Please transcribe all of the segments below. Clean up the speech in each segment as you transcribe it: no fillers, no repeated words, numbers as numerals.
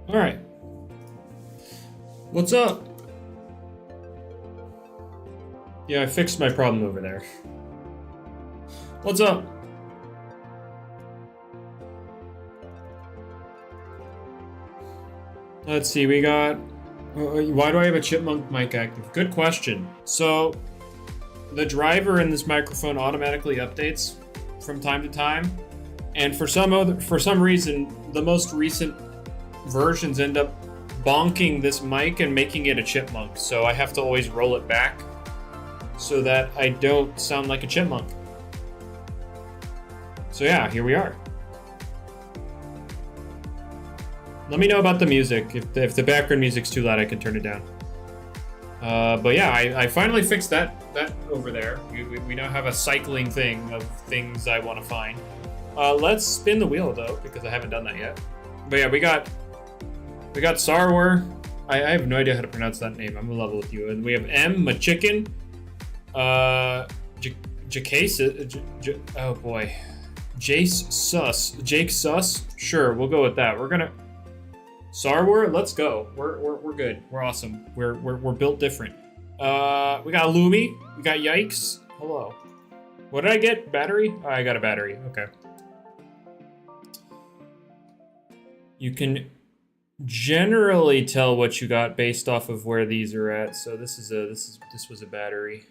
All right. What's up? Yeah, I fixed my problem over there. What's up? Let's see, we got... why do I have a chipmunk mic active? Good question. So, the driver in this microphone automatically updates from time to time, and for some reason, the most recent versions end up bonking this mic and making it a chipmunk. So I have to always roll it back so that I don't sound like a chipmunk. So yeah, here we are. Let me know about the music. If the background music's too loud, I can turn it down. But yeah, I finally fixed that over there. We now have a cycling thing of things I want to find. Let's spin the wheel though, because I haven't done that yet. But yeah, we got Sarwar. I have no idea how to pronounce that name. I'm gonna level with you. And we have M, Machicken. Oh boy. Jake Sus. Sure, we'll go with that. We're gonna Sarwar, let's go. We're good. We're awesome. We're built different. We got Loomy. We got Yikes. Hello. What did I get? Battery? Oh, I got a battery. Okay. You can generally tell what you got based off of where these are at. So this was a battery.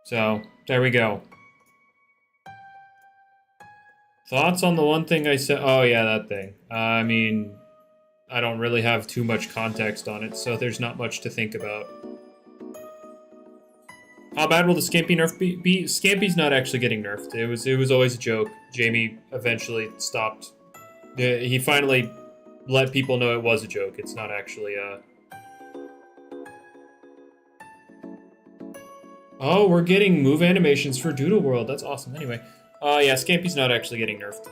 So there we go. Thoughts on the one thing I said? Oh yeah, that thing. I mean, I don't really have too much context on it, so there's not much to think about. How bad will the Scampy nerf be? Scampy's not actually getting nerfed. It was always a joke. Jamie eventually stopped. He finally let people know it was a joke. It's not actually Oh, we're getting move animations for Doodle World. That's awesome. Anyway. Yeah, Scampy's not actually getting nerfed.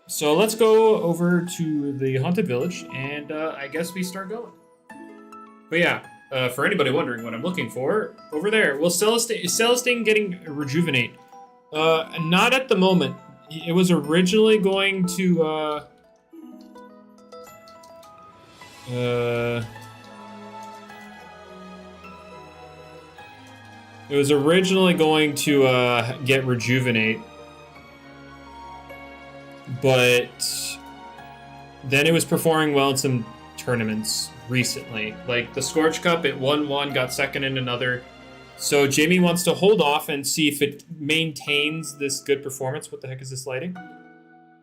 So let's go over to the Haunted Village, and I guess we start going. But yeah, for anybody wondering what I'm looking for, over there, is Celestine getting Rejuvenate? Not at the moment. It was originally going to, It was originally going to get Rejuvenate, but then it was performing well in some tournaments recently. Like the Scorch Cup, it won one, got second in another. So Jamie wants to hold off and see if it maintains this good performance. What the heck is this lighting?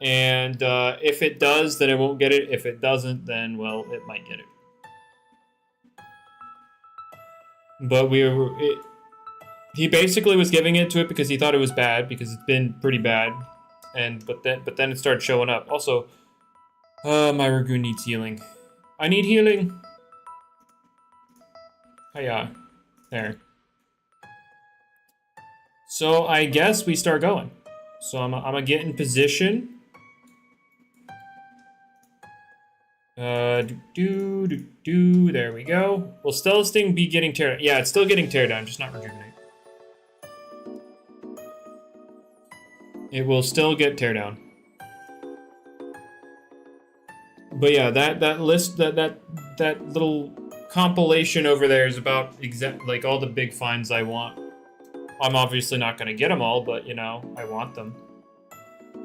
And if it does, then it won't get it. If it doesn't, then, well, it might get it. But he basically was giving it to it because he thought it was bad, because it's been pretty bad, but then it started showing up. Also, my Ragoon needs healing. I need healing. Hiya, there. So I guess we start going. So I'm gonna get in position. There we go. Will Celestine be getting tear down? Yeah, it's still getting tear down, just not Rejuvenate. It will still get teardown. But yeah, that list, that little compilation over there is about like all the big finds I want. I'm obviously not going to get them all, but you know, I want them.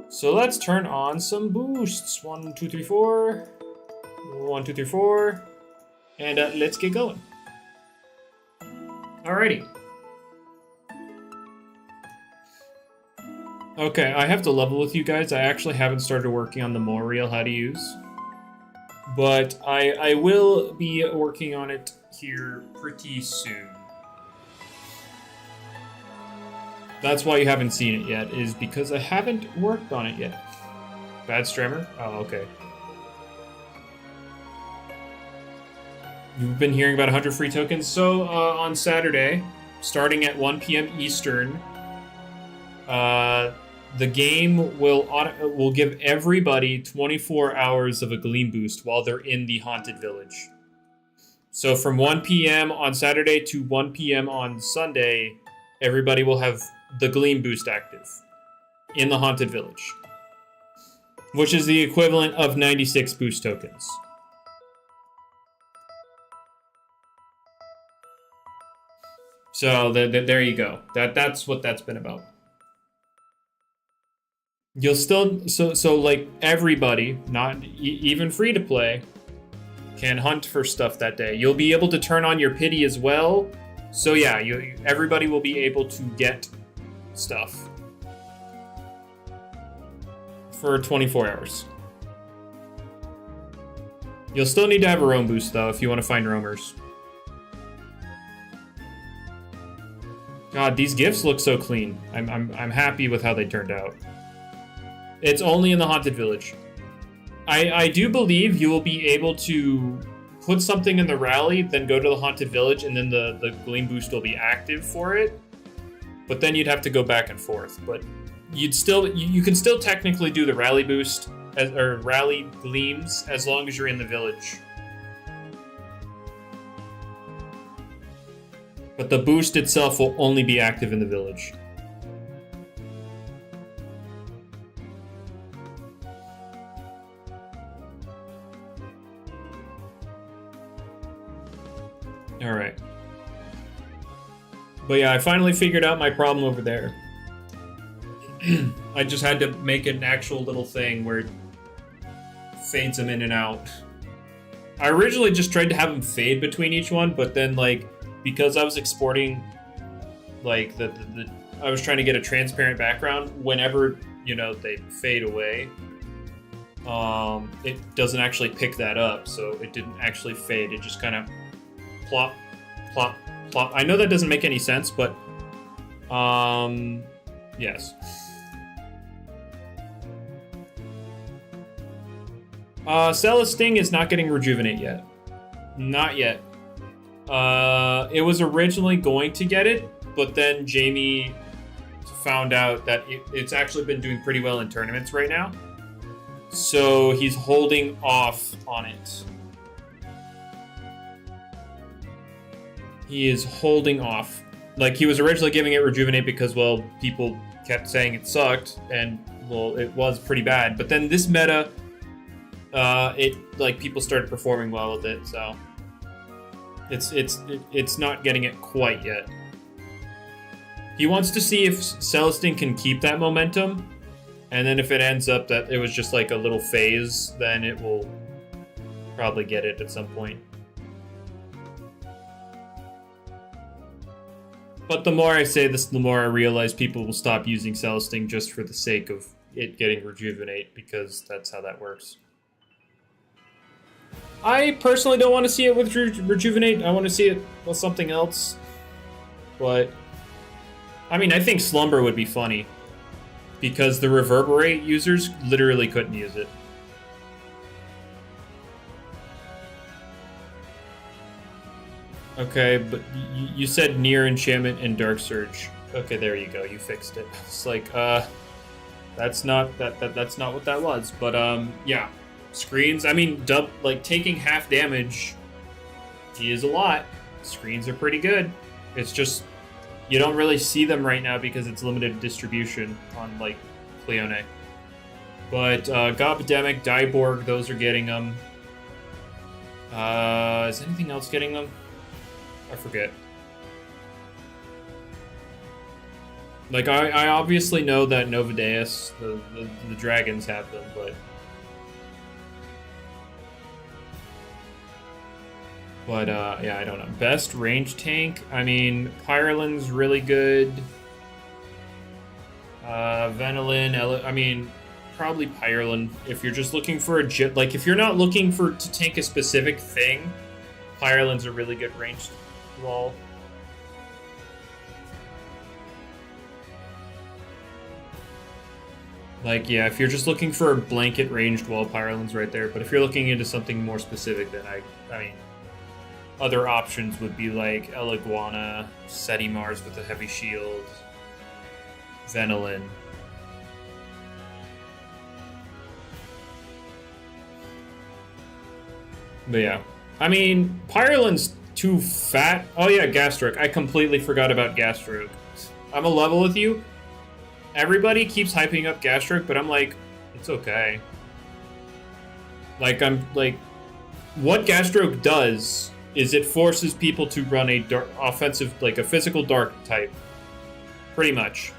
So let's turn on some boosts. 1, 2, 3, 4. 1, 2, 3, 4. And let's get going. Alrighty. Okay, I have to level with you guys. I actually haven't started working on the Memorial how to use. But I will be working on it here pretty soon. That's why you haven't seen it yet, is because I haven't worked on it yet. Bad Strammer? Oh, okay. You've been hearing about 100 free tokens. So, on Saturday, starting at 1 p.m. Eastern, the game will give everybody 24 hours of a Gleam boost while they're in the Haunted Village. So from 1 p.m. on Saturday to 1 p.m. on Sunday, everybody will have the Gleam boost active in the Haunted Village. which is the equivalent of 96 boost tokens. So there you go. That's what that's been about. You'll still so like everybody, not even free to play, can hunt for stuff that day. You'll be able to turn on your pity as well. So yeah, everybody will be able to get stuff for 24 hours. You'll still need to have a roam boost though if you want to find roamers. God, these gifts look so clean. I'm happy with how they turned out. It's only in the Haunted Village. I do believe you will be able to put something in the rally, then go to the Haunted Village, and then the Gleam boost will be active for it. But then you'd have to go back and forth. But you can still technically do the rally boost or rally gleams as long as you're in the village. But the boost itself will only be active in the village. All right. But yeah, I finally figured out my problem over there. I just had to make an actual little thing where it fades them in and out. I originally just tried to have them fade between each one, but then like, because I was exporting like I was trying to get a transparent background, whenever, you know, they fade away, it doesn't actually pick that up, so it didn't actually fade. It just kind of plop, plop, plop. I know that doesn't make any sense, but yes. Celesting is not getting Rejuvenate yet. Not yet. It was originally going to get it, but then Jamie found out that it's actually been doing pretty well in tournaments right now. So he's holding off on it. He is holding off. Like, he was originally giving it Rejuvenate because, well, people kept saying it sucked, and, well, it was pretty bad. But then this meta, people started performing well with it, so it's not getting it quite yet. He wants to see if Celestine can keep that momentum, and then if it ends up that it was just like a little phase, then it will probably get it at some point. But the more I say this, the more I realize people will stop using Celestine just for the sake of it getting Rejuvenate, because that's how that works. I personally don't want to see it with Rejuvenate. I want to see it with something else. But, I mean, I think Slumber would be funny, because the Reverberate users literally couldn't use it. Okay, but you said Near Enchantment and Dark Surge. Okay, there you go. You fixed it. It's like, that's not what that was. But yeah, screens. I mean, taking half damage is a lot. Screens are pretty good. It's just you don't really see them right now because it's limited distribution on like Cleone. But Gobdemic, Dyborg, those are getting them. Is anything else getting them? I forget. Like, I obviously know that Novadeus, the dragons have them, but yeah, I don't know. Best range tank? I mean, Pyrolin's really good. Venilin, I mean, probably Pyrolin. If you're just looking for if you're not looking to tank a specific thing, Pyrolin's a really good ranged wall. Like, yeah, if you're just looking for a blanket ranged wall, Pyrolin's right there. But if you're looking into something more specific, then I mean, other options would be like Eliguana, Seti Mars with a heavy shield, Venilin. But yeah, I mean, Pyrolin's too fat. Oh yeah, Gastroke. I completely forgot about Gastroke. I'm a level with you. Everybody keeps hyping up Gastroke, but I'm like, it's okay. Like, what Gastroke does is it forces people to run a offensive, like a physical dark type, pretty much.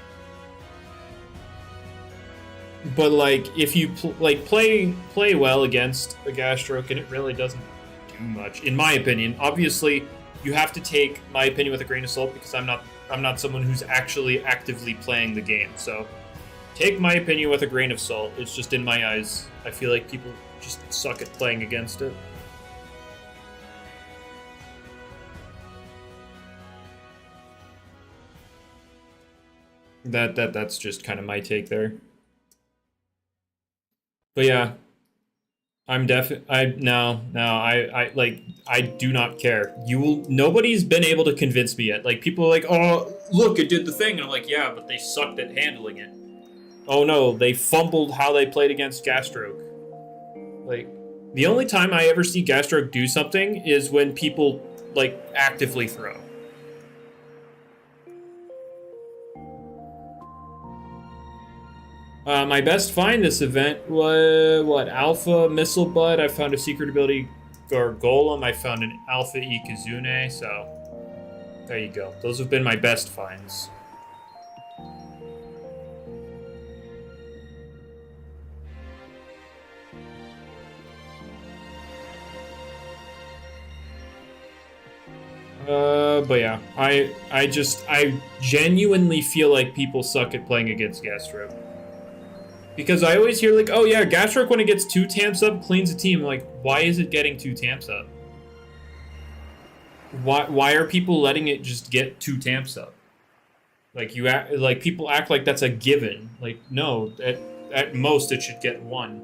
But like, if you play well against a Gastroke, and it really doesn't do much, in my opinion. Obviously, you have to take my opinion with a grain of salt because I'm not someone who's actually actively playing the game. So take my opinion with a grain of salt. It's just in my eyes. I feel like people just suck at playing against it. That's just kind of my take there. But yeah, I do not care. Nobody's been able to convince me yet. Like, people are like, oh, look, it did the thing. And I'm like, yeah, but they sucked at handling it. Oh no, they fumbled how they played against Gastroke. Like, the only time I ever see Gastroke do something is when people, like, actively throw. My best find this event was, what, Alpha Missile Bud. I found a secret ability Golem. I found an Alpha Ikizune, so there you go. Those have been my best finds. But yeah, I genuinely feel like people suck at playing against Gastroke. Because I always hear like, oh yeah, Gastroke when it gets 2 tamps up cleans a team. Like, why is it getting 2 tamps up? Why are people letting it just get 2 tamps up? Like, people act like that's a given. Like, no, at most it should get 1.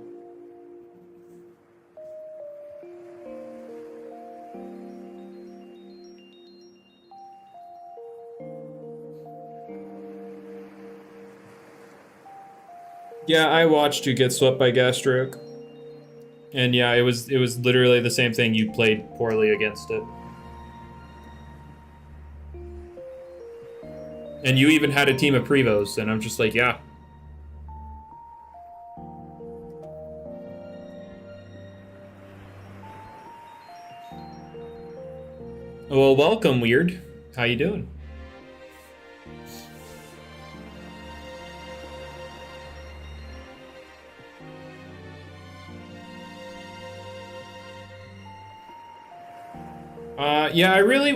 Yeah, I watched you get swept by Gastroke. And yeah, it was literally the same thing. You played poorly against it. And you even had a team of Prevos, and I'm just like, yeah. Well, welcome, Weird. How you doing? Yeah, I really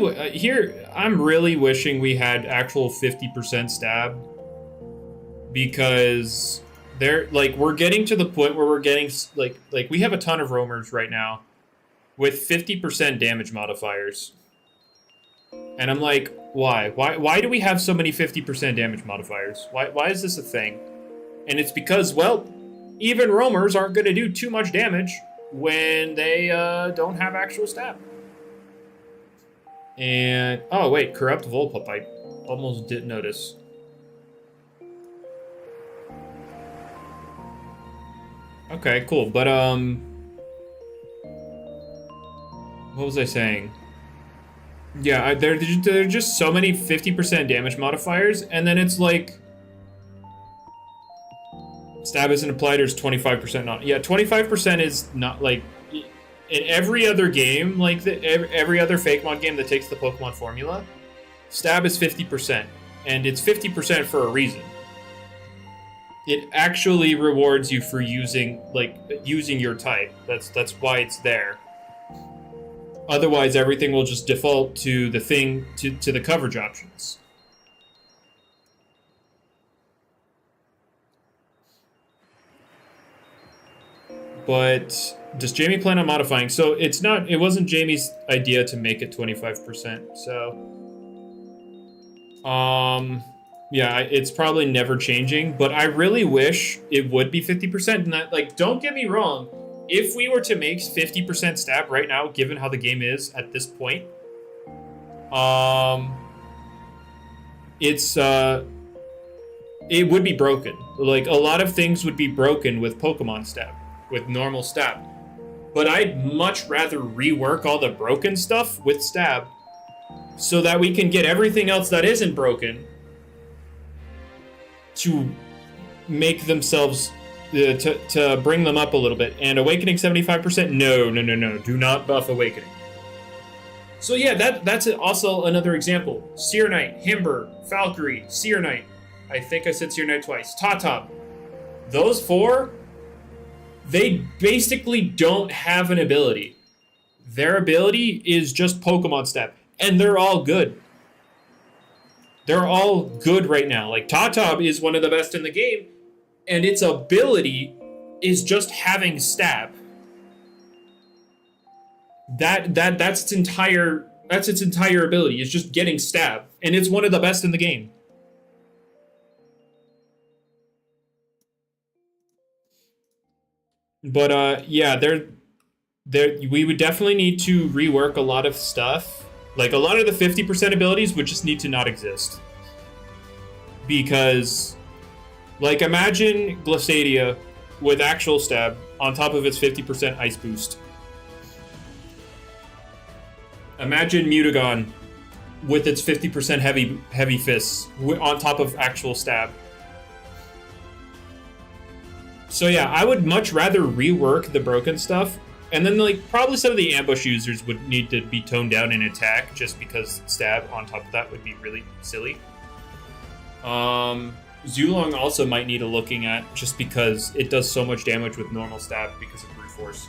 I'm really wishing we had actual 50% stab, because we're getting to the point where we're getting like we have a ton of roamers right now with 50% damage modifiers, and I'm like, why do we have so many 50% damage modifiers? Why is this a thing? And it's because, well, even roamers aren't going to do too much damage when they don't have actual stab. And, oh wait, Corrupt Volpup, I almost didn't notice. Okay, cool, but, what was I saying? Yeah, there are just so many 50% damage modifiers, and then it's like, stab isn't applied, there's 25% not. Yeah, 25% is not, like, in every other game, like every other fake mod game that takes the Pokemon formula, stab is 50%, and it's 50% for a reason. It actually rewards you for using your type. That's why it's there. Otherwise, everything will just default to the thing to the coverage options. But does Jamie plan on modifying? So it wasn't Jamie's idea to make it 25%. So, yeah, it's probably never changing, but I really wish it would be 50%. And that, like, don't get me wrong, if we were to make 50% stab right now, given how the game is at this point, it would be broken. Like, a lot of things would be broken with Pokemon stab, with normal stab. But I'd much rather rework all the broken stuff with stab so that we can get everything else that isn't broken to make themselves to bring them up a little bit. And Awakening 75%. No. Do not buff Awakening. So yeah, that's also another example. Seer Knight, Himber, Valkyrie, Seer Knight. I think I said Seer Knight twice. Tatab. Those 4, they basically don't have an ability. Their ability is just Pokemon stab. And they're all good. They're all good right now. Like, Tatab is one of the best in the game, and its ability is just having stab. That's its entire ability, is just getting stab. And it's one of the best in the game. But yeah, we would definitely need to rework a lot of stuff. Like, a lot of the 50% abilities would just need to not exist. Because, like, imagine Glissadia with actual stab on top of its 50% ice boost. Imagine Mutagon with its 50% heavy fists on top of actual stab. So yeah, I would much rather rework the broken stuff. And then, like, probably some of the ambush users would need to be toned down in attack, just because stab on top of that would be really silly. Zulong also might need a looking at, just because it does so much damage with normal stab because of brute force.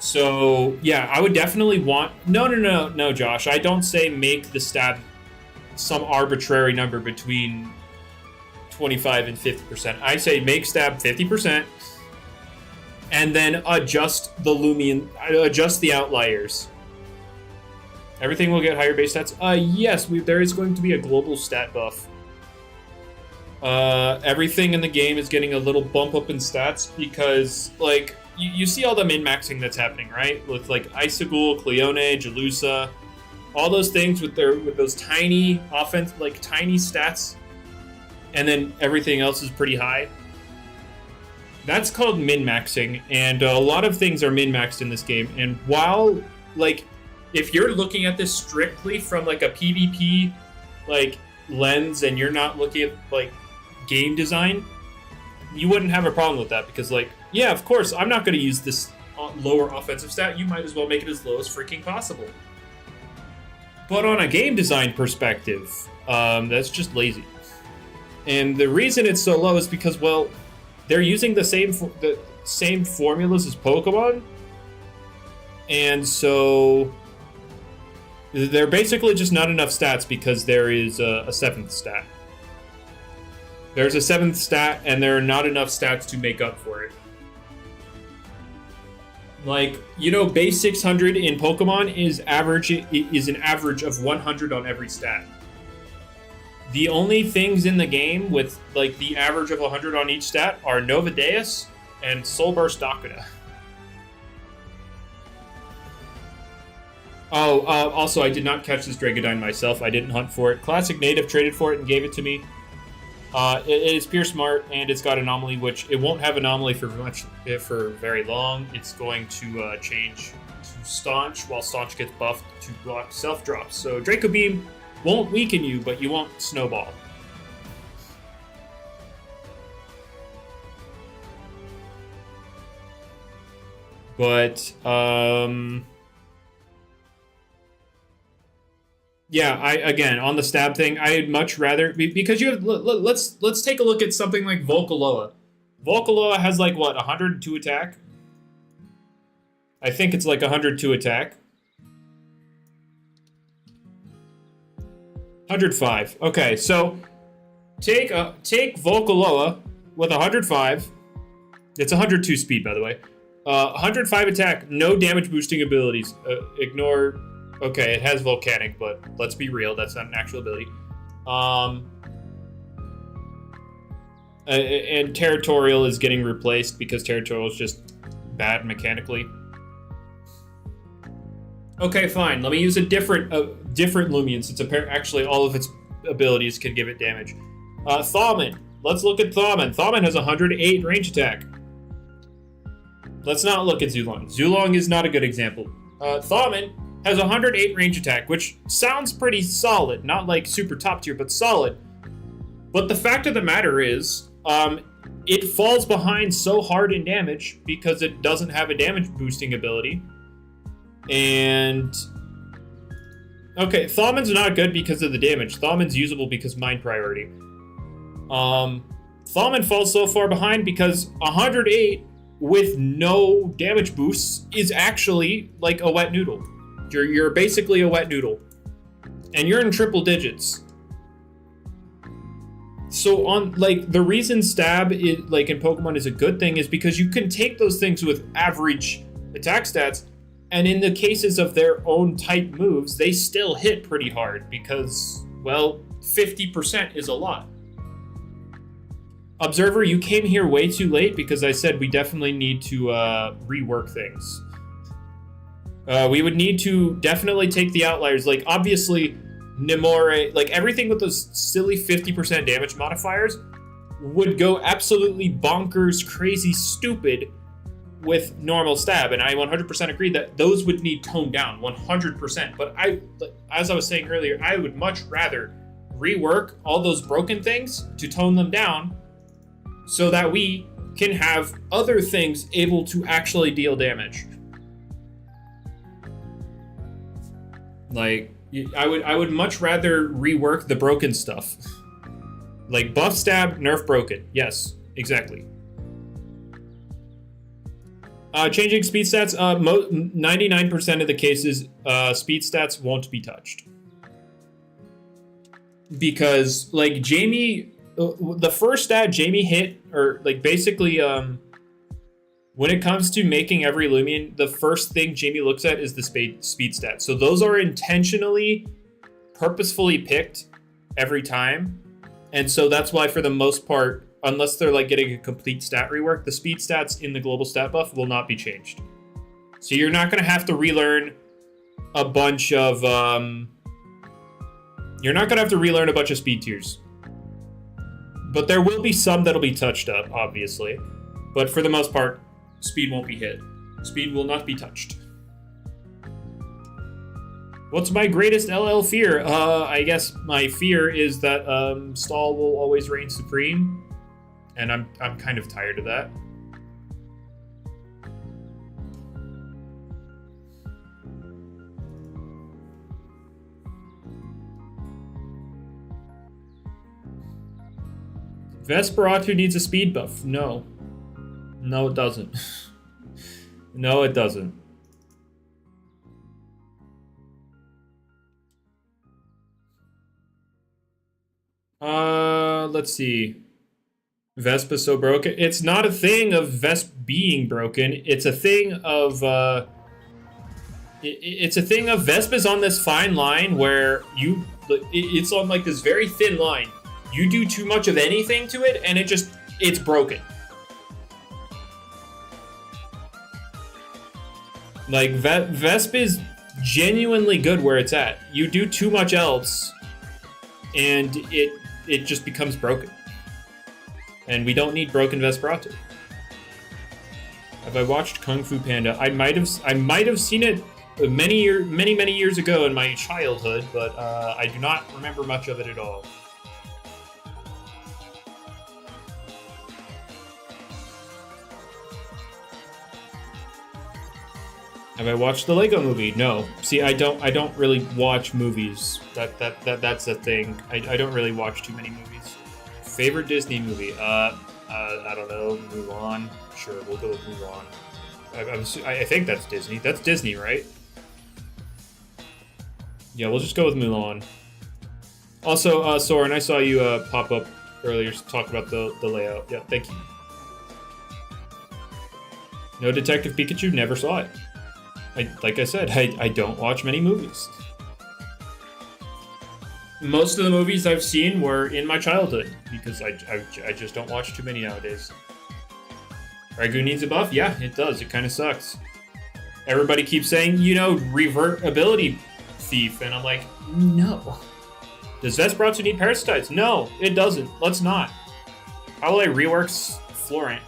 So yeah, I would definitely want... No, Josh. I don't say make the stab some arbitrary number between 25 and 50%. I say make stab 50%. And then adjust the Loomian, adjust the outliers. Everything will get higher base stats. Yes, there is going to be a global stat buff. Everything in the game is getting a little bump up in stats because, like, you see all the min-maxing that's happening, right? With, like, Isagul, Cleone, Jalusa, all those things with those tiny offense, like, tiny stats, and then everything else is pretty high. That's called min-maxing, and a lot of things are min-maxed in this game. And while, like, if you're looking at this strictly from, like, a PvP, like, lens, and you're not looking at, like, game design, you wouldn't have a problem with that, because, like, yeah, of course, I'm not going to use this lower offensive stat. You might as well make it as low as freaking possible. But on a game design perspective, that's just lazy. And the reason it's so low is because, well, they're using the same formulas as Pokemon, and so they're basically just not enough stats because there is a 7th stat. There's a 7th stat, and there are not enough stats to make up for it. Like, you know, base 600 in Pokemon is an average of 100 on every stat. The only things in the game with, like, the average of 100 on each stat are Novadeus and Soulburst Dakuda. Oh, also, I did not catch this Dragodine myself. I didn't hunt for it. Classic Native traded for it and gave it to me. It is pure smart, and it's got Anomaly, which it won't have Anomaly for very long. It's going to change to Staunch, while Staunch gets buffed to block self-drops. So Draco Beam won't weaken you, but you won't snowball. But yeah, again on the stab thing, I'd much rather, because you have, let's take a look at something like Volcaloa. Volcaloa has, like, what, 102 attack? I think it's like 102 attack. 105. Okay, so take Volcaloa with 105. It's 102 speed, by the way. 105 attack, no damage boosting abilities. Ignore. Okay, it has Volcanic, but let's be real, that's not an actual ability. And Territorial is getting replaced because Territorial is just bad mechanically. Okay, fine. Let me use a different Loomian, since actually all of its abilities can give it damage. Thaumin. Let's look at Thaumin. Thaumin has 108 range attack. Let's not look at Zulong. Zulong is not a good example. Thaumin has 108 range attack, which sounds pretty solid. Not like super top tier, but solid. But the fact of the matter is, it falls behind so hard in damage because it doesn't have a damage boosting ability. And okay, Thaumon's not good because of the damage. Thaumon's usable because mind priority. Thaumon falls so far behind because 108 with no damage boosts is actually like a wet noodle. You're basically a wet noodle. And you're in triple digits. So on like the reason stab in Pokemon is a good thing is because you can take those things with average attack stats, and in the cases of their own type moves, they still hit pretty hard because, well, 50% is a lot. Observer, you came here way too late because I said we definitely need to rework things. We would need to definitely take the outliers. Like, obviously, Nimore, like everything with those silly 50% damage modifiers would go absolutely bonkers, crazy, stupid with normal stab. And I 100% agree that those would need toned down, 100%. But as I was saying earlier, I would much rather rework all those broken things to tone them down so that we can have other things able to actually deal damage. Like, I would much rather rework the broken stuff. Like buff stab, nerf broken. Yes, exactly. Changing speed stats, 99% of the cases, speed stats won't be touched. Because, like, Jamie, the first stat Jamie hit, or, like, basically, when it comes to making every Loomian, the first thing Jamie looks at is the speed stat. So those are intentionally, purposefully picked every time. And so that's why, for the most part, unless they're like getting a complete stat rework, the speed stats in the global stat buff will not be changed. So you're not going to have to relearn a bunch of... you're not going to have to relearn a bunch of speed tiers. But there will be some that'll be touched up, obviously. But for the most part, speed won't be hit. Speed will not be touched. What's my greatest LL fear? I guess my fear is that Stall will always reign supreme. And I'm kind of tired of that. Vesperatu needs a speed buff. No. No, it doesn't. No, it doesn't. Let's see. Vespa so broken. It's not a thing of Vesp being broken. It's a thing of, it's a thing of Vespa's on this fine line where it's on like this very thin line. You do too much of anything to it and it's broken. Like, Vesp is genuinely good where it's at. You do too much else, and it just becomes broken. And we don't need broken Vesperatu. Have I watched Kung Fu Panda? I might have seen it many years ago in my childhood, but I do not remember much of it at all. Have I watched the Lego Movie? No. See, I don't really watch movies. That's the thing. I don't really watch too many movies. Favorite Disney movie? I don't know. Mulan. Sure, we'll go with Mulan. I think that's Disney. That's Disney, right? Yeah, we'll just go with Mulan. Also, Soren, I saw you pop up earlier to talk about the layout. Yeah, thank you. No Detective Pikachu, never saw it. Like I said, I don't watch many movies. Most of the movies I've seen were in my childhood, because I just don't watch too many nowadays. Ragu needs a buff? Yeah, it does. It kind of sucks. Everybody keeps saying, revert ability thief, and I'm like, no. Does Vesperatu need parasitites? No, it doesn't. Let's not. How will I rework Florent?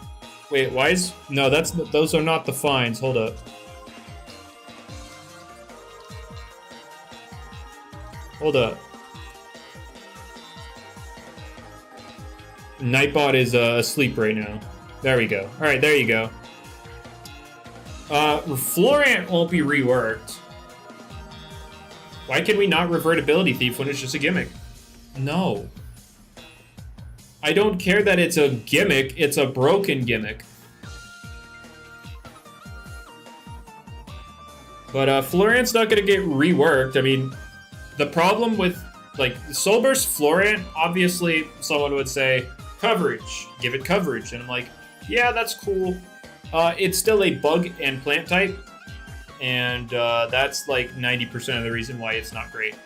Wait, why is... No, those are not the fines. Hold up. Hold up. Nightbot is asleep right now. There we go. All right, there you go. Florant won't be reworked. Why can we not revert Ability Thief when it's just a gimmick? No. I don't care that it's a gimmick, it's a broken gimmick. But Florant's not gonna get reworked. I mean, the problem with, like, Soul Burst Florant, obviously someone would say, coverage, give it coverage. And I'm like, yeah, that's cool. It's still a bug and plant type. And that's like 90% of the reason why it's not great.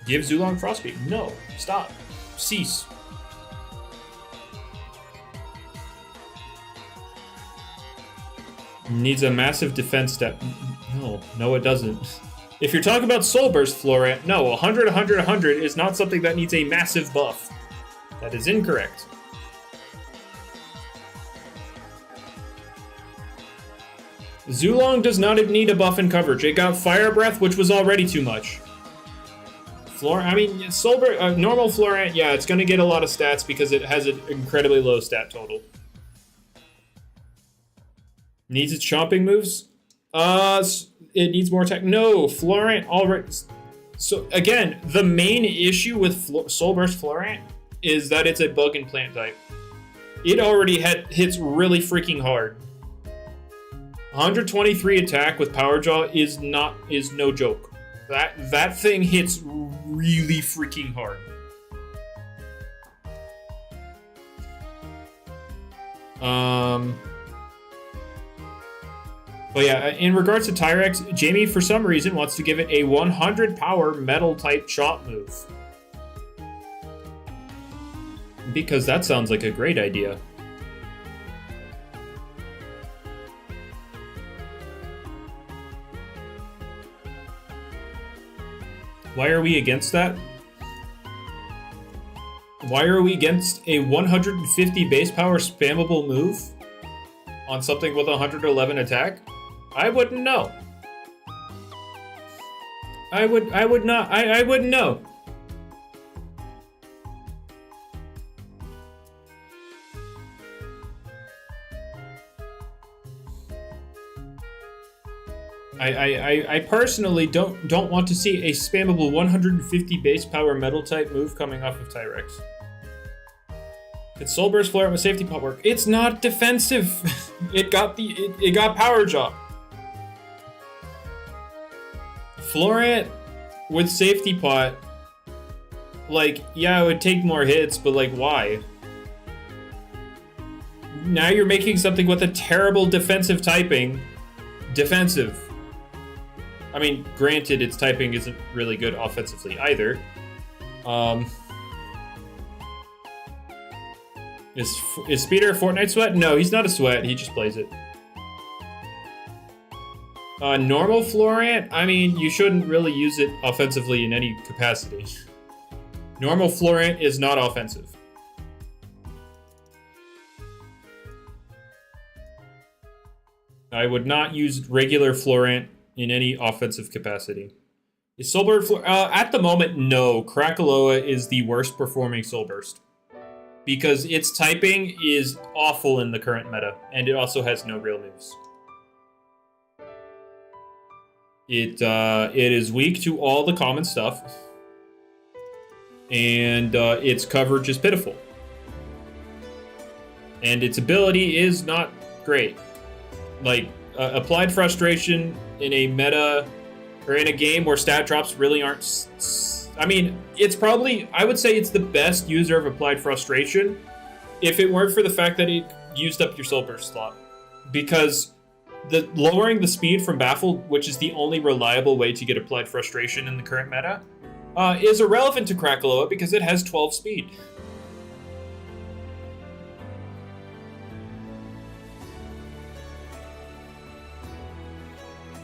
Give Zulong Frostbeat. No, stop. Cease. Needs a massive defense step. No, it doesn't. If you're talking about Soul Burst Florant, no, 100, 100, 100 is not something that needs a massive buff. That is incorrect. Zulong does not need a buff in coverage. It got Fire Breath, which was already too much. Normal Florant, yeah, it's going to get a lot of stats because it has an incredibly low stat total. Needs its chomping moves? It needs more attack. No, Florant already... So, again, the main issue with Soul Burst Florant is that it's a bug and plant type. It already hits really freaking hard. 123 attack with Power Jaw is no joke. That thing hits really freaking hard. But yeah, in regards to Tyrex, Jamie for some reason wants to give it a 100 power metal type chop move. Because that sounds like a great idea. Why are we against that? Why are we against a 150 base power spammable move on something with 111 attack? I wouldn't know. I wouldn't know. I personally don't want to see a spammable 150 base power metal type move coming off of Tyrex. It's Soul Burst Flare with safety pot work. It's not defensive. It got Power Jaw. Florant with safety pot, like, yeah, it would take more hits, but like, why? Now you're making something with a terrible defensive typing defensive. I mean, granted, its typing isn't really good offensively either. Is Speeder a Fortnite sweat? No, he's not a sweat. He just plays it. Normal Florant? I mean, you shouldn't really use it offensively in any capacity. Normal Florant is not offensive. I would not use regular Florant in any offensive capacity. Is Soulburst at the moment, no. Krakaloa is the worst performing Soulburst. Because its typing is awful in the current meta, and it also has no real moves. It is weak to all the common stuff. And its coverage is pitiful. And its ability is not great. Like, Applied Frustration in a meta, or in a game where stat drops really aren't... I mean, it's probably... I would say it's the best user of Applied Frustration if it weren't for the fact that it used up your Soul Burst slot. Because lowering the speed from Baffled, which is the only reliable way to get Applied Frustration in the current meta, is irrelevant to Krakaloa because it has 12 speed.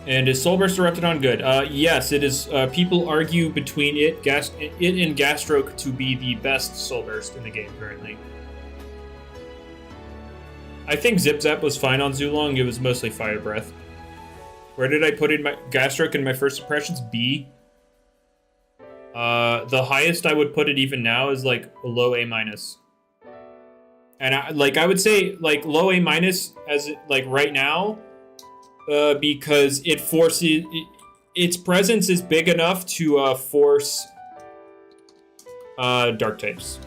And is Soul Burst Eruptodon good? Yes, it is. People argue between it and Gastroke to be the best Soul Burst in the game currently. I think Zip Zap was fine on Zulong. It was mostly Fire Breath. Where did I put in my Gastroke in my first impressions? B. The highest I would put it even now is like a low A minus. And I would say like low A minus as it, like right now, because it forces its presence is big enough to force dark types.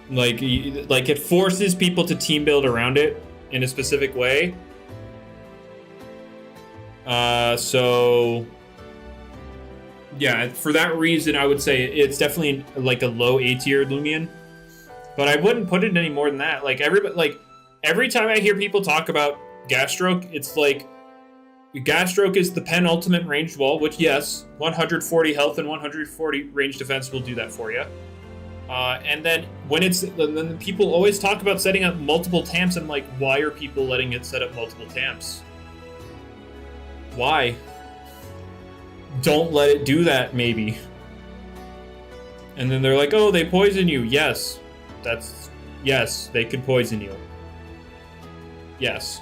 Like it forces people to team build around it in a specific way. So yeah, for that reason, I would say it's definitely like a low A tier Loomian, but I wouldn't put it any more than that. Like every time I hear people talk about Gastroke, it's like Gastroke is the penultimate ranged wall, which yes, 140 health and 140 range defense will do that for you. And then then people always talk about setting up multiple tamps. I'm like, why are people letting it set up multiple tamps? Why? Don't let it do that, maybe. And then they're like, oh, they poison you. Yes. Yes, they could poison you. Yes.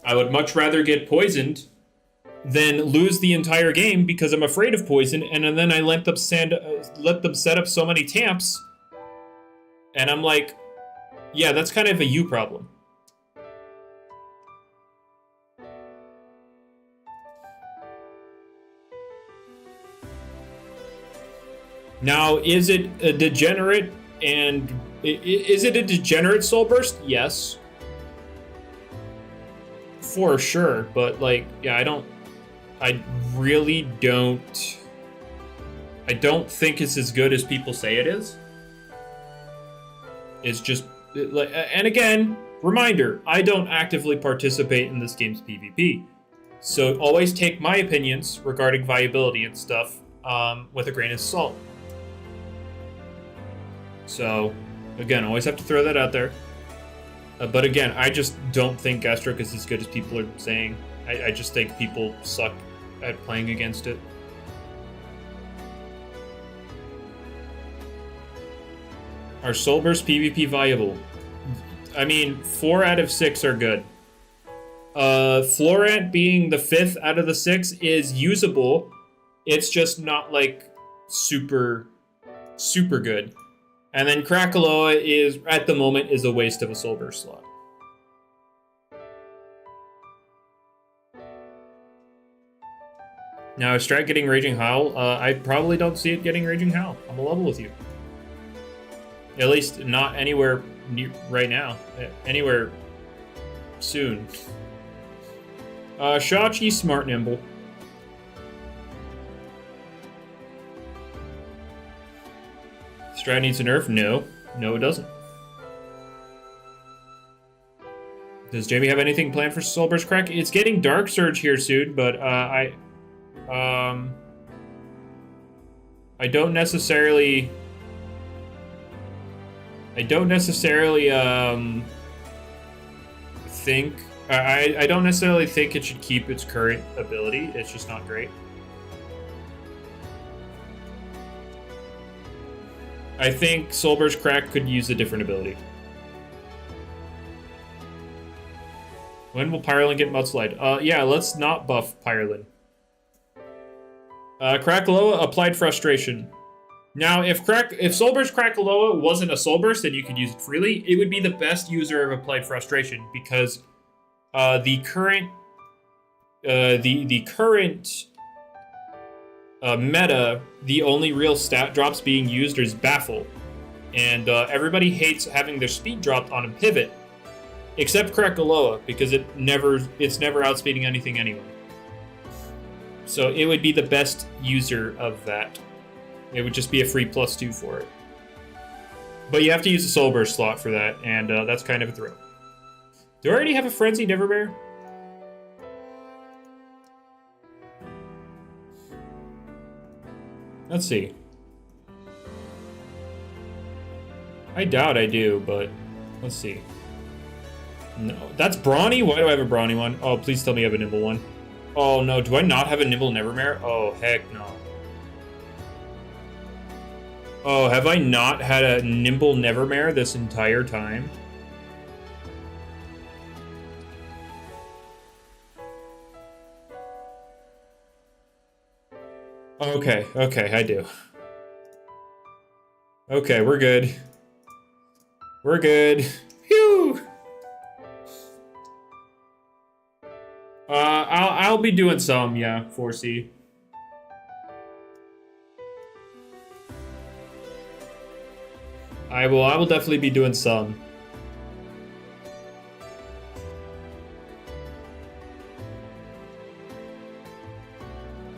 I would much rather get poisoned than lose the entire game because I'm afraid of poison, and then I let them set up so many tamps, and I'm like, yeah, that's kind of a you problem. Now, is it a degenerate and is it a degenerate soul burst? Yes. For sure, but like, yeah, I don't think it's as good as people say it is. It's just, and again, reminder, I don't actively participate in this game's PvP. So always take my opinions regarding viability and stuff with a grain of salt. So, again, always have to throw that out there. But again, I just don't think Gastroke is as good as people are saying. I just think people suck at playing against it. Are Soul Burst PvP viable? I mean, 4 out of 6 are good. Florant being the 5th out of the 6 is usable. It's just not like super good. And then Krakaloa is, at the moment, is a waste of a Soul Burst slot. Now, is Strat getting Raging Howl? I probably don't see it getting Raging Howl. I'm a level with you. At least not anywhere right now. Anywhere soon. Shachi, Smart Nimble. Strat needs a nerf? No. No, it doesn't. Does Jamie have anything planned for Soul Burst Crack? It's getting Dark Surge here soon, but I don't necessarily think I don't necessarily think it should keep its current ability. It's just not great. I think Soul Burst Crack could use a different ability. When will Pyrelin get Mudslide? Yeah, let's not buff Pyrelin. Krakaloa applied Frustration. Now, if Soul Burst Krakaloa wasn't a Soul Burst and you could use it freely, it would be the best user of Applied Frustration because the current meta, the only real stat drops being used is Baffle, and everybody hates having their speed dropped on a pivot, except Krakaloa because it's never outspeeding anything anyway. So it would be the best user of that. It would just be a free +2 for it. But you have to use a Soul Burst slot for that, and that's kind of a throw. Do I already have a Frenzy Neverbear? Let's see. I doubt I do, but let's see. No, that's Brawny? Why do I have a Brawny one? Oh, please tell me I have a Nimble one. Oh no, do I not have a Nimble Nevermare? Oh, heck no. Oh, have I not had a Nimble Nevermare this entire time? Okay, okay, I do. Okay, we're good. We're good. Phew! I'll be doing some, yeah, 4C. I will definitely be doing some.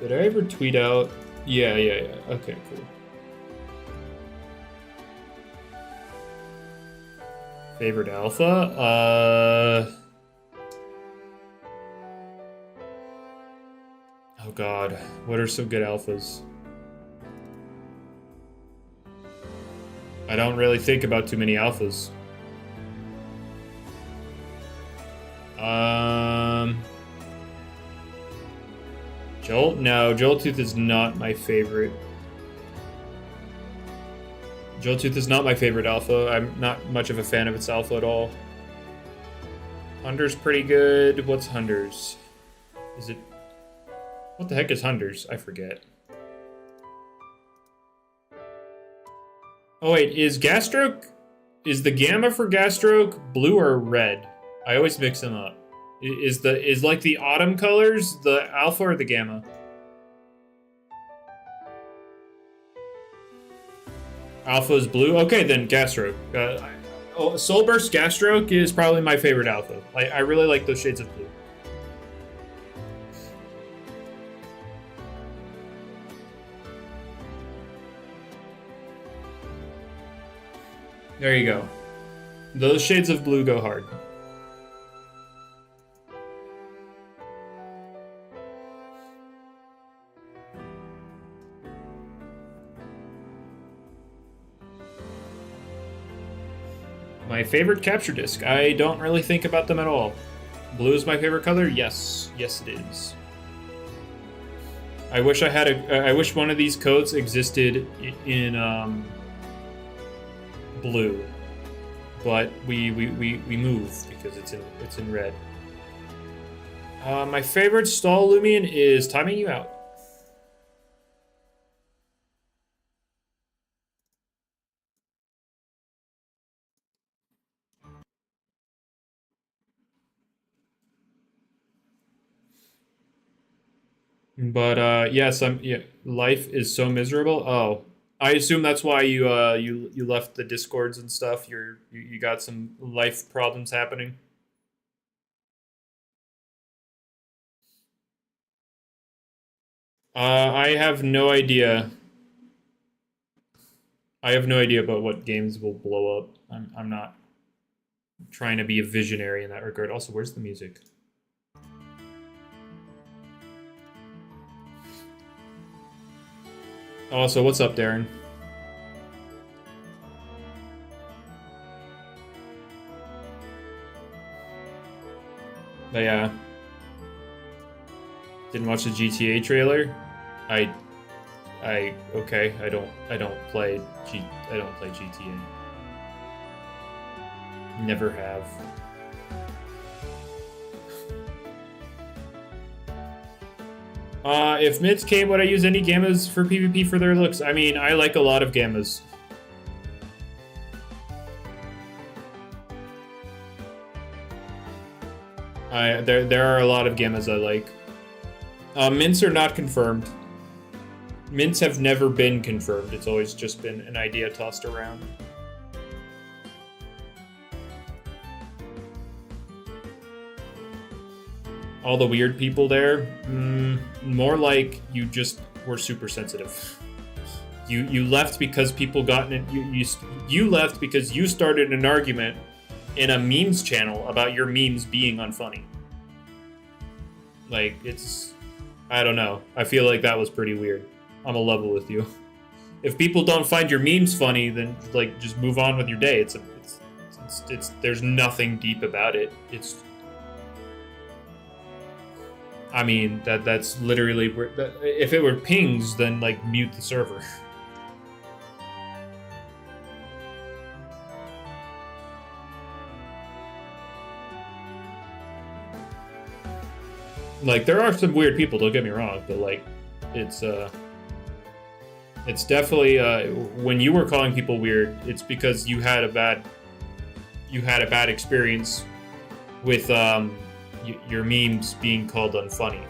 Did I ever tweet out? Yeah. Okay, cool. Favorite alpha? Oh god, what are some good alphas? I don't really think about too many alphas. Jolt? No, Joltooth is not my favorite. Joltooth is not my favorite alpha. I'm not much of a fan of its alpha at all. Hunter's pretty good. What's Hunter's? Is it... What the heck is Hunter's? I forget. Oh wait, is Gastroke... Is the Gamma for Gastroke blue or red? I always mix them up. Is like the autumn colors the alpha or the gamma? Alpha is blue? Okay, then Gastroke. Soulburst Gastroke is probably my favorite alpha. I really like those shades of blue. There you go. Those shades of blue go hard. My favorite capture disc. I don't really think about them at all. Blue is my favorite color? Yes. Yes, it is. I wish I had I wish one of these coats existed in blue, but we moved because it's in red. My favorite stall Loomian is timing you out. But yes, life is so miserable. Oh, I assume that's why you left the discords and stuff. You got some life problems happening. I have no idea. I have no idea about what games will blow up. I'm not trying to be a visionary in that regard. Also, where's the music? Also, what's up, Darren? But yeah. Didn't watch the GTA trailer. Okay. I don't play GTA. Never have. If mids came, would I use any gammas for PvP for their looks? I mean, I like a lot of gammas. There are a lot of gammas I like. Mints are not confirmed. Mints have never been confirmed. It's always just been an idea tossed around. All the weird people there? More like you just were super sensitive. You left because people got in you left because you started an argument in a memes channel about your memes being unfunny. Like, I don't know. I feel like that was pretty weird. I'm a level with you. If people don't find your memes funny, then like just move on with your day. It's there's nothing deep about it. I mean, that's literally where, if it were pings, then like mute the server. Like, there are some weird people, don't get me wrong, but like, it's It's definitely when you were calling people weird, it's because you had a bad experience with your memes being called unfunny.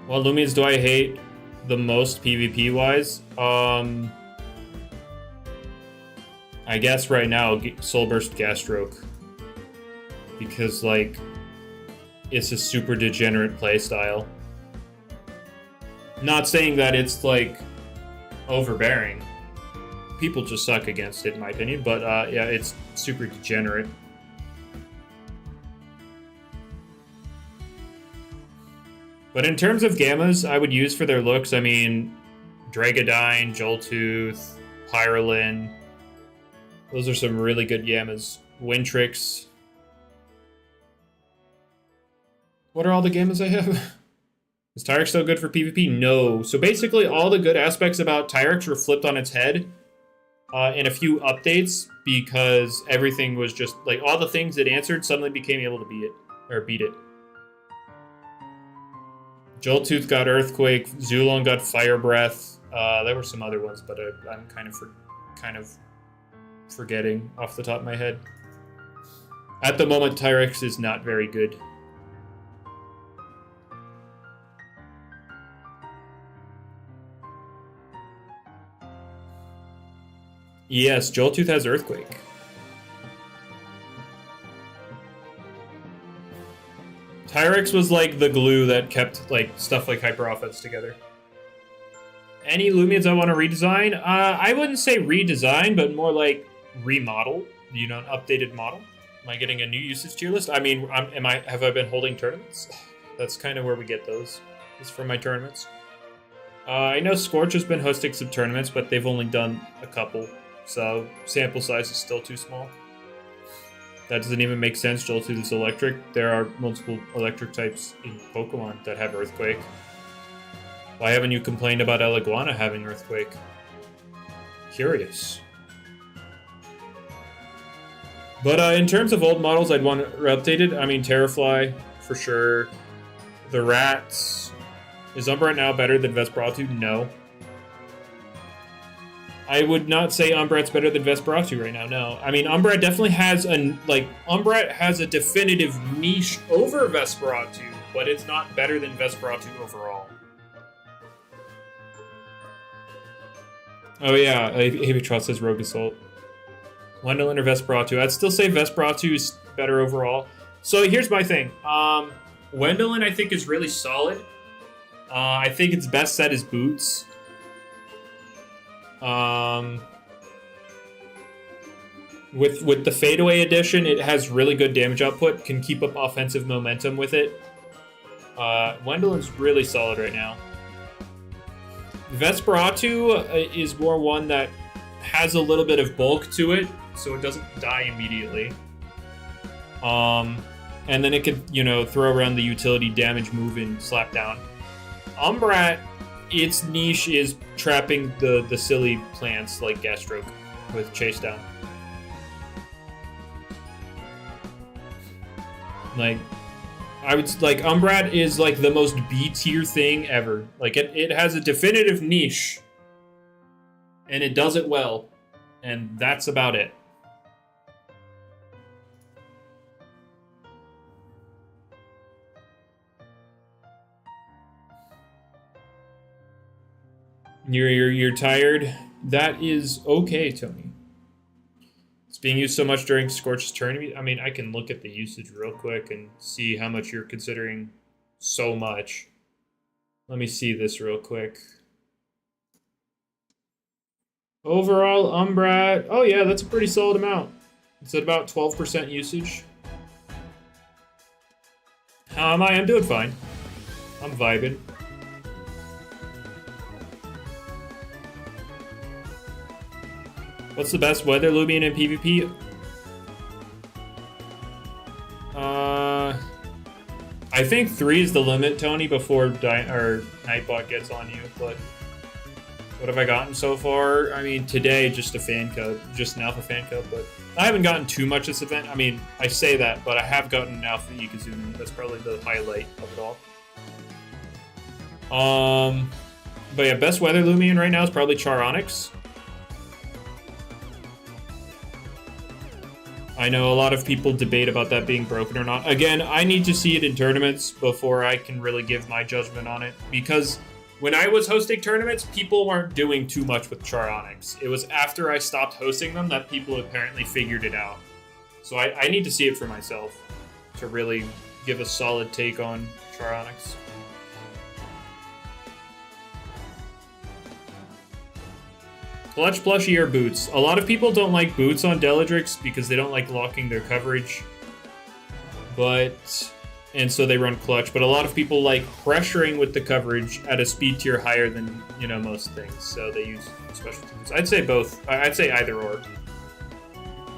What Loomians do I hate the most PvP wise? I guess right now Soulburst Gastroke, because like it's a super degenerate playstyle. Not saying that it's like overbearing. People just suck against it, in my opinion. But yeah, it's super degenerate. But in terms of gammas, I would use for their looks. I mean, Dragodyne, Joltooth, Pyrolin. Those are some really good gammas. Wintrix. What are all the gammas I have? Is Tyrex still good for PvP? No. So basically, all the good aspects about Tyrex were flipped on its head in a few updates, because everything was just like all the things it answered suddenly became able to beat it. Joltooth got Earthquake. Zulon got Fire Breath. There were some other ones, but I'm kind of forgetting off the top of my head. At the moment, Tyrex is not very good. Yes, Joltooth has Earthquake. Tyrex was like the glue that kept like stuff like Hyper Offense together. Any Loomians I want to redesign? I wouldn't say redesign, but more like remodel. You know, an updated model. Am I getting a new usage tier list? I mean, have I been holding tournaments? That's kind of where we get those. Is from my tournaments. I know Scorch has been hosting some tournaments, but they've only done a couple. So, sample size is still too small. That doesn't even make sense. Joltooth is electric. There are multiple electric types in Pokemon that have Earthquake. Why haven't you complained about Eliguana having Earthquake? Curious. But in terms of old models, I'd want updated. I mean, Terrafly, for sure. The Rats. Is Umbreon now better than Vesperatu? No. I would not say Umbreon's better than Vesperatu right now, no. I mean, Umbreon definitely has Umbreon has a definitive niche over Vesperatu, but it's not better than Vesperatu overall. Oh yeah, Avitross says Rogue Assault. Wendelin or Vesperatu? I'd still say Vesperatu is better overall. So here's my thing. Wendelin I think is really solid. I think its best set is Boots. With the Fadeaway edition, it has really good damage output, can keep up offensive momentum with it. Wendelin's really solid right now. Vesperatu is more one that has a little bit of bulk to it, so it doesn't die immediately. And then it could, throw around the utility damage move and slap down. Umbreon, its niche is trapping the silly plants like Gastroke with Chase Down. Umbreon is like the most B tier thing ever. Like it has a definitive niche, and it does it well, and that's about it. You're tired? That is okay, Tony. It's being used so much during Scorch's tournament. I mean, I can look at the usage real quick and see how much you're considering so much. Let me see this real quick. Overall, Umbreon. Oh yeah, that's a pretty solid amount. It's at about 12% usage. How am I? I'm doing fine. I'm vibing. What's the best weather Loomian in PvP? I think 3 is the limit, Tony, before Nightbot gets on you. But what have I gotten so far? I mean, today just a fan code, just an alpha fan code. But I haven't gotten too much this event. I mean, I say that, but I have gotten an alpha Ikazumi. That's probably the highlight of it all. But yeah, best weather Loomian right now is probably Charonix. I know a lot of people debate about that being broken or not. Again, I need to see it in tournaments before I can really give my judgment on it. Because when I was hosting tournaments, people weren't doing too much with Charonix. It was after I stopped hosting them that people apparently figured it out. So I need to see it for myself to really give a solid take on Charonix. Clutch, plushie, or boots. A lot of people don't like boots on Deladrix because they don't like locking their coverage. And so they run clutch. But a lot of people like pressuring with the coverage at a speed tier higher than, you know, most things. So they use specialty boots. I'd say both. I'd say either or.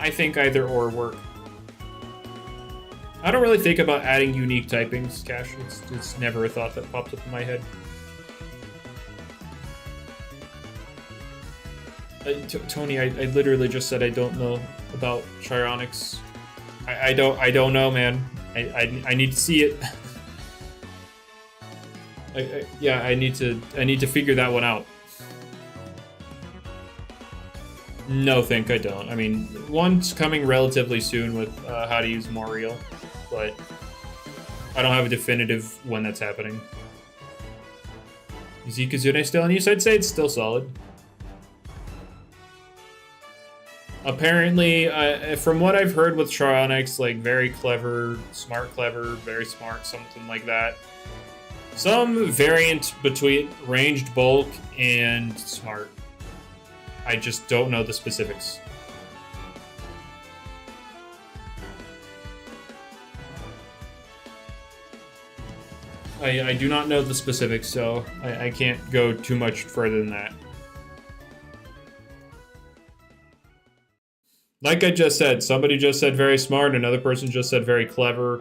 I think either or work. I don't really think about adding unique typings, Cash. It's never a thought that pops up in my head. Tony, I literally just said I don't know about Charonix. I don't know, man. I need to see it. Yeah, I need to figure that one out. No, I don't. I mean, one's coming relatively soon with how to use Moriel, but I don't have a definitive when that's happening. Is Ikazune still in use? I'd say it's still solid. Apparently, from what I've heard with Charonix, like very clever, very smart, something like that. Some variant between ranged bulk and smart. I just don't know the specifics. I do not know the specifics, so I can't go too much further than that. Like I just said, somebody just said very smart, another person just said very clever.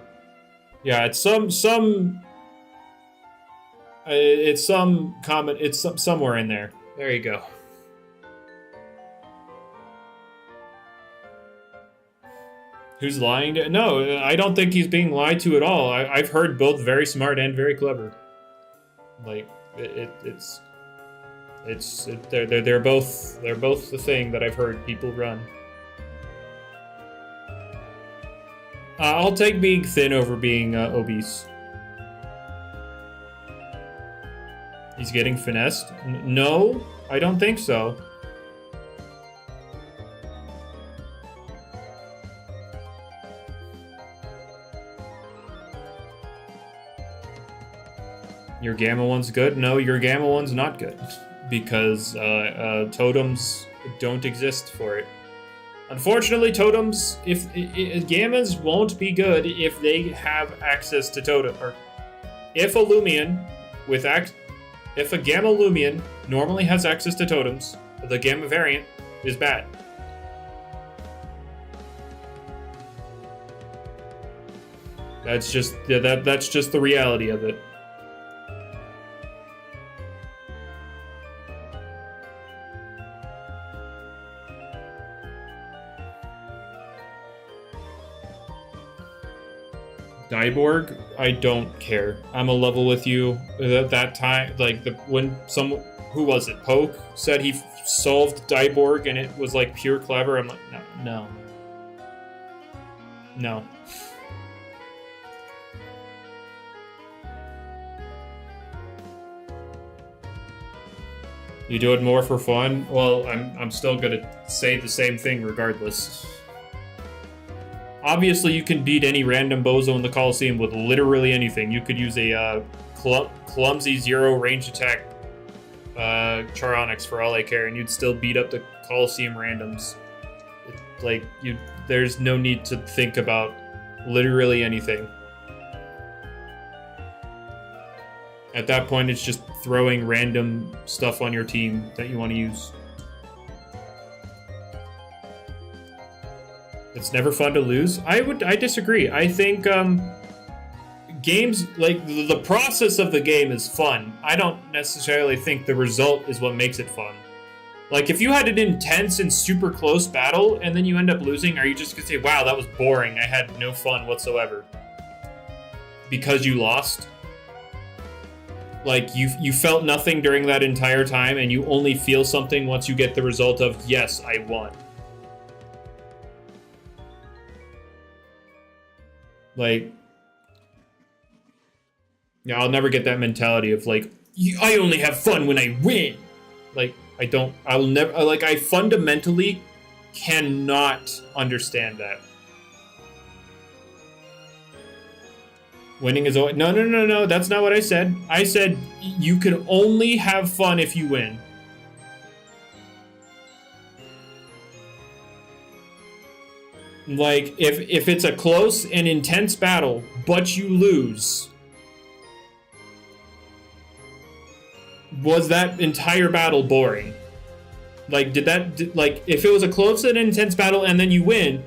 Yeah, it's somewhere in there. There you go. Who's lying to? No, I don't think he's being lied to at all. I've heard both very smart and very clever. Like they're both the thing that I've heard people run. I'll take being thin over being obese. He's getting finessed? No, I don't think so. Your Gamma one's good? No, your Gamma one's not good. Because totems don't exist for it. Unfortunately, totems, if Gammas won't be good if they have access to totem, or if a Loomian if a Gamma Loomian normally has access to totems, the Gamma variant is bad. That's just the reality of it. Cyborg, I don't care. I'm a level with you. At that time, like who was it? Poke said he solved Cyborg and it was like pure clever. I'm like, no. You do it more for fun? Well, I'm still gonna say the same thing regardless. Obviously, you can beat any random bozo in the Coliseum with literally anything. You could use a clumsy 0 range attack Charonix for all I care, and you'd still beat up the Coliseum randoms. There's no need to think about literally anything. At that point, it's just throwing random stuff on your team that you want to use. It's never fun to lose. I disagree. I think games, like the process of the game is fun. I don't necessarily think the result is what makes it fun. Like if you had an intense and super close battle and then you end up losing, are you just gonna say, wow, that was boring, I had no fun whatsoever? Because you lost? Like, you felt nothing during that entire time, and you only feel something once you get the result of, yes, I won. Like, yeah, I'll never get that mentality of, like, I only have fun when I win. Like, I'll never, like, I fundamentally cannot understand that. Winning is always... No, that's not what I said. I said you can only have fun if you win. Like, if it's a close and intense battle, but you lose, was that entire battle boring? Like, like, if it was a close and intense battle and then you win,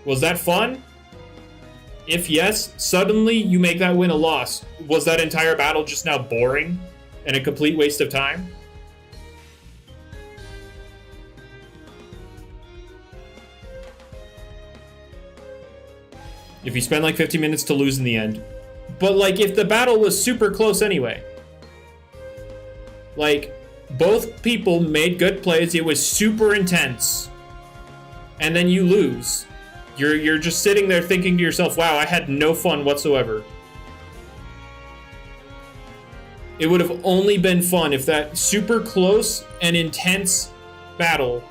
was that fun? If yes, suddenly you make that win a loss. Was that entire battle just now boring and a complete waste of time? If you spend like 50 minutes to lose in the end. But like, if the battle was super close anyway. Like, both people made good plays, it was super intense, and then you lose. You're just sitting there thinking to yourself, wow, I had no fun whatsoever. It would have only been fun if that super close and intense battle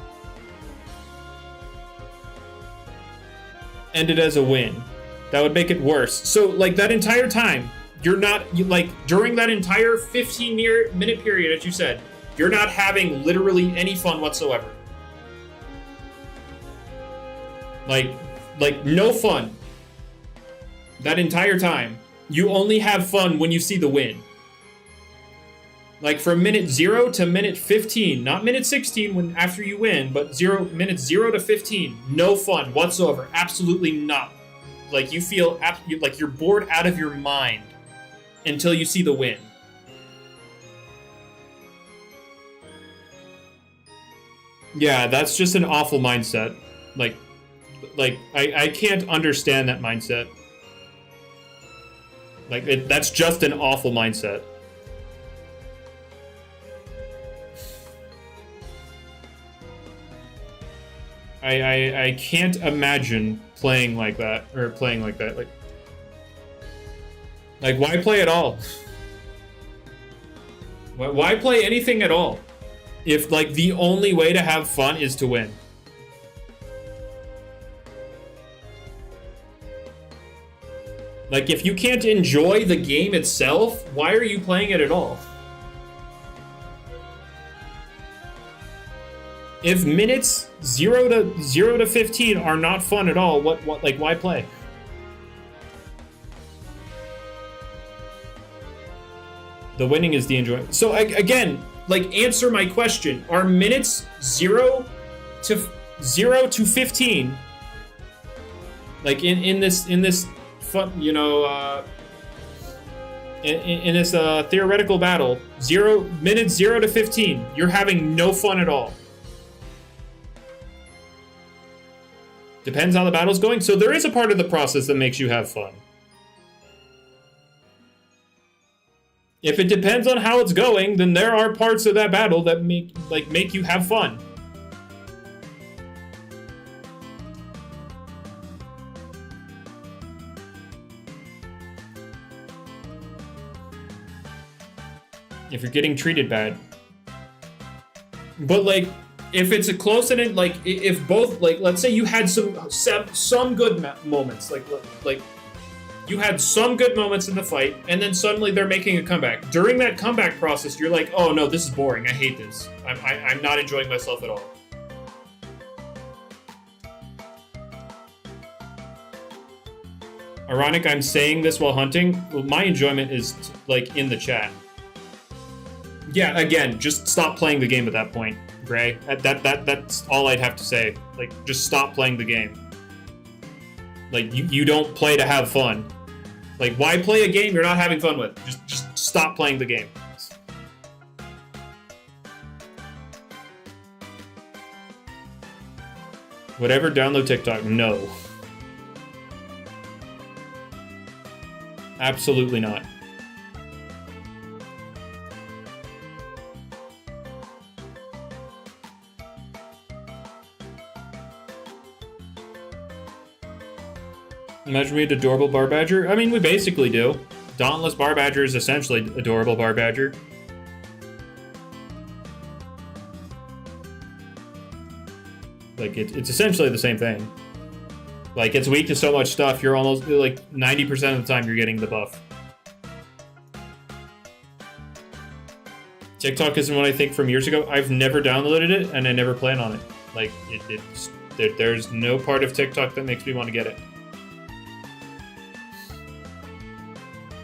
ended as a win. That would make it worse. So, like, that entire time, you're not, like, during that entire 15-minute period, as you said, you're not having literally any fun whatsoever. Like, no fun. That entire time. You only have fun when you see the win. Like, from minute 0 to minute 15. Not minute 16 when after you win, but minutes 0 to 15. No fun whatsoever. Absolutely not. Like, you feel like you're bored out of your mind until you see the win. Yeah, that's just an awful mindset. Like I can't understand that mindset. Like, that's just an awful mindset. I can't imagine playing like that, or playing like that. Like why play at all? Why play anything at all? If, like, the only way to have fun is to win. Like, if you can't enjoy the game itself, why are you playing it at all? If minutes 0 to 15 are not fun at all, like, why play? The winning is the enjoyment. So, again, like, answer my question. Are minutes 0 to 15, like, in this fun, you know, in this theoretical battle, minutes 0 to 15, you're having no fun at all? Depends how the battle's going. So there is a part of the process that makes you have fun. If it depends on how it's going, then there are parts of that battle that make you have fun. If you're getting treated bad. But, like, if it's a close and like, if both, like, let's say you had some good moments, like you had some good moments in the fight, and then suddenly they're making a comeback. During that comeback process, you're like, oh no, this is boring. I hate this. I'm not enjoying myself at all. Ironic, I'm saying this while hunting. Well, my enjoyment is, like, in the chat. Yeah, again, just stop playing the game at that point, Gray. That's all I'd have to say. Like, just stop playing the game. Like, you don't play to have fun. Like, why play a game you're not having fun with? Just stop playing the game. Whatever, download TikTok. No. Absolutely not. Imagine we had adorable bar badger. I mean, we basically do. Dauntless bar badger is essentially adorable bar badger. Like, it's essentially the same thing. Like, it's weak to so much stuff, you're almost, like, 90% of the time you're getting the buff. TikTok isn't what I think from years ago. I've never downloaded it, and I never plan on it. Like, there's no part of TikTok that makes me want to get it.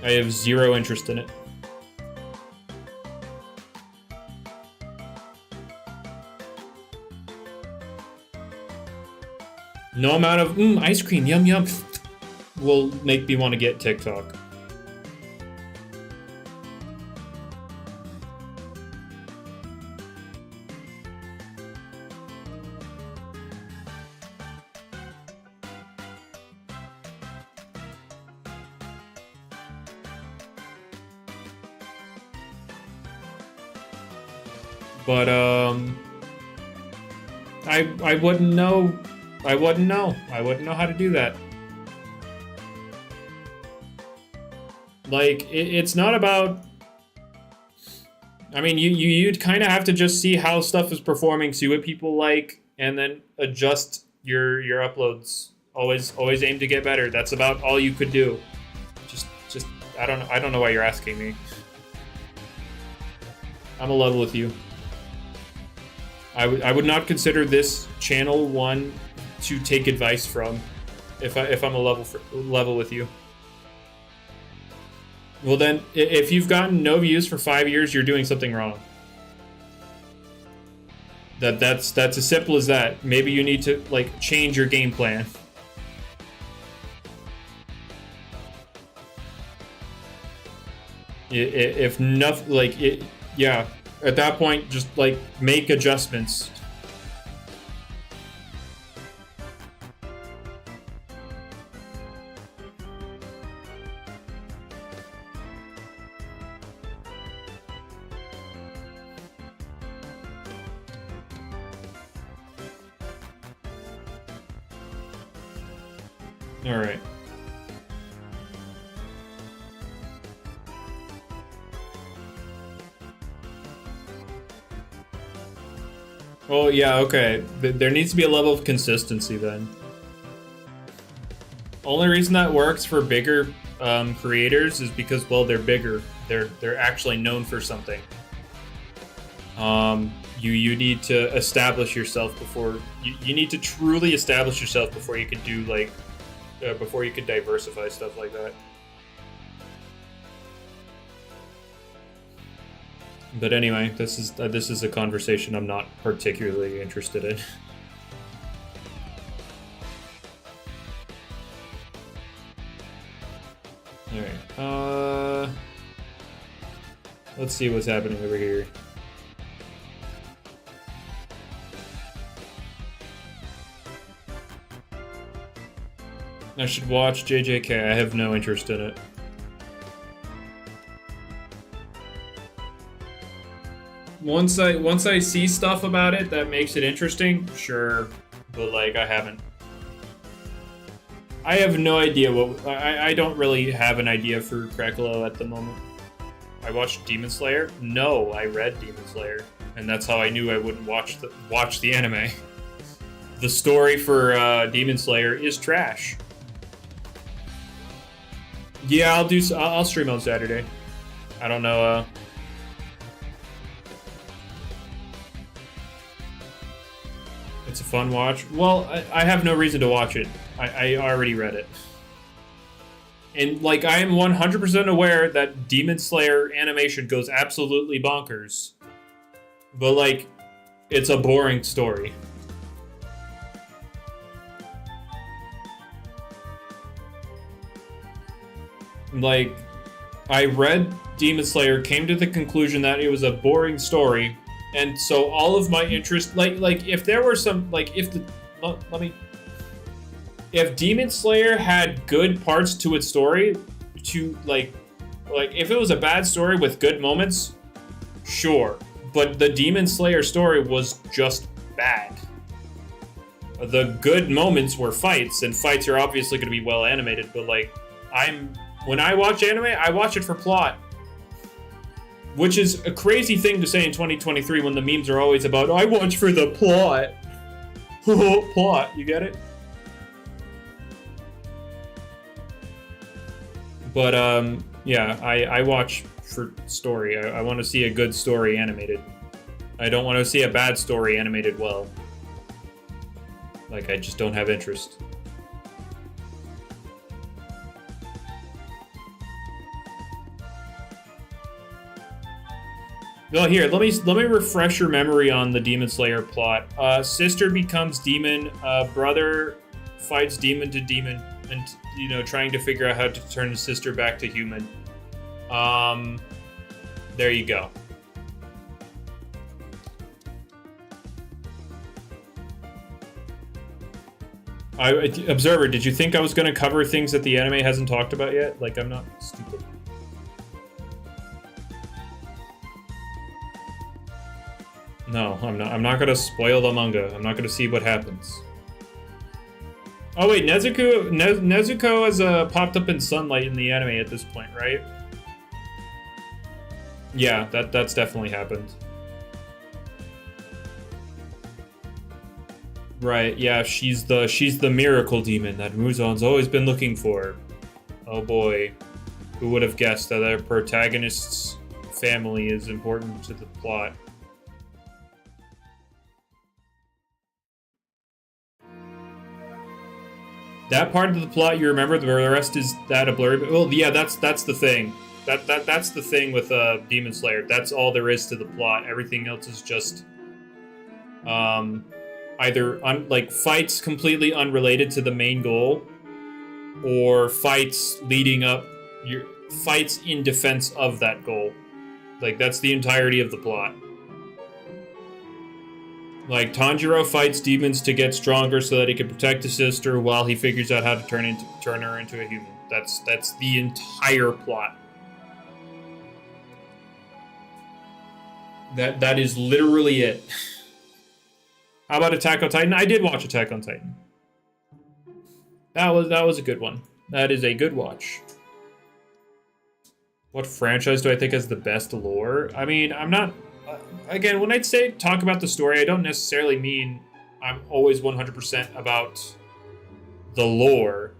I have zero interest in it. No amount of ice cream, yum yum, will make me want to get TikTok. But I wouldn't know. I wouldn't know how to do that. Like, it's not about... I mean, you'd kind of have to just see how stuff is performing, see what people like, and then adjust your uploads. Always aim to get better. That's about all you could do. Just I don't know why you're asking me. I'm a level with you. I would not consider this channel one to take advice from if I'm a level with you. Well then, if you've gotten no views for 5 years, you're doing something wrong. That's as simple as that. Maybe you need to, like, change your game plan. If nothing, like, yeah. At that point, just, like, make adjustments. All right. Well, yeah, okay. There needs to be a level of consistency then. Only reason that works for bigger creators is because, well, they're bigger. They're actually known for something. You need to establish yourself before you need to truly establish yourself before you could do, like, before you could diversify stuff like that. But anyway, this is a conversation I'm not particularly interested in. All right. Let's see what's happening over here. I should watch JJK. I have no interest in it. Once I see stuff about it that makes it interesting, sure, but, like, I haven't. I have no idea what I don't really have an idea for Krakalow at the moment. I watched Demon Slayer. No, I read Demon Slayer, and that's how I knew I wouldn't watch the anime. The story for Demon Slayer is trash. Yeah, I'll stream on Saturday. I don't know. It's a fun watch. Well, I have no reason to watch it. I already read it. And, like, I am 100% aware that Demon Slayer animation goes absolutely bonkers. But, like, it's a boring story. Like, I read Demon Slayer, came to the conclusion that it was a boring story, and so all of my interest, like if there were some, like, if Demon Slayer had good parts to its story, like if it was a bad story with good moments, sure, but the Demon Slayer story was just bad. the good moments were fights, and fights are obviously going to be well animated. But like, when I watch anime, I watch it for plot, which is a crazy thing to say in 2023 when the memes are always about, I watch for the plot. Plot, you get it? But yeah, I watch for story. I want to see a good story animated. I don't want to see a bad story animated well. Like, I just don't have interest. Well, here, let me refresh your memory on the Demon Slayer plot. Sister becomes demon, brother fights demon to demon, and, you know, trying to figure out how to turn his sister back to human. There you go. Observer, did you think I was going to cover things that the anime hasn't talked about yet? Like, I'm not stupid. No, I'm not. I'm not going to spoil the manga. I'm not going to see what happens. Oh wait, Nezuko has popped up in sunlight in the anime at this point, right? Yeah, that's definitely happened. Right, yeah, she's the miracle demon that Muzan's always been looking for. Oh boy. Who would have guessed that our protagonist's family is important to the plot? That part of the plot you remember, the rest is that a blurry. Well, yeah, that's the thing. That's the thing with Demon Slayer. That's all there is to the plot. Everything else is just either like fights completely unrelated to the main goal, or fights leading up, your fights in defense of that goal. Like, that's the entirety of the plot. Like, Tanjiro fights demons to get stronger so that he can protect his sister while he figures out how to turn her into a human. That's the entire plot. That is literally it. How about Attack on Titan? I did watch Attack on Titan. That was a good one. That is a good watch. What franchise do I think has the best lore? I mean, I'm not... again, when I say talk about the story, I don't necessarily mean I'm always 100% about the lore.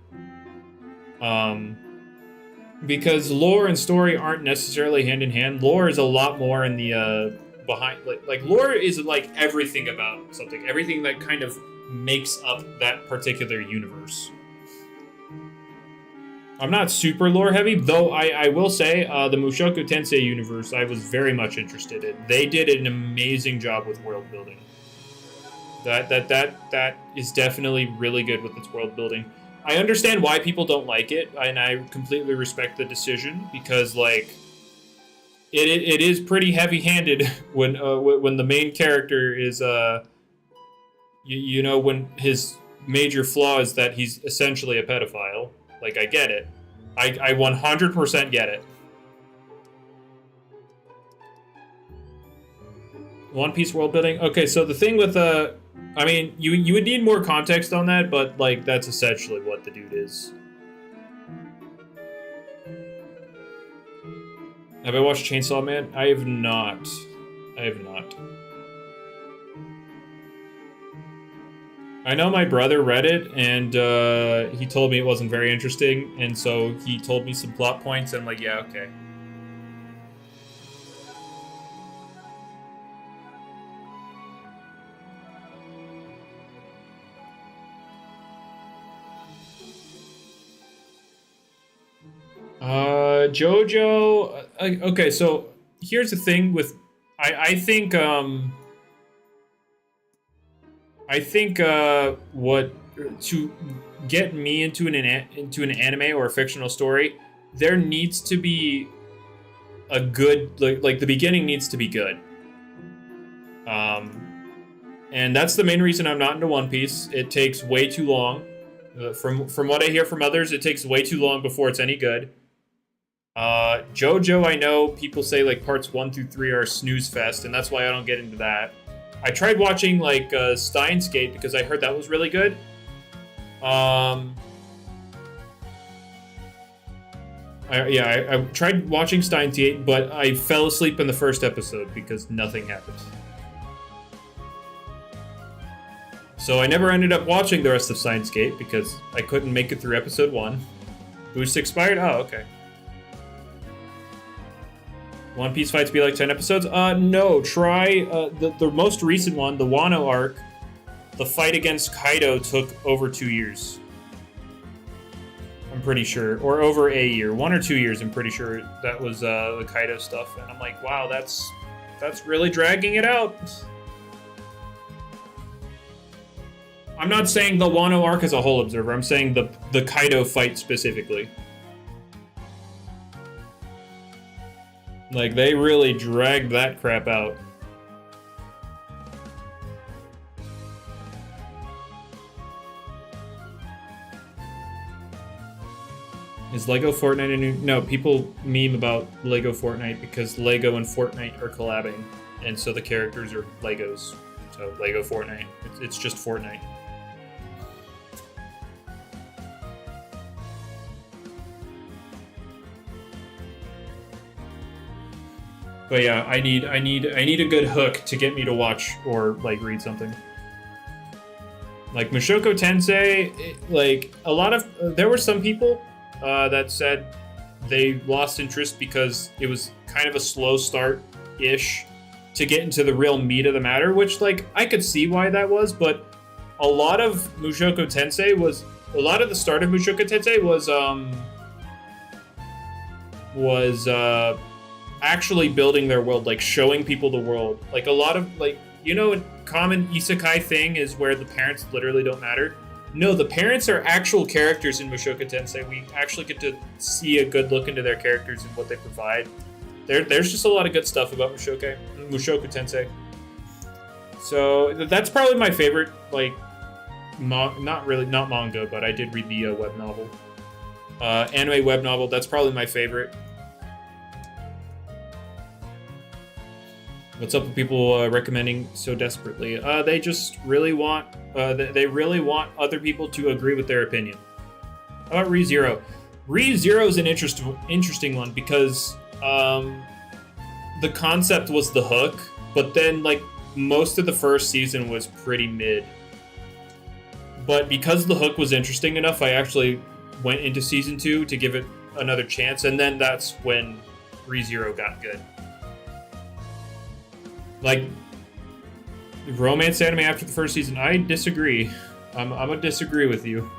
Because lore and story aren't necessarily hand in hand. Lore is a lot more in the behind, like lore is like everything about something, everything that kind of makes up that particular universe. I'm not super lore heavy, though I will say the Mushoku Tensei universe I was very much interested in. They did an amazing job with world building. That is definitely really good with its world building. I understand why people don't like it, and I completely respect the decision, because like it is pretty heavy-handed when the main character is you know, when his major flaw is that he's essentially a pedophile. Like, I get it. I 100% get it. One Piece world building? Okay, so the thing with I mean, you would need more context on that, but like that's essentially what the dude is. Have I watched Chainsaw Man? I have not. I have not. I know my brother read it, and he told me it wasn't very interesting, and so he told me some plot points, and I'm like, yeah, okay. JoJo... okay, so here's the thing with... I think what to get me into an anime or a fictional story, there needs to be a good, like the beginning needs to be good. And that's the main reason I'm not into One Piece. It takes way too long. From what I hear from others, it takes way too long before it's any good. JoJo, I know people say like parts 1 through 3 are a snooze fest, and that's why I don't get into that. I tried watching like Steins Gate because I heard that was really good. I tried watching Steins Gate, but I fell asleep in the first episode because nothing happened. So I never ended up watching the rest of Steins Gate because I couldn't make it through episode 1. Boost expired? Oh, okay. One Piece fights be like 10 episodes? No. Try the most recent one, the Wano arc. The fight against Kaido took over 2 years. I'm pretty sure. Or over a year. 1 or 2 years, I'm pretty sure. That was the Kaido stuff. And I'm like, wow, that's really dragging it out. I'm not saying the Wano arc as a whole, Observer. I'm saying the Kaido fight specifically. Like, they really dragged that crap out. Is Lego Fortnite a new... No, people meme about Lego Fortnite because Lego and Fortnite are collabing. And so the characters are Legos. So, Lego Fortnite. It's just Fortnite. But yeah, I need a good hook to get me to watch or like read something. Like Mushoku Tensei, like a lot of there were some people that said they lost interest because it was kind of a slow start-ish to get into the real meat of the matter, which like I could see why that was, but a lot of the start of Mushoku Tensei was actually building their world, like showing people the world. Like a lot of like, you know, a common isekai thing is where the parents literally don't matter. No, the parents are actual characters in Mushoku Tensei. We actually get to see a good look into their characters and what they provide. There's just a lot of good stuff about Mushoku Tensei. So that's probably my favorite, like, not manga, but I did read the web novel. Anime web novel, that's probably my favorite. What's up with people recommending so desperately? They just really want, they really want other people to agree with their opinion. How about ReZero? ReZero is an interesting one because the concept was the hook, but then like most of the first season was pretty mid. But because the hook was interesting enough, I actually went into season 2 to give it another chance, and then that's when ReZero got good. Like, romance anime after the first season, I disagree. I'm gonna disagree with you.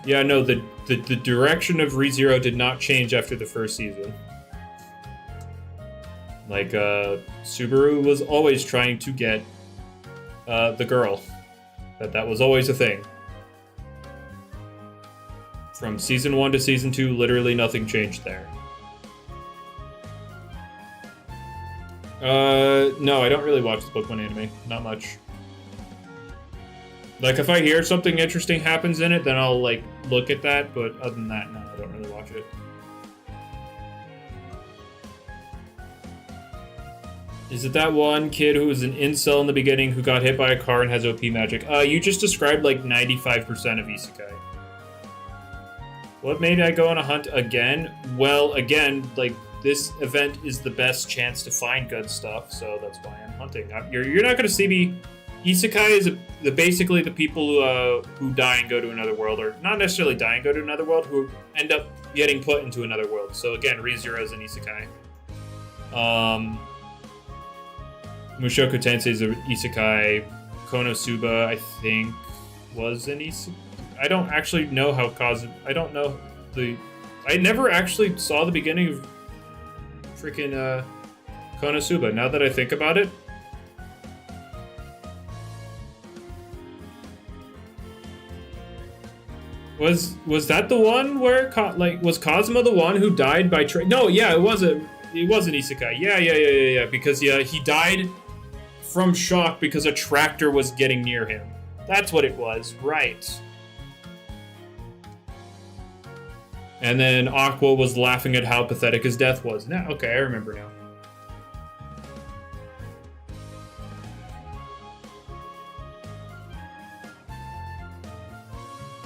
Yeah, no, the direction of ReZero did not change after the first season. Like, Subaru was always trying to get the girl. That was always a thing. From season 1 to season 2, literally nothing changed there. No, I don't really watch the Book One anime. Not much. Like, if I hear something interesting happens in it, then I'll, like, look at that, but other than that, no, I don't really watch it. Is it that one kid who was an incel in the beginning who got hit by a car and has OP magic? You just described, like, 95% of isekai. What made I go on a hunt again? Well, again, like, this event is the best chance to find good stuff, so that's why I'm hunting. You're not going to see me... Isekai is basically the people who die and go to another world, or not necessarily die and go to another world, who end up getting put into another world. So again, ReZero is an isekai. Mushoku Tensei is an isekai. Konosuba, I think, was an isekai. I don't actually know how I don't know the... I never actually saw the beginning of freaking Konosuba, now that I think about it. Was that the one where was Cosmo the one who died by No, yeah, it was an isekai. Yeah. Because he died from shock because a tractor was getting near him. That's what it was, right? And then Aqua was laughing at how pathetic his death was. Now, okay, I remember now.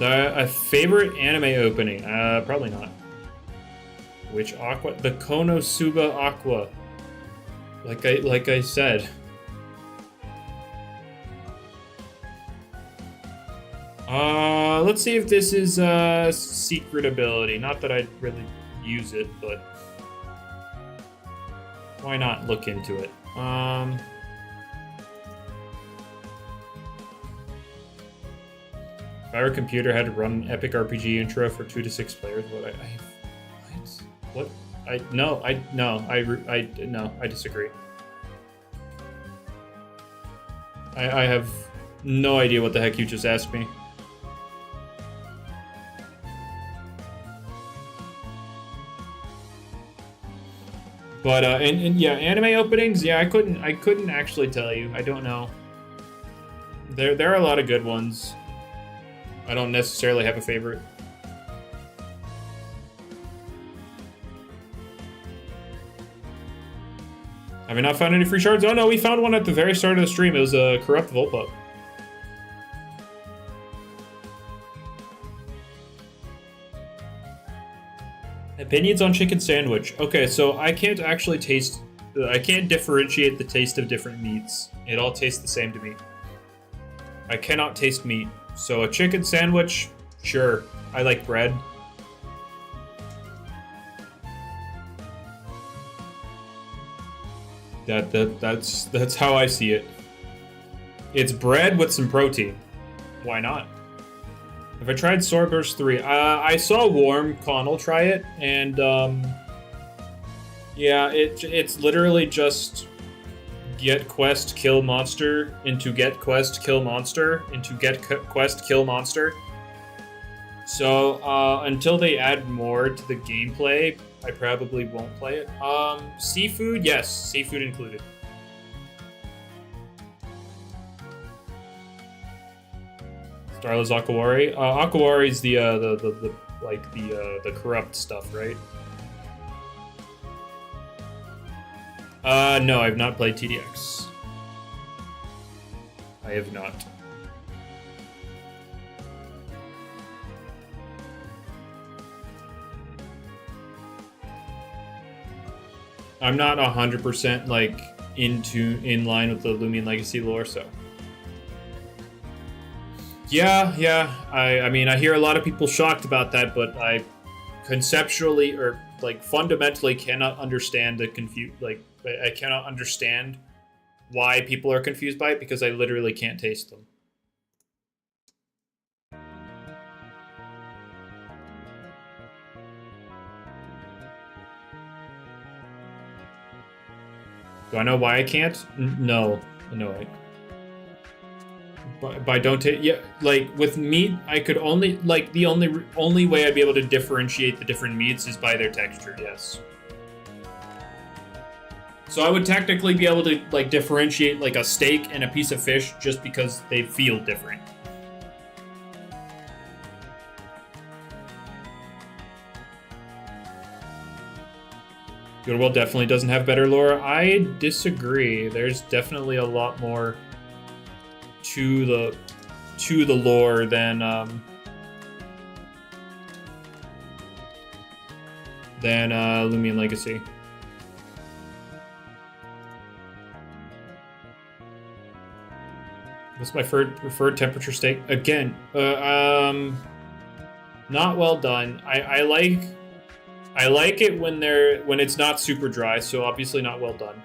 A favorite anime opening? Probably not. Which Aqua? The Konosuba Aqua. Like I said. Let's see if this is secret ability. Not that I'd really use it, but why not look into it? If our computer had to run an epic RPG intro for 2 to 6 players, what? No, I disagree. I have no idea what the heck you just asked me. But and yeah, anime openings. Yeah, I couldn't actually tell you. I don't know. There are a lot of good ones. I don't necessarily have a favorite. Have we not found any free shards? Oh no, we found one at the very start of the stream. It was a corrupt Volpup. Opinions on chicken sandwich. Okay, so I can't actually taste... I can't differentiate the taste of different meats. It all tastes the same to me. I cannot taste meat. So a chicken sandwich, sure. I like bread. That's how I see it. It's bread with some protein. Why not? Have I tried Swordburst 3? I saw Warm Connell try it, and yeah, it's literally just get quest kill monster into get quest kill monster into get quest kill monster. So until they add more to the gameplay, I probably won't play it. Seafood, yes, seafood included. Starless Akawari. Akawari is the corrupt stuff, right? No, I've not played TDX. I have not. I'm not 100% like in line with the Loomian Legacy lore, so. Yeah. I mean, I hear a lot of people shocked about that, but I conceptually or like fundamentally cannot understand the I cannot understand why people are confused by it because I literally can't taste them. Do I know why I can't? No. But I don't take... Yeah, like, with meat, I could only... Like, the only way I'd be able to differentiate the different meats is by their texture, yes. So I would technically be able to, like, differentiate, like, a steak and a piece of fish just because they feel different. Good World definitely doesn't have better lore. I disagree. There's definitely a lot more to the lore than Loomian Legacy. What's my preferred temperature steak? Again, not well done. I like it when it's not super dry, so obviously not well done.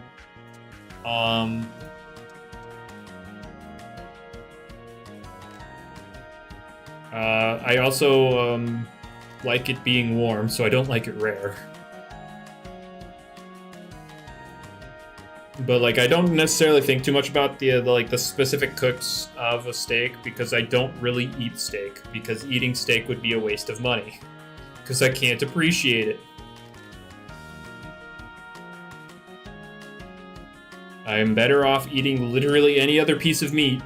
I also like it being warm, so I don't like it rare. But like, I don't necessarily think too much about the specific cooks of a steak because I don't really eat steak because eating steak would be a waste of money because I can't appreciate it. I am better off eating literally any other piece of meat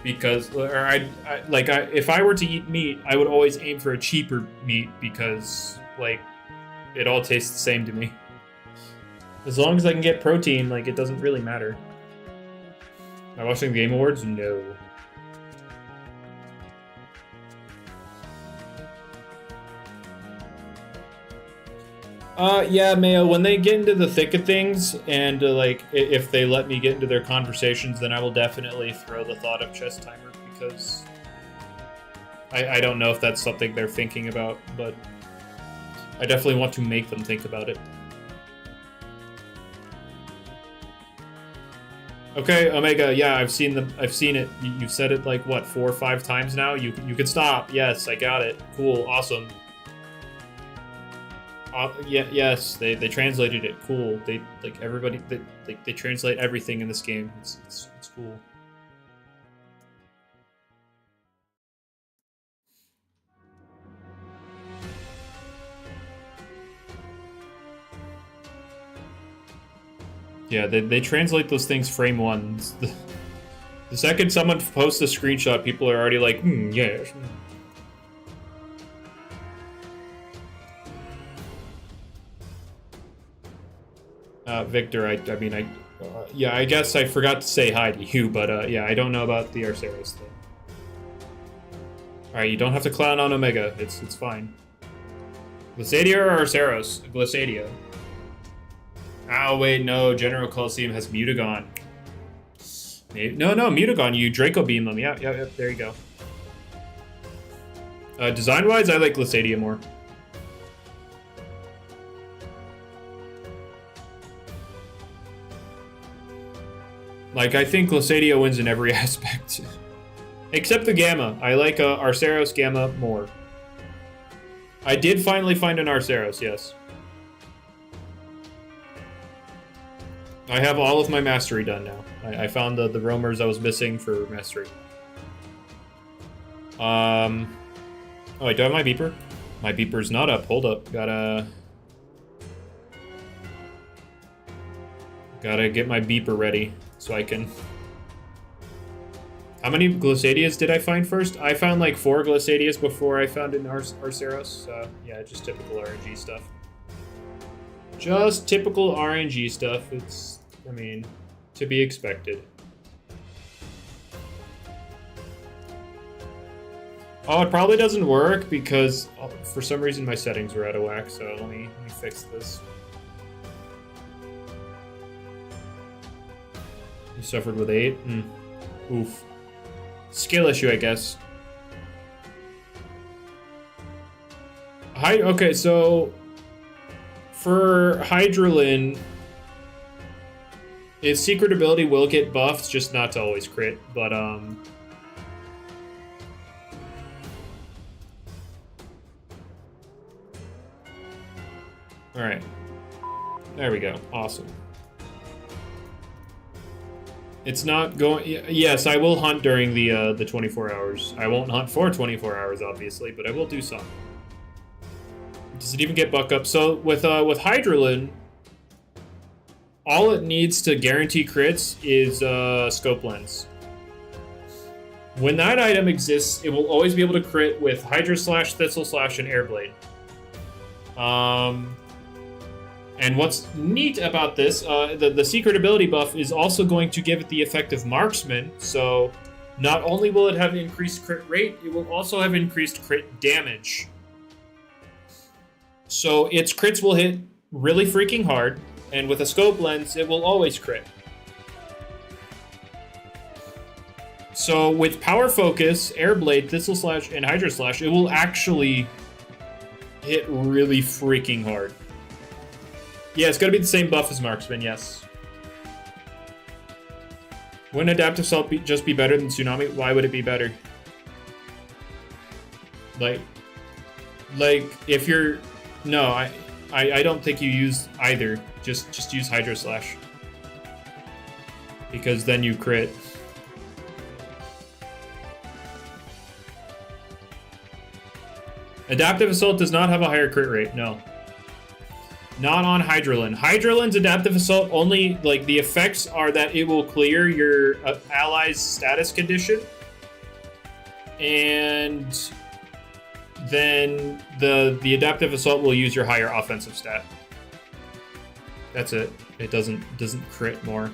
because, if I were to eat meat, I would always aim for a cheaper meat because, like, it all tastes the same to me. As long as I can get protein, like, it doesn't really matter. Am I watching the Game Awards? No. Yeah, Mayo, when they get into the thick of things, and like, if they let me get into their conversations, then I will definitely throw the thought of chess timer, because I don't know if that's something they're thinking about, but I definitely want to make them think about it. Okay, Omega, yeah, I've seen it. You've said it like, what, 4 or 5 times now? You can stop. Yes, I got it. Cool, awesome. Yeah, yes, they translated it. Cool. They like everybody. They translate everything in this game. It's cool. Yeah, they translate those things frame one. The second someone posts a screenshot, people are already like, yeah. Victor, yeah, I guess I forgot to say hi to you, but yeah, I don't know about the Arceros thing. Alright, you don't have to clown on Omega. It's fine. Glissadia or Arceros? Glissadia. Oh, wait, no. General Coliseum has Mutagon. No, Mutagon. You Draco Beam them. Yeah, there you go. Design-wise, I like Glissadia more. Like, I think Glissadia wins in every aspect. Except the Gamma. I like Arceros Gamma more. I did finally find an Arceros, yes. I have all of my mastery done now. I found the roamers I was missing for mastery. Oh, wait, do I have my beeper? My beeper's not up. Hold up. Gotta get my beeper ready so I can... How many Glissadias did I find first? I found like 4 Glissadias before I found an Arceros. Yeah, just typical RNG stuff. Just typical RNG stuff. It's, I mean, to be expected. Oh, it probably doesn't work because for some reason my settings are out of whack, so let me fix this. You suffered with 8? Oof. Skill issue, I guess. Okay, so for Hydralin, its secret ability will get buffed, just not to always crit, but alright. There we go. Awesome. It's not going... Yes, I will hunt during the 24 hours. I won't hunt for 24 hours, obviously, but I will do some. Does it even get buck up? So with Hydralin, all it needs to guarantee crits is Scope Lens. When that item exists, it will always be able to crit with Hydro Slash, Thistle Slash, and Air Blade. And what's neat about this, the secret ability buff is also going to give it the effect of Marksman, so not only will it have increased crit rate, it will also have increased crit damage. So its crits will hit really freaking hard, and with a Scope Lens, it will always crit. So with Power Focus, Air Blade, Thistle Slash, and Hydro Slash, it will actually hit really freaking hard. Yeah, it's gonna be the same buff as Marksman, yes. Wouldn't Adaptive Assault just be better than Tsunami? Why would it be better? Like if you're... No, I don't think you use either. Just use Hydro Slash. Because then you crit. Adaptive Assault does not have a higher crit rate, no. Not on Hydralin. Hydralin's Adaptive Assault only, like, the effects are that it will clear your ally's status condition. And then the Adaptive Assault will use your higher offensive stat. That's it. It doesn't crit more.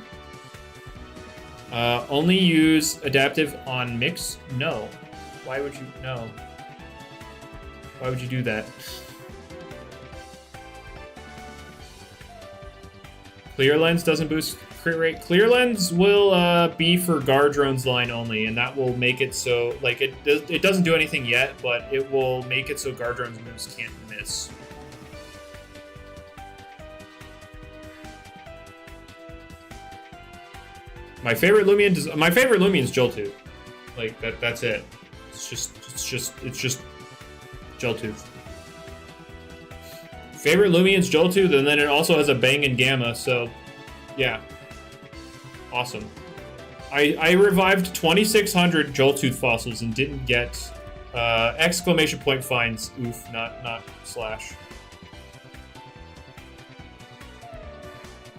Only use Adaptive on Mix? No. Why would you? No. Why would you do that? Clear lens doesn't boost crit rate. Clear lens will be for Gardrone's line only, and that will make it so like it doesn't do anything yet, but it will make it so Gardrone's moves can't miss. My favorite Loomian is Joltooth. Like that's it. It's just Joltooth. Favorite Loomian's Joltooth, and then it also has a Bang and Gamma, so yeah. Awesome. I revived 2,600 Joltooth fossils and didn't get exclamation point fines. Oof, not slash.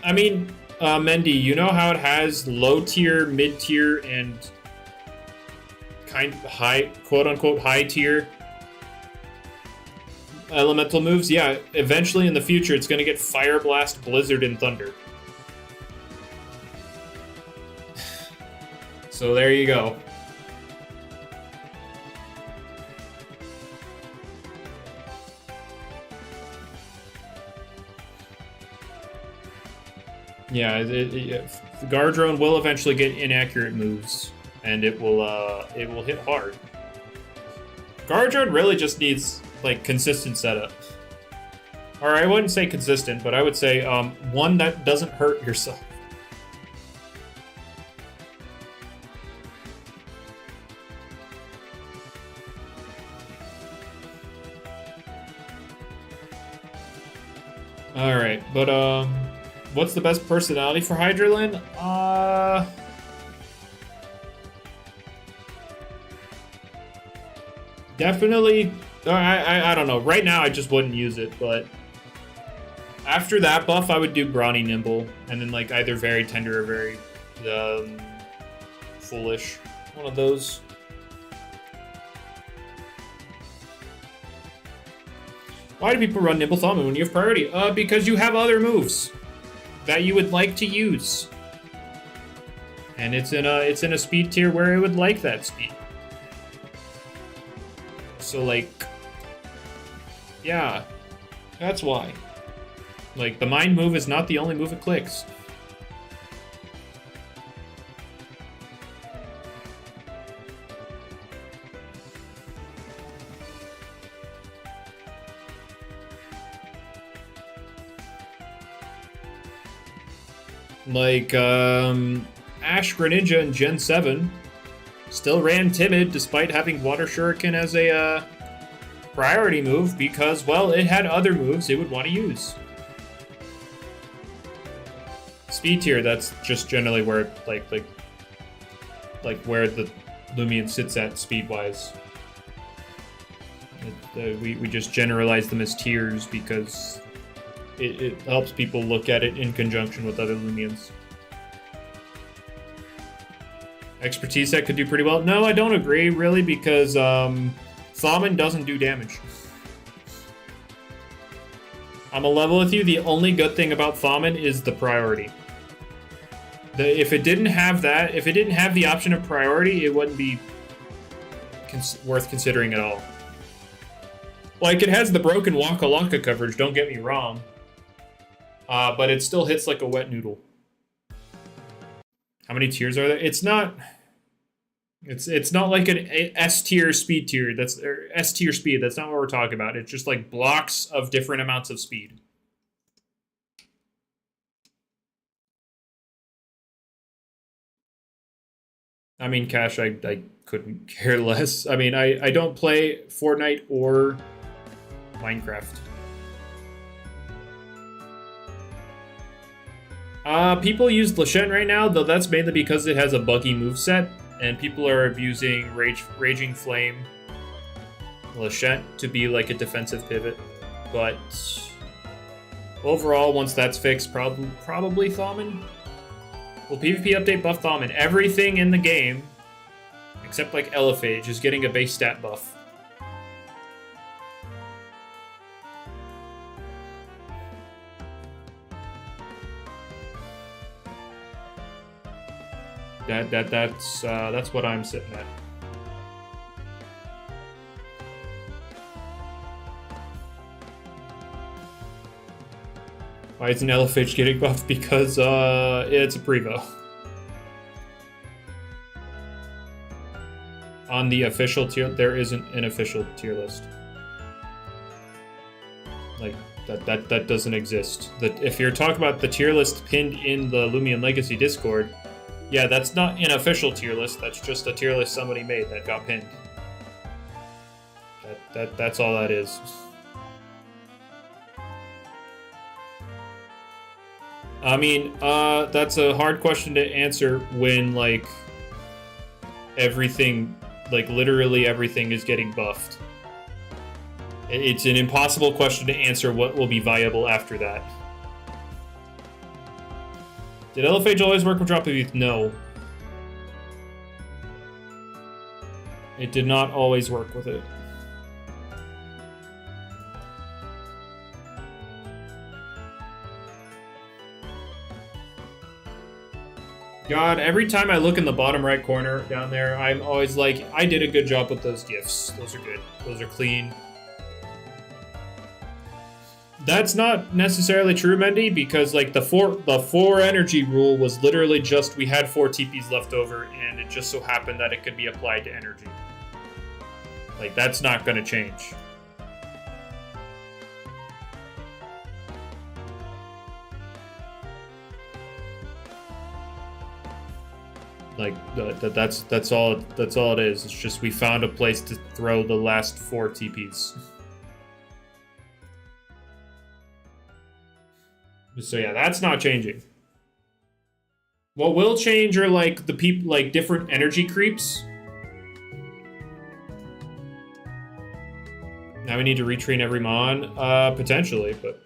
I mean, Mendy, you know how it has low tier, mid tier, and kind of high, quote unquote, high tier elemental moves? Yeah, eventually in the future, it's going to get Fire Blast, Blizzard, and Thunder. So there you go. Yeah, Gardrone will eventually get inaccurate moves, and it will hit hard. Gardrone really just needs like consistent setup, or I wouldn't say consistent, but I would say one that doesn't hurt yourself. All right, but what's the best personality for Hydralin? Definitely. I don't know. Right now, I just wouldn't use it, but after that buff, I would do Brawny Nimble, and then like either very tender or very foolish. One of those. Why do people run Nimble Thumb when you have priority? Because you have other moves that you would like to use, and it's in a speed tier where it would like that speed. So like, yeah, that's why. Like the mind move is not the only move it clicks. Like, Ash Greninja in Gen 7 still ran Timid despite having Water Shuriken as a priority move because, well, it had other moves it would want to use. Speed tier, that's just generally where, like where the Loomian sits at speed-wise. We just generalize them as tiers because it helps people look at it in conjunction with other Loomians. Expertise set could do pretty well. No, I don't agree, really, because Thaumin doesn't do damage. I'm a level with you. The only good thing about Thaumin is the priority. If it didn't have that, if it didn't have the option of priority, it wouldn't be worth considering at all. Like, it has the broken Waka Waka coverage, don't get me wrong. But it still hits like a wet noodle. How many tiers are there? It's not like an S tier speed tier. That's S tier speed. That's not what we're talking about. It's just like blocks of different amounts of speed. I mean, Cash, I couldn't care less. I mean, I don't play Fortnite or Minecraft. People use Lachette right now, though that's mainly because it has a buggy moveset, and people are abusing Raging Flame Lachette to be like a defensive pivot. But overall, once that's fixed, probably Thaumin. Will PvP update buff Thaumin? Everything in the game, except like Elephage, is getting a base stat buff. That's what I'm sitting at. Why isn't LFH getting buffed? Because it's a prevo. On the official tier, there isn't an official tier list. Like that doesn't exist. If you're talking about the tier list pinned in the Loomian Legacy Discord, yeah, that's not an official tier list. That's just a tier list somebody made that got pinned. That's all that is. I mean, that's a hard question to answer when, like, everything, like, literally everything is getting buffed. It's an impossible question to answer what will be viable after that. Did LFH always work with Drop of Youth? No. It did not always work with it. God, every time I look in the bottom right corner down there, I'm always like, I did a good job with those gifts. Those are good. Those are clean. That's not necessarily true, Mendy, because like the four energy rule was literally just we had 4 TPs left over, and it just so happened that it could be applied to energy. Like, that's not going to change. Like, that's all it is. It's just we found a place to throw the last 4 TPs. So yeah, that's not changing. What will change are like the people, like different energy creeps. Now we need to retrain every mon, potentially, but.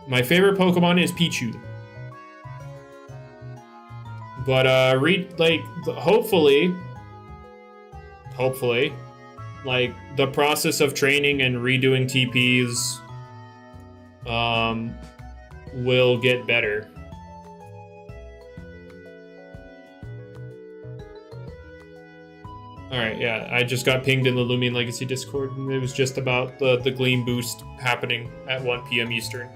My favorite Pokemon is Pichu. But, hopefully, like, the process of training and redoing TPs, will get better. Alright, yeah, I just got pinged in the Loomian Legacy Discord, and it was just about the Gleam boost happening at 1 PM Eastern.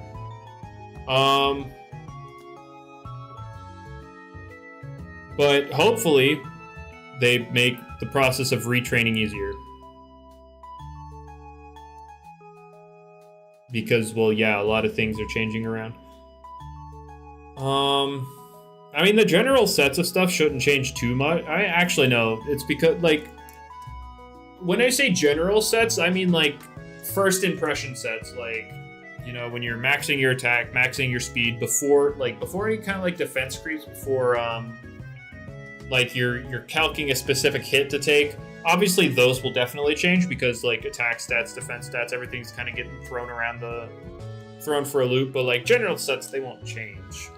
But hopefully they make the process of retraining easier. Because, well, yeah, a lot of things are changing around. I mean, the general sets of stuff shouldn't change too much. I actually know. It's because, like, when I say general sets, I mean, like, first impression sets, like, you know, when you're maxing your attack, maxing your speed before any kind of like defense creeps, before like you're calcing a specific hit to take. Obviously, those will definitely change because like attack stats, defense stats, everything's kind of getting thrown for a loop. But like general sets, they won't change.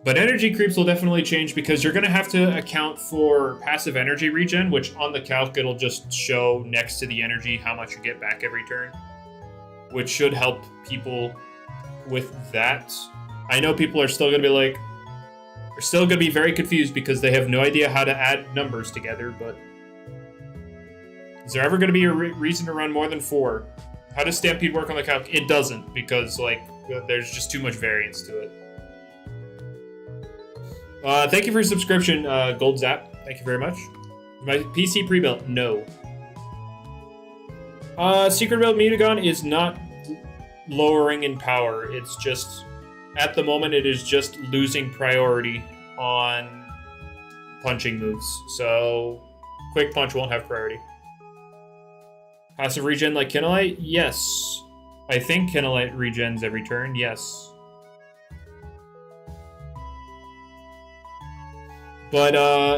But energy creeps will definitely change because you're going to have to account for passive energy regen, which on the calc, it'll just show next to the energy how much you get back every turn, which should help people with that. I know people are still going to be like, they're still going to be very confused because they have no idea how to add numbers together, but is there ever going to be a reason to run more than 4? How does Stampede work on the calc? It doesn't, because like there's just too much variance to it. Thank you for your subscription, Gold Zap. Thank you very much. My PC pre-built? No. Secret build Mutagon is not lowering in power. It's just, at the moment, it is just losing priority on punching moves. So, Quick Punch won't have priority. Passive regen like Kinnelite? Yes. I think Kinnelite regens every turn, yes. But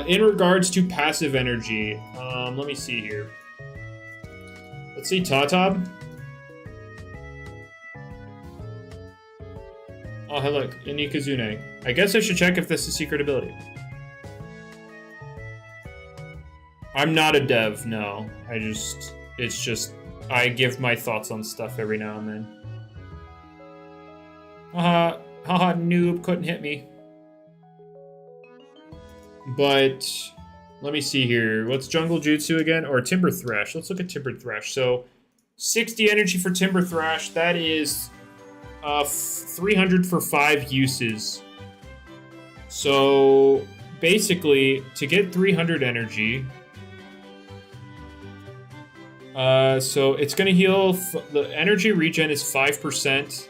in regards to passive energy, let me see here. Let's see, Tatab. Oh, hey, look, Inikazune. I guess I should check if this is secret ability. I'm not a dev, no. It's just, I give my thoughts on stuff every now and then. Haha, noob, couldn't hit me. But let me see here. What's Jungle Jutsu again? Or Timber Thrash. Let's look at Timber Thrash. So 60 energy for Timber Thrash. That is 300 for 5 uses. So basically, to get 300 energy, so it's going to heal. The energy regen is 5%.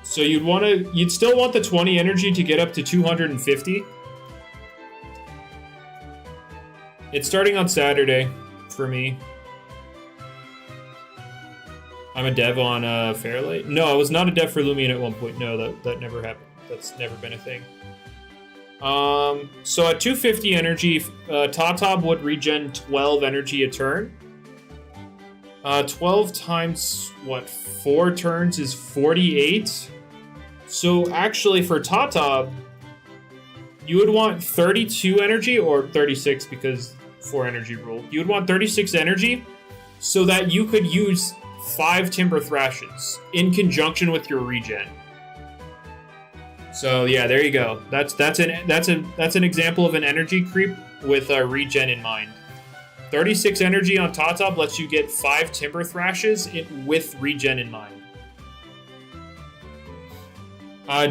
So you'd still want the 20 energy to get up to 250. It's starting on Saturday for me. I'm a dev on Fairlight. No, I was not a dev for Loomian at one point. No, that never happened. That's never been a thing. So at 250 energy, Tatab would regen 12 energy a turn. 12 times, 4 turns is 48. So actually for Tatab, you would want 32 energy, or 36 because 4 energy rule. You would want 36 energy so that you could use 5 Timber Thrashes in conjunction with your regen. So yeah, there you go. That's an example of an energy creep with regen in mind. 36 energy on Tatab lets you get 5 Timber Thrashes with regen in mind.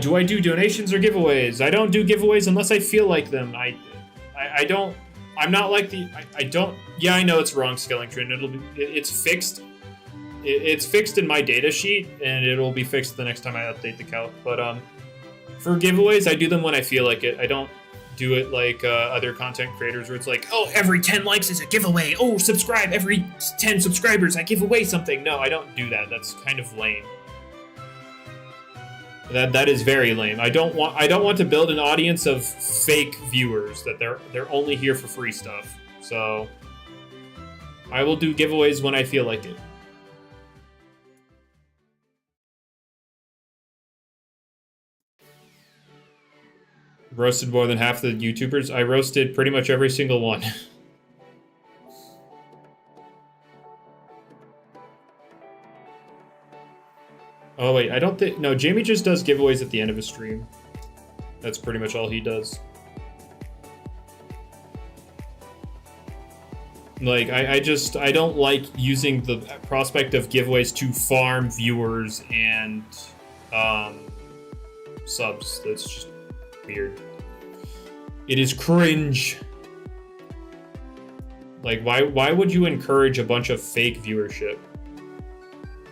Do I do donations or giveaways? I don't do giveaways unless I feel like them. I don't. I'm not like the. I don't. Yeah, I know it's wrong, Skellington. It's fixed. It's fixed in my data sheet, and it'll be fixed the next time I update the calc. But for giveaways, I do them when I feel like it. I don't do it like other content creators where it's like, oh, every 10 likes is a giveaway. Oh, subscribe. Every 10 subscribers, I give away something. No, I don't do that. That's kind of lame. That is very lame. I don't want to build an audience of fake viewers that they're only here for free stuff. So I will do giveaways when I feel like it. Roasted more than half the YouTubers. I roasted pretty much every single one. Oh wait, I don't think... No, Jamie just does giveaways at the end of his stream. That's pretty much all he does. Like, I don't like using the prospect of giveaways to farm viewers and subs. That's just weird. It is cringe. Like, why would you encourage a bunch of fake viewership?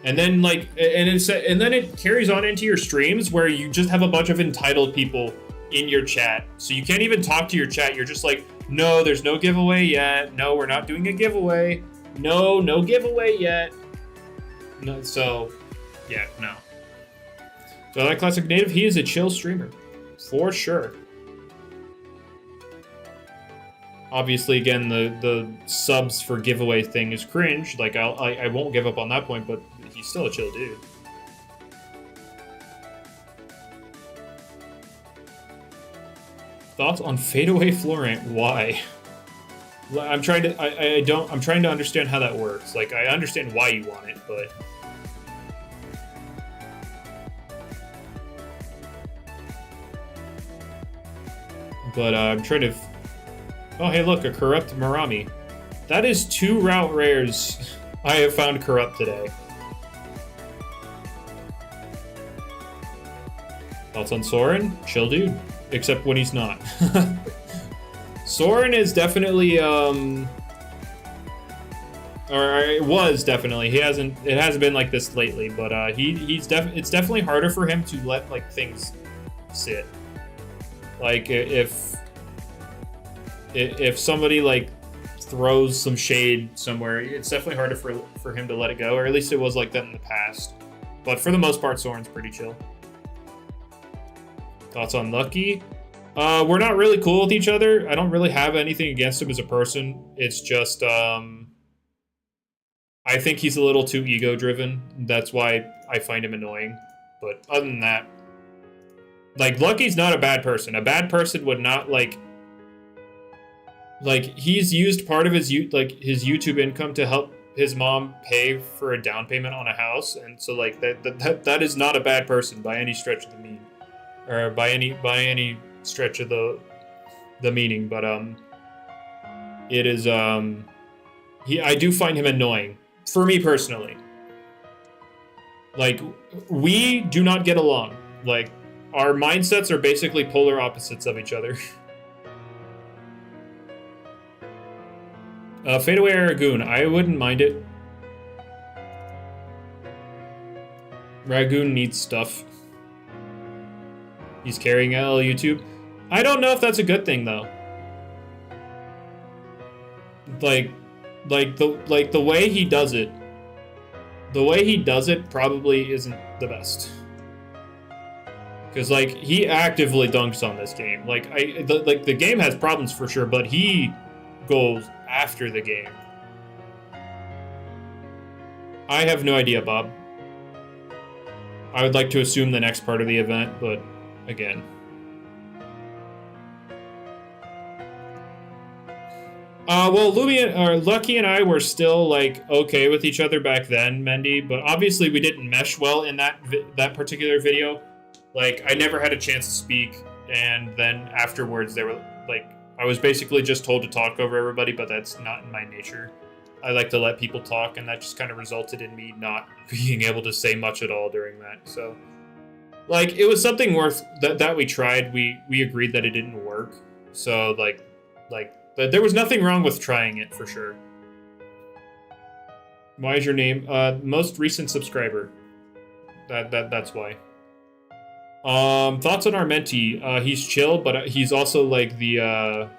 And then and then it carries on into your streams where you just have a bunch of entitled people in your chat. So you can't even talk to your chat. You're just like, no, there's no giveaway yet. No, we're not doing a giveaway. No giveaway yet. No, so yeah, no. So I like Classic Native. He is a chill streamer, for sure. Obviously, again, the subs for giveaway thing is cringe. Like, I won't give up on that point, but he's still a chill dude. Thoughts on fadeaway Florent? Why? I'm trying to understand how that works. Like, I understand why you want it, but I'm trying to. Oh, hey, look, a corrupt Marami. That is 2 route rares I have found corrupt today. Thoughts on Soren? Chill dude. Except when he's not. Soren is definitely, or it was definitely. It hasn't been like this lately, but it's definitely harder for him to let, like, things sit. Like, if somebody, like, throws some shade somewhere, it's definitely harder for him to let it go, or at least it was like that in the past. But for the most part, Soren's pretty chill. Thoughts on Lucky? We're not really cool with each other. I don't really have anything against him as a person. It's just, I think he's a little too ego-driven. That's why I find him annoying. But other than that, like, Lucky's not a bad person. A bad person would not, like, he's used part of his YouTube income to help his mom pay for a down payment on a house, and so, like, that is not a bad person by any stretch of the mean, or by any stretch of the the meaning, but it is I do find him annoying, for me personally. Like, we do not get along. Like, our mindsets are basically polar opposites of each other. Fadeaway Ragoon, I wouldn't mind it. Ragoon needs stuff. He's carrying LL YouTube. I don't know if that's a good thing though. Like the way he does it. The way he does it probably isn't the best. Cause like he actively dunks on this game. Like the game has problems for sure, but he goes after the game. I have no idea, Bob. I would like to assume the next part of the event, but again. Well, Lucky and I were still like okay with each other back then, Mendy, but obviously we didn't mesh well in that particular video. Like, I never had a chance to speak, and then afterwards they were like, I was basically just told to talk over everybody, but that's not in my nature. I like to let people talk, and that just kind of resulted in me not being able to say much at all during that. So, like, it was something worth that we tried. We agreed that it didn't work. So, like there was nothing wrong with trying it for sure. Why is your name? Most recent subscriber. That's why. Thoughts on our mentee? He's chill, but he's also like the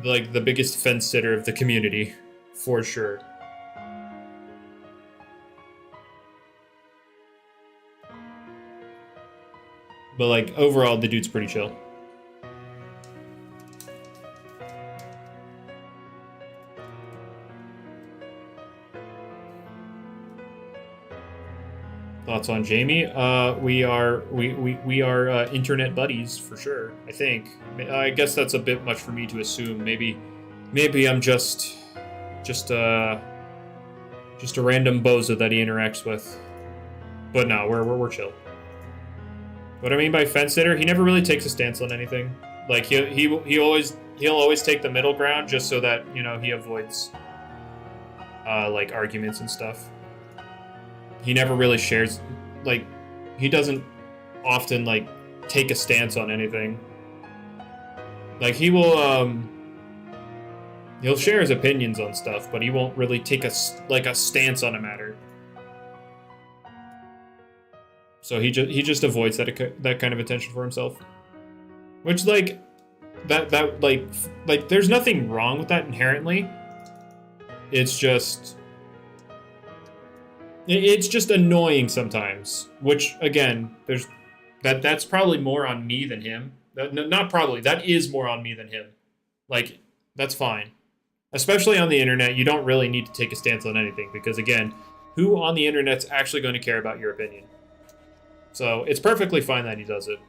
biggest fence sitter of the community, for sure. But like overall, the dude's pretty chill. Thoughts on Jamie? We are internet buddies for sure. I think. I guess that's a bit much for me to assume. Maybe I'm just a random bozo that he interacts with. But no, we're chill. What I mean by fence sitter, he never really takes a stance on anything. Like he'll always take the middle ground just so that, you know, he avoids like arguments and stuff. He never really shares, like, he doesn't often, like, take a stance on anything. Like, he'll share his opinions on stuff, but he won't really take a stance on a matter. So he just avoids that kind of attention for himself. Which, like, like, there's nothing wrong with that inherently. It's just annoying sometimes, which again, that's probably more on me than him. Not probably, that is more on me than him. Like, that's fine. Especially on the internet, you don't really need to take a stance on anything because again, who on the internet's actually going to care about your opinion? So it's perfectly fine that he does it.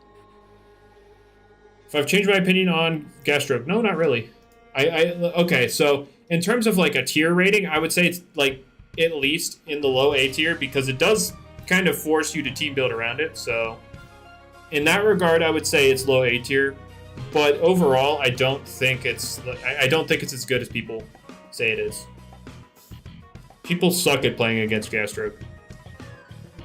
If I've changed my opinion on Gastroke, no, not really. Okay, so in terms of like a tier rating, I would say it's like at least in the low A tier because it does kind of force you to team build around it. So in that regard, I would say it's low A tier. But overall, I don't think it's as good as people say it is. People suck at playing against Gastroke.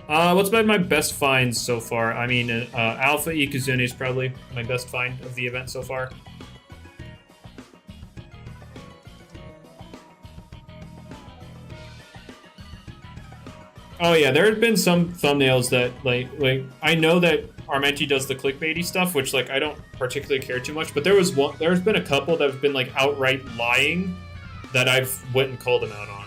What's been my best finds so far? I mean, Alpha Ikuzune is probably my best find of the event so far. Oh yeah, there have been some thumbnails that like I know that Armenti does the clickbaity stuff, which like I don't particularly care too much. But there's been a couple that have been like outright lying that I've went and called him out on.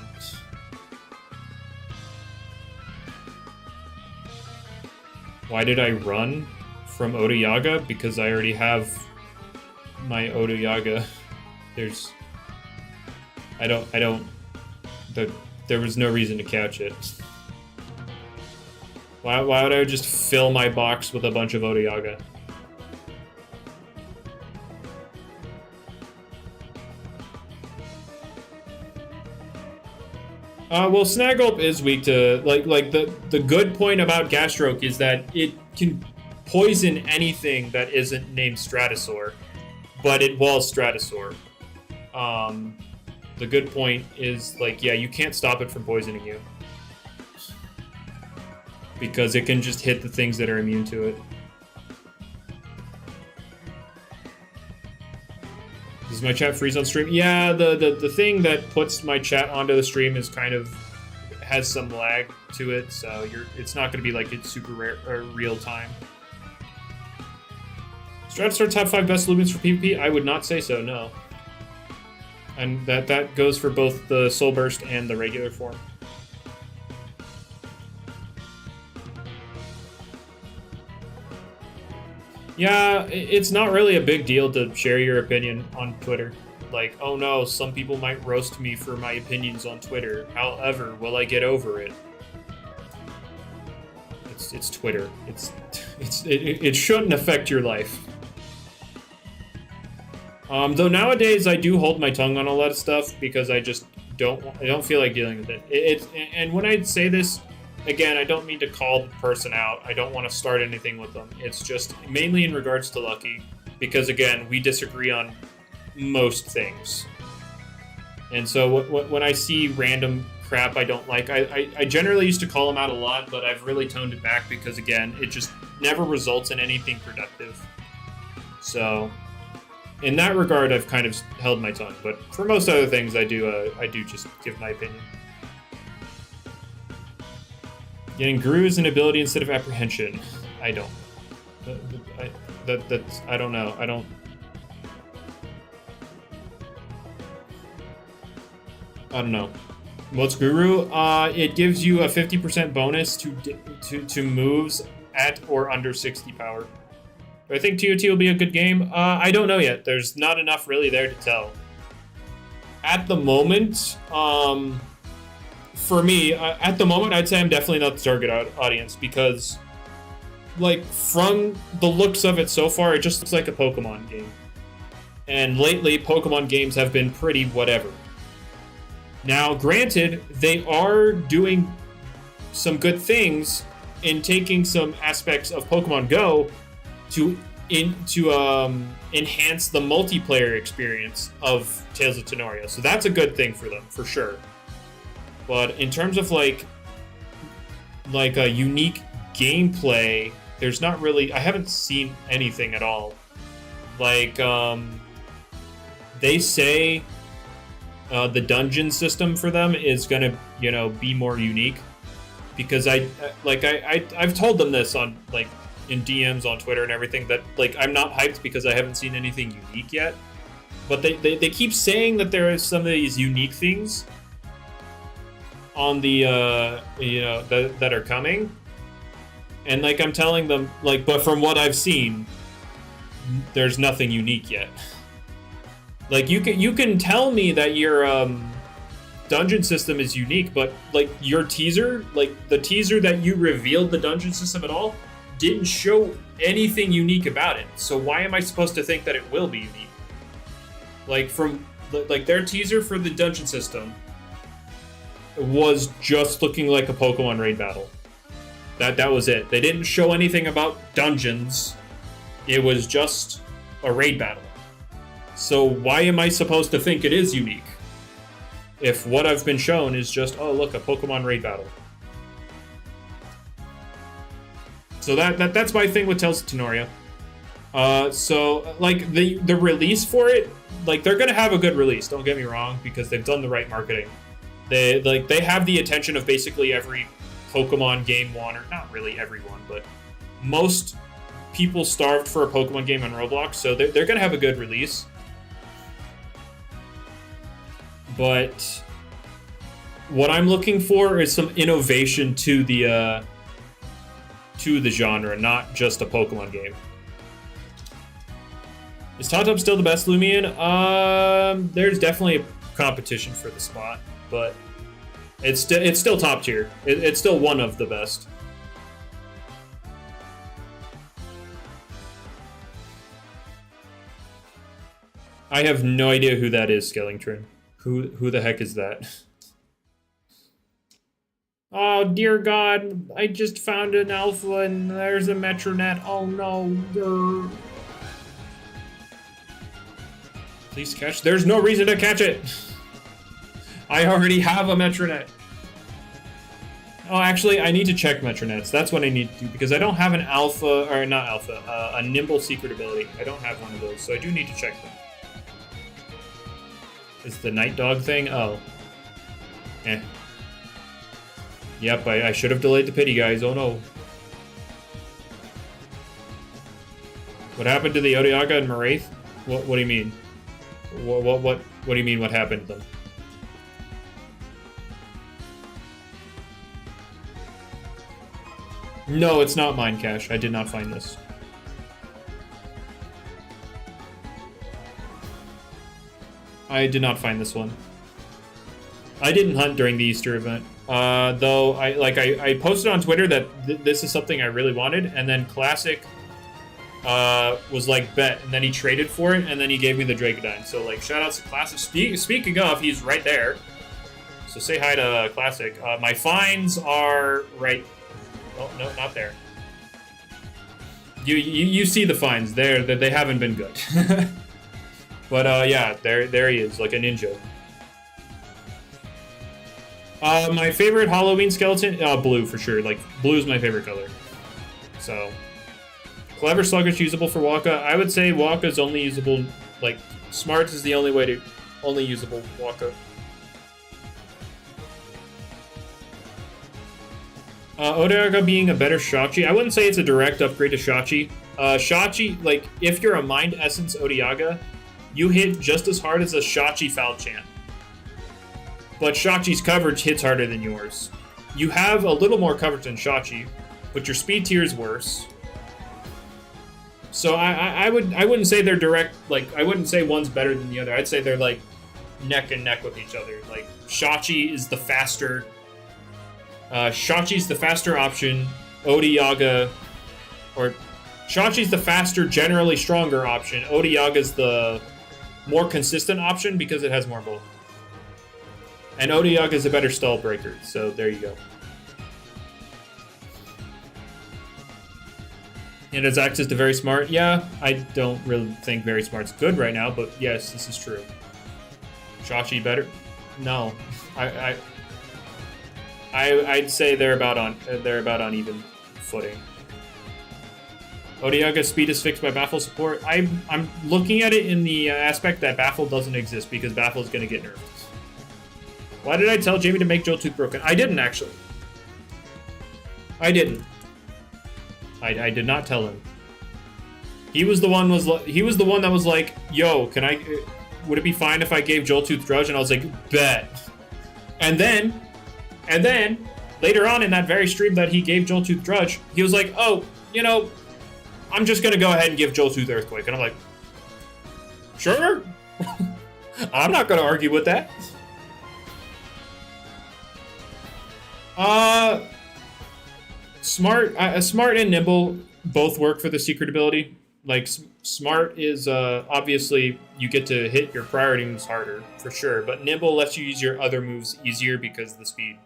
Why did I run from Oda Yaga? Because I already have my Oda Yaga. There was no reason to catch it. Why would I just fill my box with a bunch of Oda Yaga? Well, Snagulp is weak to like the good point about Gastroke is that it can poison anything that isn't named Stratosaur, but it was Stratosaur. The good point is, like, yeah, you can't stop it from poisoning you. Because it can just hit the things that are immune to it. Does my chat freeze on stream? Yeah, the thing that puts my chat onto the stream is kind of has some lag to it, so it's not going to be like it's super rare or real time. Stratosaur top 5 best Loomians for PvP? I would not say so, no. And that goes for both the Soul Burst and the regular form. Yeah, it's not really a big deal to share your opinion on Twitter. Like, oh no, some people might roast me for my opinions on Twitter. However, will I get over it? It's Twitter. It shouldn't affect your life. Though nowadays I do hold my tongue on a lot of stuff because I just don't feel like dealing with it. And when I say this, again, I don't mean to call the person out. I don't want to start anything with them. It's just mainly in regards to Lucky, because again, we disagree on most things. And so when I see random crap I don't like, I generally used to call him out a lot, but I've really toned it back because again, it just never results in anything productive. So in that regard, I've kind of held my tongue, but for most other things, I do just give my opinion. Getting Guru is an ability instead of apprehension. I don't. I don't know. I don't know. What's Guru? It gives you a 50% bonus to moves at or under 60 power. Do I think TOT will be a good game? I don't know yet. There's not enough really there to tell. At the moment, for me, at the moment, I'd say I'm definitely not the target audience because, like, from the looks of it so far, it just looks like a Pokemon game. And lately, Pokemon games have been pretty whatever. Now, granted, they are doing some good things in taking some aspects of Pokemon Go to enhance the multiplayer experience of Tales of Tenoria. So that's a good thing for them, for sure. But in terms of like a unique gameplay, there's not really, I haven't seen anything at all. Like, they say the dungeon system for them is gonna, be more unique. Because I've told them this on, like, in DMs on Twitter and everything, that, like, I'm not hyped because I haven't seen anything unique yet. But they keep saying that there are some of these unique things on the, that are coming. And, like, I'm telling them, like, but from what I've seen, there's nothing unique yet. Like, you can tell me that your, dungeon system is unique, but, like, your teaser, like, the teaser that you revealed the dungeon system at all, didn't show anything unique about it. So why am I supposed to think that it will be unique? Like, their teaser for the dungeon system was just looking like a Pokemon raid battle. That was it. They didn't show anything about dungeons. It was just a raid battle. So why am I supposed to think it is unique? If what I've been shown is just, oh look, a Pokemon raid battle. So that's my thing with Tales of Tenoria. So, like, the release for it, like, they're gonna have a good release, don't get me wrong, because they've done the right marketing. They have the attention of basically every Pokemon game one, or not really everyone, but most people starved for a Pokemon game on Roblox, so they're gonna have a good release. But what I'm looking for is some innovation to the genre, not just a Pokemon game. Is Tontop still the best Loomian? There's definitely a competition for the spot, but it's still top tier. It's still one of the best. I have no idea who that is, Skellington. Who the heck is that? Oh, dear God, I just found an alpha and there's a Metronet. Oh, no. Grr. Please catch. There's no reason to catch it. I already have a Metronet. Oh, actually, I need to check Metronets. That's what I need to do, because I don't have an alpha, or not alpha, a nimble secret ability. I don't have one of those, so I do need to check them. Is the night dog thing? Oh. Eh. Yep, I should have delayed the pity, guys. Oh no. What happened to the Odiaga and Maraith? What do you mean? What do you mean what happened to them? No, it's not mine, Cash. I did not find this. I did not find this one. I didn't hunt during the Easter event. Though I posted on Twitter that this is something I really wanted, and then Classic was like, bet, and then he traded for it, and then he gave me the Dracodyne. So like, shout outs to Classic. Speaking of, he's right there. So say hi to Classic. My finds are right. Oh no, not there. You see the finds there, that they haven't been good. But yeah, there he is, like a ninja. My favorite Halloween skeleton, blue for sure. Like blue is my favorite color. So clever sluggish usable for Waka. I would say Waka is only usable, like Smarts is the only way to only usable Waka. Odiaga being a better Shachi. I wouldn't say it's a direct upgrade to Shachi. Shachi, like, if you're a Mind Essence Odiaga, you hit just as hard as a Shachi Foul Chant. But Shachi's coverage hits harder than yours. You have a little more coverage than Shachi, but your speed tier is worse. So I wouldn't say they're direct, like, I wouldn't say one's better than the other. I'd say they're, like, neck and neck with each other. Like, Shachi is the faster... Shachi's the faster option, Odiaga, or Shachi's the faster, generally stronger option. Odiaga's the more consistent option because it has more bulk. And Odiaga's a better stall breaker, so there you go. And has access to Very Smart. Yeah, I don't really think Very Smart's good right now, but yes, this is true. Shachi better? No, I'd say they're about on even footing. Odiaga's speed is fixed by Baffle support. I'm looking at it in the aspect that Baffle doesn't exist because Baffle is going to get nerfed. Why did I tell Jamie to make Joltooth broken? I didn't actually. I didn't. I did not tell him. He was the one that was like, "Yo, would it be fine if I gave Joltooth Drudge?" And I was like, "Bet." And then, later on in that very stream that he gave Joltooth Drudge, he was like, "Oh, you know, I'm just gonna go ahead and give Joltooth Earthquake." And I'm like, "Sure." I'm not gonna argue with that. Smart and Nimble both work for the secret ability. Like, Smart is, obviously, you get to hit your priority moves harder, for sure. But Nimble lets you use your other moves easier because of the speed.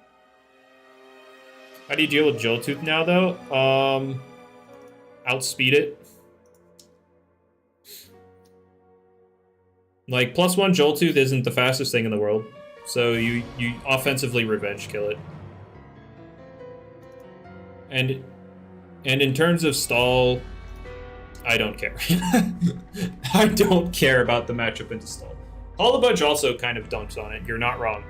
How do you deal with Joltooth now, though? Outspeed it. Like, +1 Joltooth isn't the fastest thing in the world. So you offensively revenge kill it. And in terms of stall, I don't care. I don't care about the matchup into stall. Hollabunch also kind of dunks on it. You're not wrong.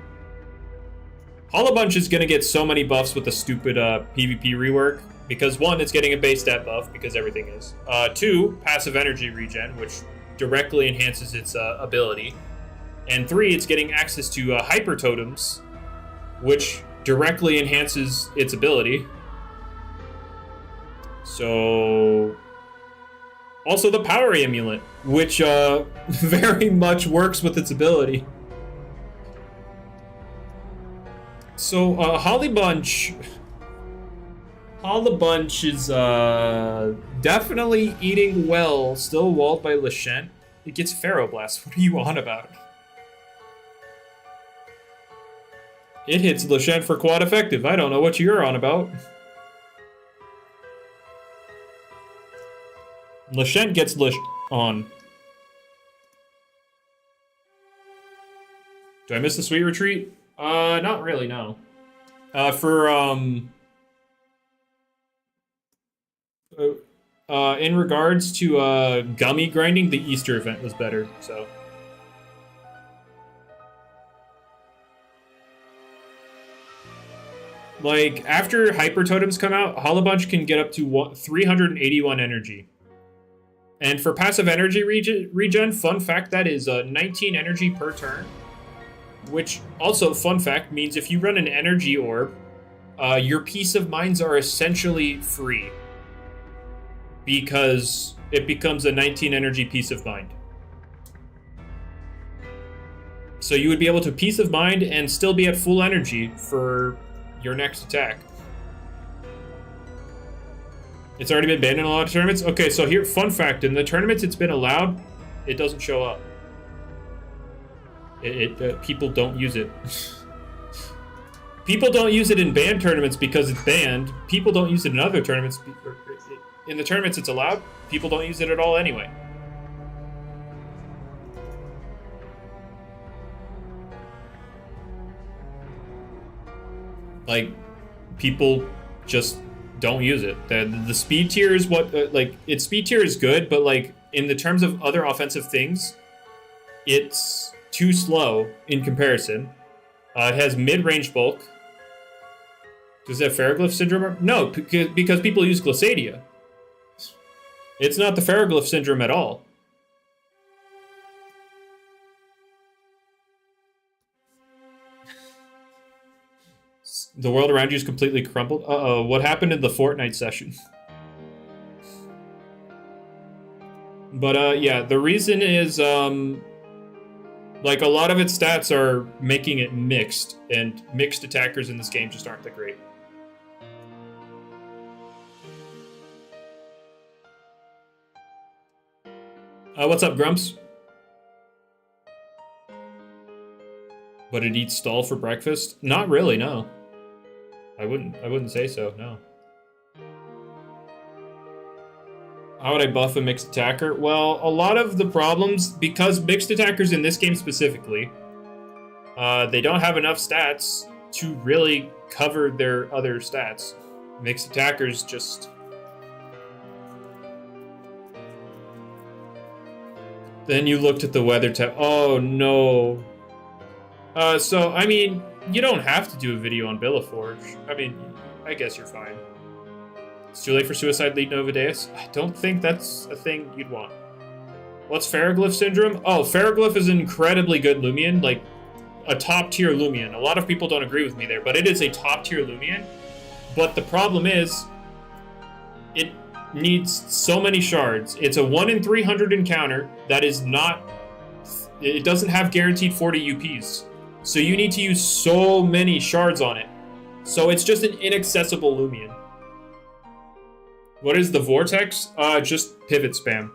Hollabunch is going to get so many buffs with the stupid PvP rework. Because 1, it's getting a base stat buff, because everything is. 2, passive energy regen, which directly enhances its ability. And 3, it's getting access to hyper totems, which directly enhances its ability. So, also the Power Amulet, which very much works with its ability. So, Hollabunch is definitely eating well, still walled by Lashent. It gets Pharaoh Blast. What are you on about? It hits Lashent for quad effective. I don't know what you're on about. Lashent gets Lish on. Do I miss the sweet retreat? Not really, no. In regards to gummy grinding, the Easter event was better, so. Like, after Hyper Totems come out, Holobunch can get up to 381 energy. And for passive energy regen, fun fact, that is 19 energy per turn. Which, also, fun fact, means if you run an energy orb, your Peace of Minds are essentially free. Because it becomes a 19 energy Peace of Mind. So you would be able to Peace of Mind and still be at full energy for your next attack. It's already been banned in a lot of tournaments? Okay, so here, fun fact, in the tournaments it's been allowed, it doesn't show up. People don't use it. People don't use it in banned tournaments because it's banned. People don't use it in other tournaments. In the tournaments it's allowed, people don't use it at all anyway. Like, people just don't use it. The speed tier is what, its speed tier is good, but, like, in the terms of other offensive things, it's too slow in comparison. It has mid-range bulk. Does it have Ferroglyph Syndrome? No, because people use Glissadia. It's not the Ferroglyph Syndrome at all. The world around you is completely crumbled. Uh-oh, what happened in the Fortnite session? But, yeah, the reason is, like, a lot of its stats are making it mixed, and mixed attackers in this game just aren't that great. What's up, Grumps? But it eats stall for breakfast? Not really, no. I wouldn't say so, no. How would I buff a mixed attacker? Well, a lot of the problems, because mixed attackers in this game specifically, they don't have enough stats to really cover their other stats. Mixed attackers just... Then you looked at the weather tab. Oh, no. So, I mean, you don't have to do a video on Billaforge. I mean, I guess you're fine. It's too late for Suicide Lead Novadeus? I don't think that's a thing you'd want. What's Ferroglyph Syndrome? Oh, Ferroglyph is an incredibly good Loomian, like a top-tier Loomian. A lot of people don't agree with me there, but it is a top-tier Loomian. But the problem is, it needs so many shards. It's a 1 in 300 encounter that is not... It doesn't have guaranteed 40 UPs. So you need to use so many shards on it. So it's just an inaccessible Loomian. What is the Vortex? Just pivot spam.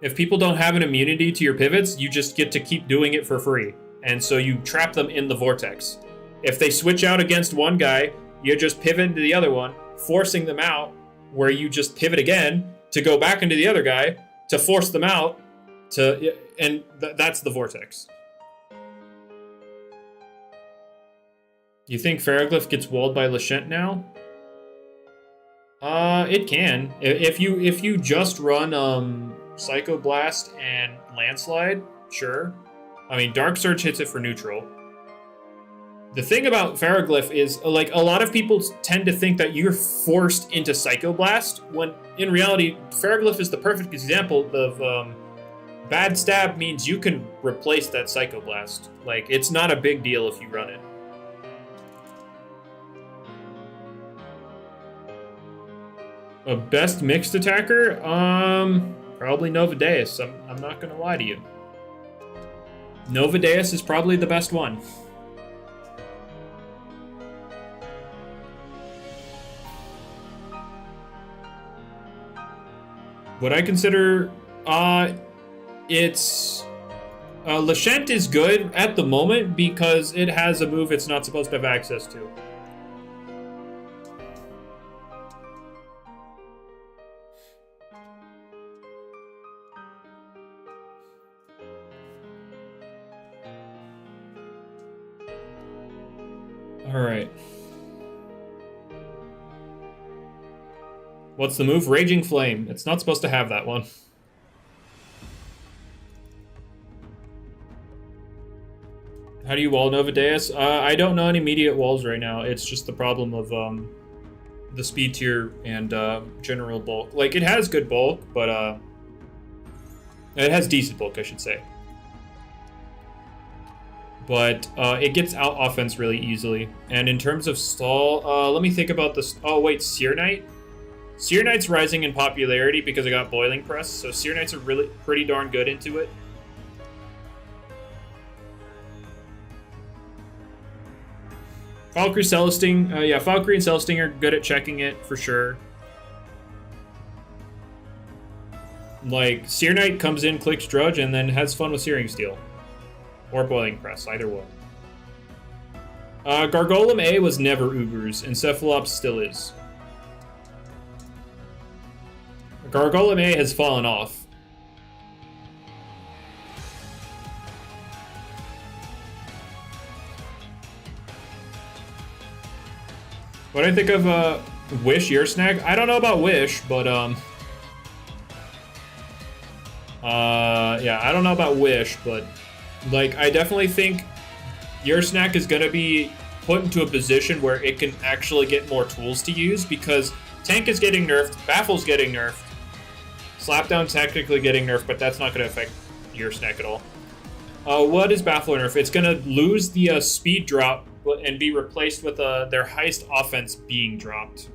If people don't have an immunity to your pivots, you just get to keep doing it for free. And so you trap them in the Vortex. If they switch out against one guy, you just pivot into the other one, forcing them out, where you just pivot again to go back into the other guy, to force them out, and that's the Vortex. You think Ferroglyph gets walled by Lashent now? It can. If you just run Psycho Blast and Landslide, sure. I mean, Dark Surge hits it for neutral. The thing about Ferroglyph is, like, a lot of people tend to think that you're forced into Psycho Blast, when in reality, Ferroglyph is the perfect example of bad stab means you can replace that Psycho Blast. Like, it's not a big deal if you run it. A best mixed attacker? Probably Novadeus. I'm not gonna lie to you. Novadeus is probably the best one. What I consider, it's... Lashent is good at the moment because it has a move it's not supposed to have access to. Alright. What's the move? Raging Flame. It's not supposed to have that one. How do you wall Nova Deus? I don't know any immediate walls right now. It's just the problem of the speed tier and general bulk. Like, it has good bulk, but it has decent bulk, I should say. But it gets out offense really easily. And in terms of stall, let me think about this. Oh, wait, Seer Knight? Seer Knight's rising in popularity because I got Boiling Press, so Seer Knights are really pretty darn good into it. Valkyrie, Celesting, yeah, Valkyrie and Celesting are good at checking it, for sure. Like, Seer Knight comes in, clicks Drudge, and then has fun with Searing Steel. Or Boiling Press, either one. Gargolem A was never Ubers, and Cephalops still is. Gargolem A has fallen off. What do I think of Wish Ear Snack? I don't know about Wish, but yeah, I don't know about Wish, but like I definitely think Ear Snack is gonna be put into a position where it can actually get more tools to use because Tank is getting nerfed, Baffle's getting nerfed, Slapdown technically getting nerfed, but that's not gonna affect Ear Snack at all. What is Baffle nerf? It's gonna lose the speed drop and be replaced with their highest offense being dropped.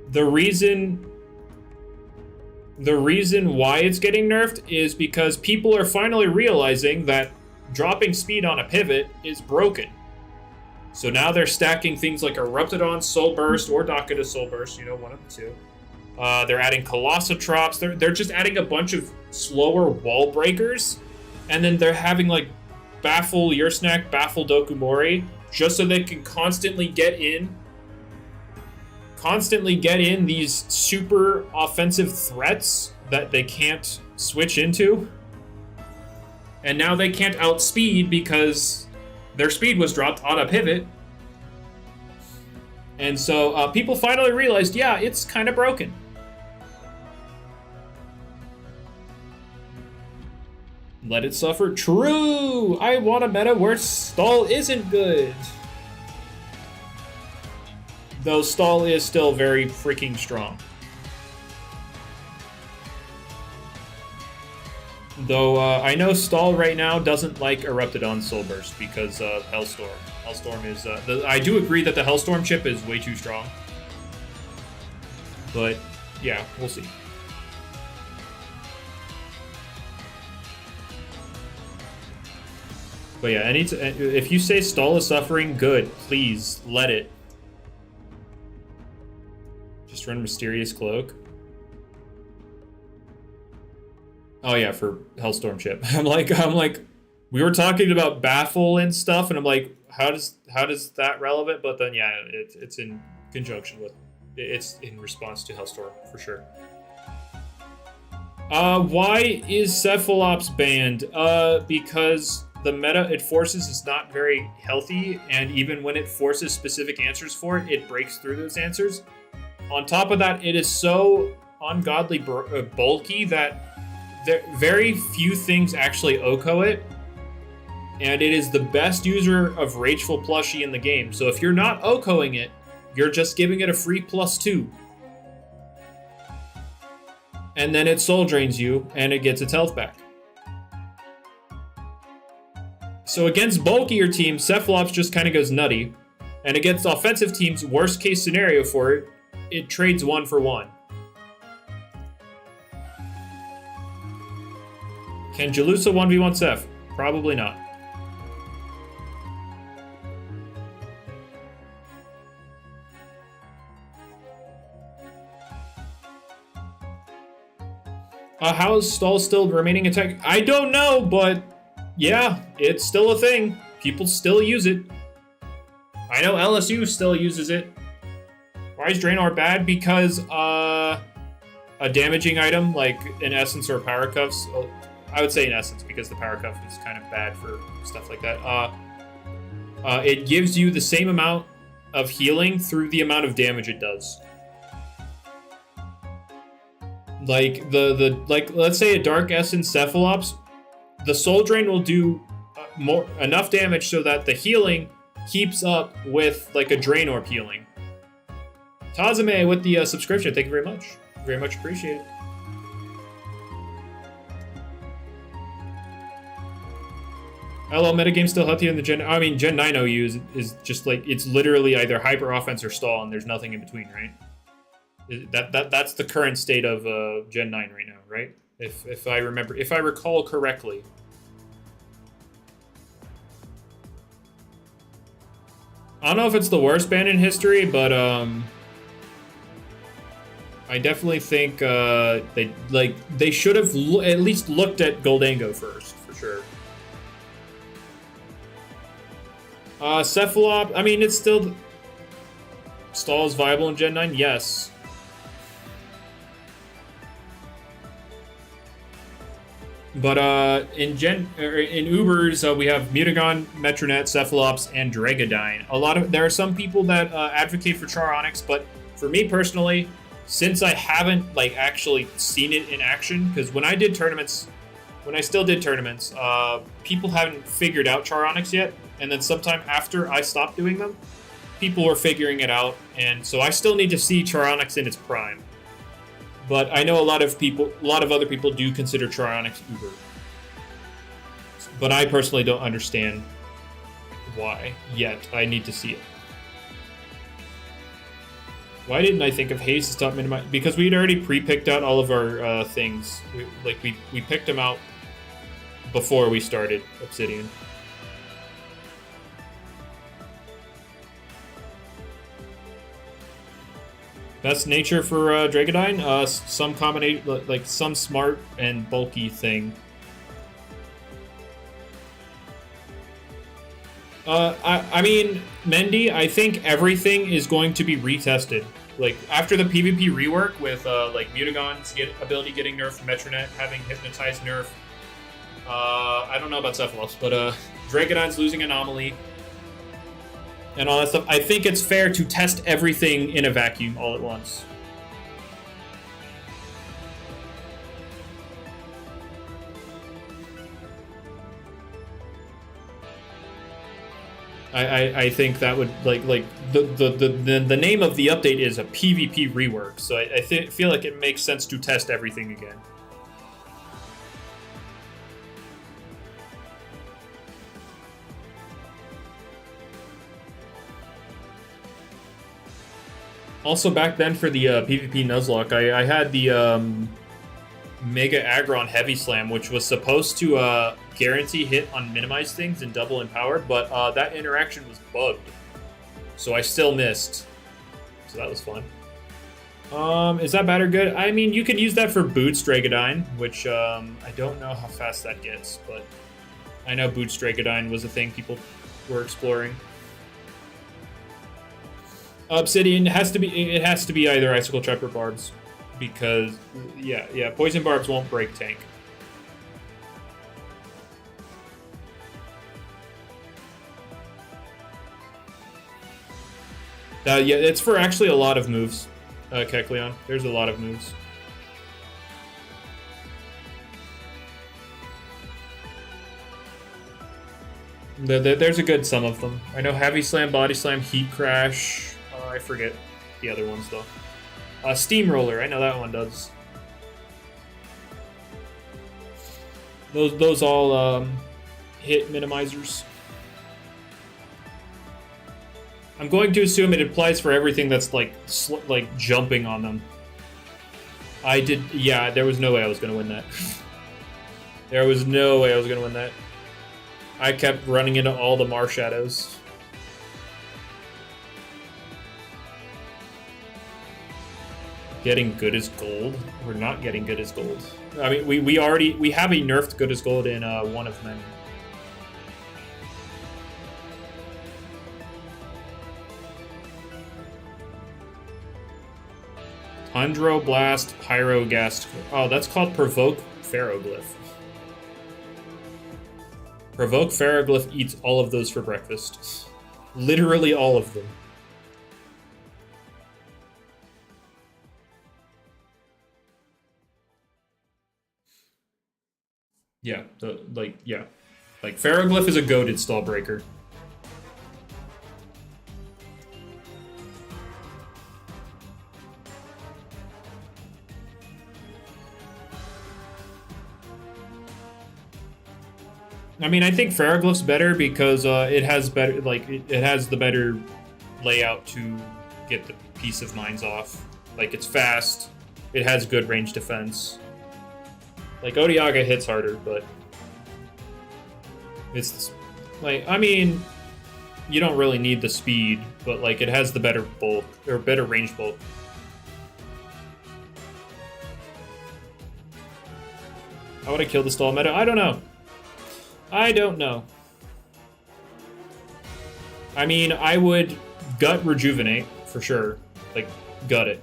The reason why it's getting nerfed is because people are finally realizing that dropping speed on a pivot is broken. So now they're stacking things like Eruptodon Soul Burst or Dakota Soul Burst, you know, one of the two. They're adding Colossotrops. They're just adding a bunch of slower wall breakers, and then they're having like Baffle Ear Snack, Baffle Dokumori, just so they can constantly get in these super offensive threats that they can't switch into. And now they can't outspeed because their speed was dropped on a pivot. And so people finally realized, yeah, it's kind of broken. Let it suffer. True! I want a meta where stall isn't good. Though stall is still very freaking strong. Though I know stall right now doesn't like Eruptodon Soul Burst because of Hellstorm. Hellstorm is... I do agree that the Hellstorm chip is way too strong. But, yeah, we'll see. But yeah, if you say stall is suffering, good. Please, let it. Just run Mysterious Cloak. Oh yeah, for Hellstorm chip. I'm like, we were talking about Baffle and stuff, and I'm like, how does that relevant? But then yeah, it's in conjunction with, it's in response to Hellstorm for sure. Why is Cephalops banned? Because the meta it forces is not very healthy, and even when it forces specific answers for it, it breaks through those answers. On top of that, it is so ungodly bulky that very few things actually OHKO it, and it is the best user of Rageful Plushie in the game. So if you're not OHKOing it, you're just giving it a free +2. And then it soul drains you, and it gets its health back. So against bulkier teams, Cephalops just kind of goes nutty. And against offensive teams, worst case scenario for it, it trades 1 for 1. Can Jalusa 1v1 Ceph? Probably not. How is stall still remaining attack? I don't know, but yeah, it's still a thing. People still use it. I know LSU still uses it. Why is Draenor bad? Because a damaging item like an Essence or Power Cuffs. I would say in Essence because the Power Cuff is kind of bad for stuff like that. it gives you the same amount of healing through the amount of damage it does. Like let's say a Dark Essence Cephalops, the Soul Drain will do enough damage so that the healing keeps up with like a Drain Orb healing. Tazame with the subscription, thank you very much. Very much appreciated. LL metagame still healthier than the Gen. I mean, Gen 9 OU is just like, it's literally either hyper offense or stall, and there's nothing in between, right? That's the current state of Gen 9 right now, right? If I recall correctly. I don't know if it's the worst ban in history, but I definitely think they should have at least looked at Goldango first, for sure. Cephalop, I mean, it's still... Stall is viable in Gen 9? Yes. But in Ubers, we have Mutagon, Metronet, Cephalops, and Dragadyne. There are some people that advocate for Char Onyx, but for me personally, since I haven't like actually seen it in action, because when I still did tournaments, people haven't figured out Char Onyx yet, and then sometime after I stopped doing them, people were figuring it out, and so I still need to see Char Onyx in its prime. But I know a lot of other people do consider Char Onyx Uber. But I personally don't understand why yet. I need to see it. Why didn't I think of Haze to stop minimizing? Because we had already pre-picked out all of our things. We picked them out before we started Obsidian. Best nature for Dragadyne? Some combination, like some smart and bulky thing. I mean, Mendy, I think everything is going to be retested. Like, after the PvP rework with, like, Mutagon's ability getting nerfed, Metronet having Hypnotized nerf. I don't know about Cephalops, but, Dragadyne's losing Anomaly. And all that stuff. I think it's fair to test everything in a vacuum all at once. I think that would like the name of the update is a PvP rework, so I feel like it makes sense to test everything again. Also, back then for the PvP Nuzlocke, I had the Mega Aggron Heavy Slam, which was supposed to guarantee hit on minimized things and double empowered, but that interaction was bugged. So I still missed. So that was fun. Is that bad or good? I mean, you could use that for Boots Dragadyne, which I don't know how fast that gets, but I know Boots Dragadyne was a thing people were exploring. Obsidian it has to be either Icicle Trap or Barbs, because yeah, Poison Barbs won't break tank. Yeah, it's for actually a lot of moves, Kekleon. There's a lot of moves. There's a good some of them. I know Heavy Slam, Body Slam, Heat Crash. I forget the other ones though. Steamroller, I know that one does. Those all hit minimizers. I'm going to assume it applies for everything that's like jumping on them. Yeah, there was no way I was gonna win that. There was no way I was gonna win that. I kept running into all the Mar Shadows. Getting good as gold? We're not getting good as gold. I mean, we have a nerfed good as gold in one of many. Tundroblast, Pyrogast. Oh, that's called Provoke Ferroglyph. Provoke Ferroglyph eats all of those for breakfast. Literally all of them. Yeah, yeah. Like, Ferroglyph is a goated stall breaker. I mean, I think Ferroglyph's better because it has better, like, it has the better layout to get the Peace of Minds off. Like, it's fast, it has good range defense. Like, Odiaga hits harder, but it's, like, I mean, you don't really need the speed, but, like, it has the better bulk, or better range bulk. How would I kill the stall meta? I don't know. I don't know. I mean, I would gut Rejuvenate, for sure. Like, gut it.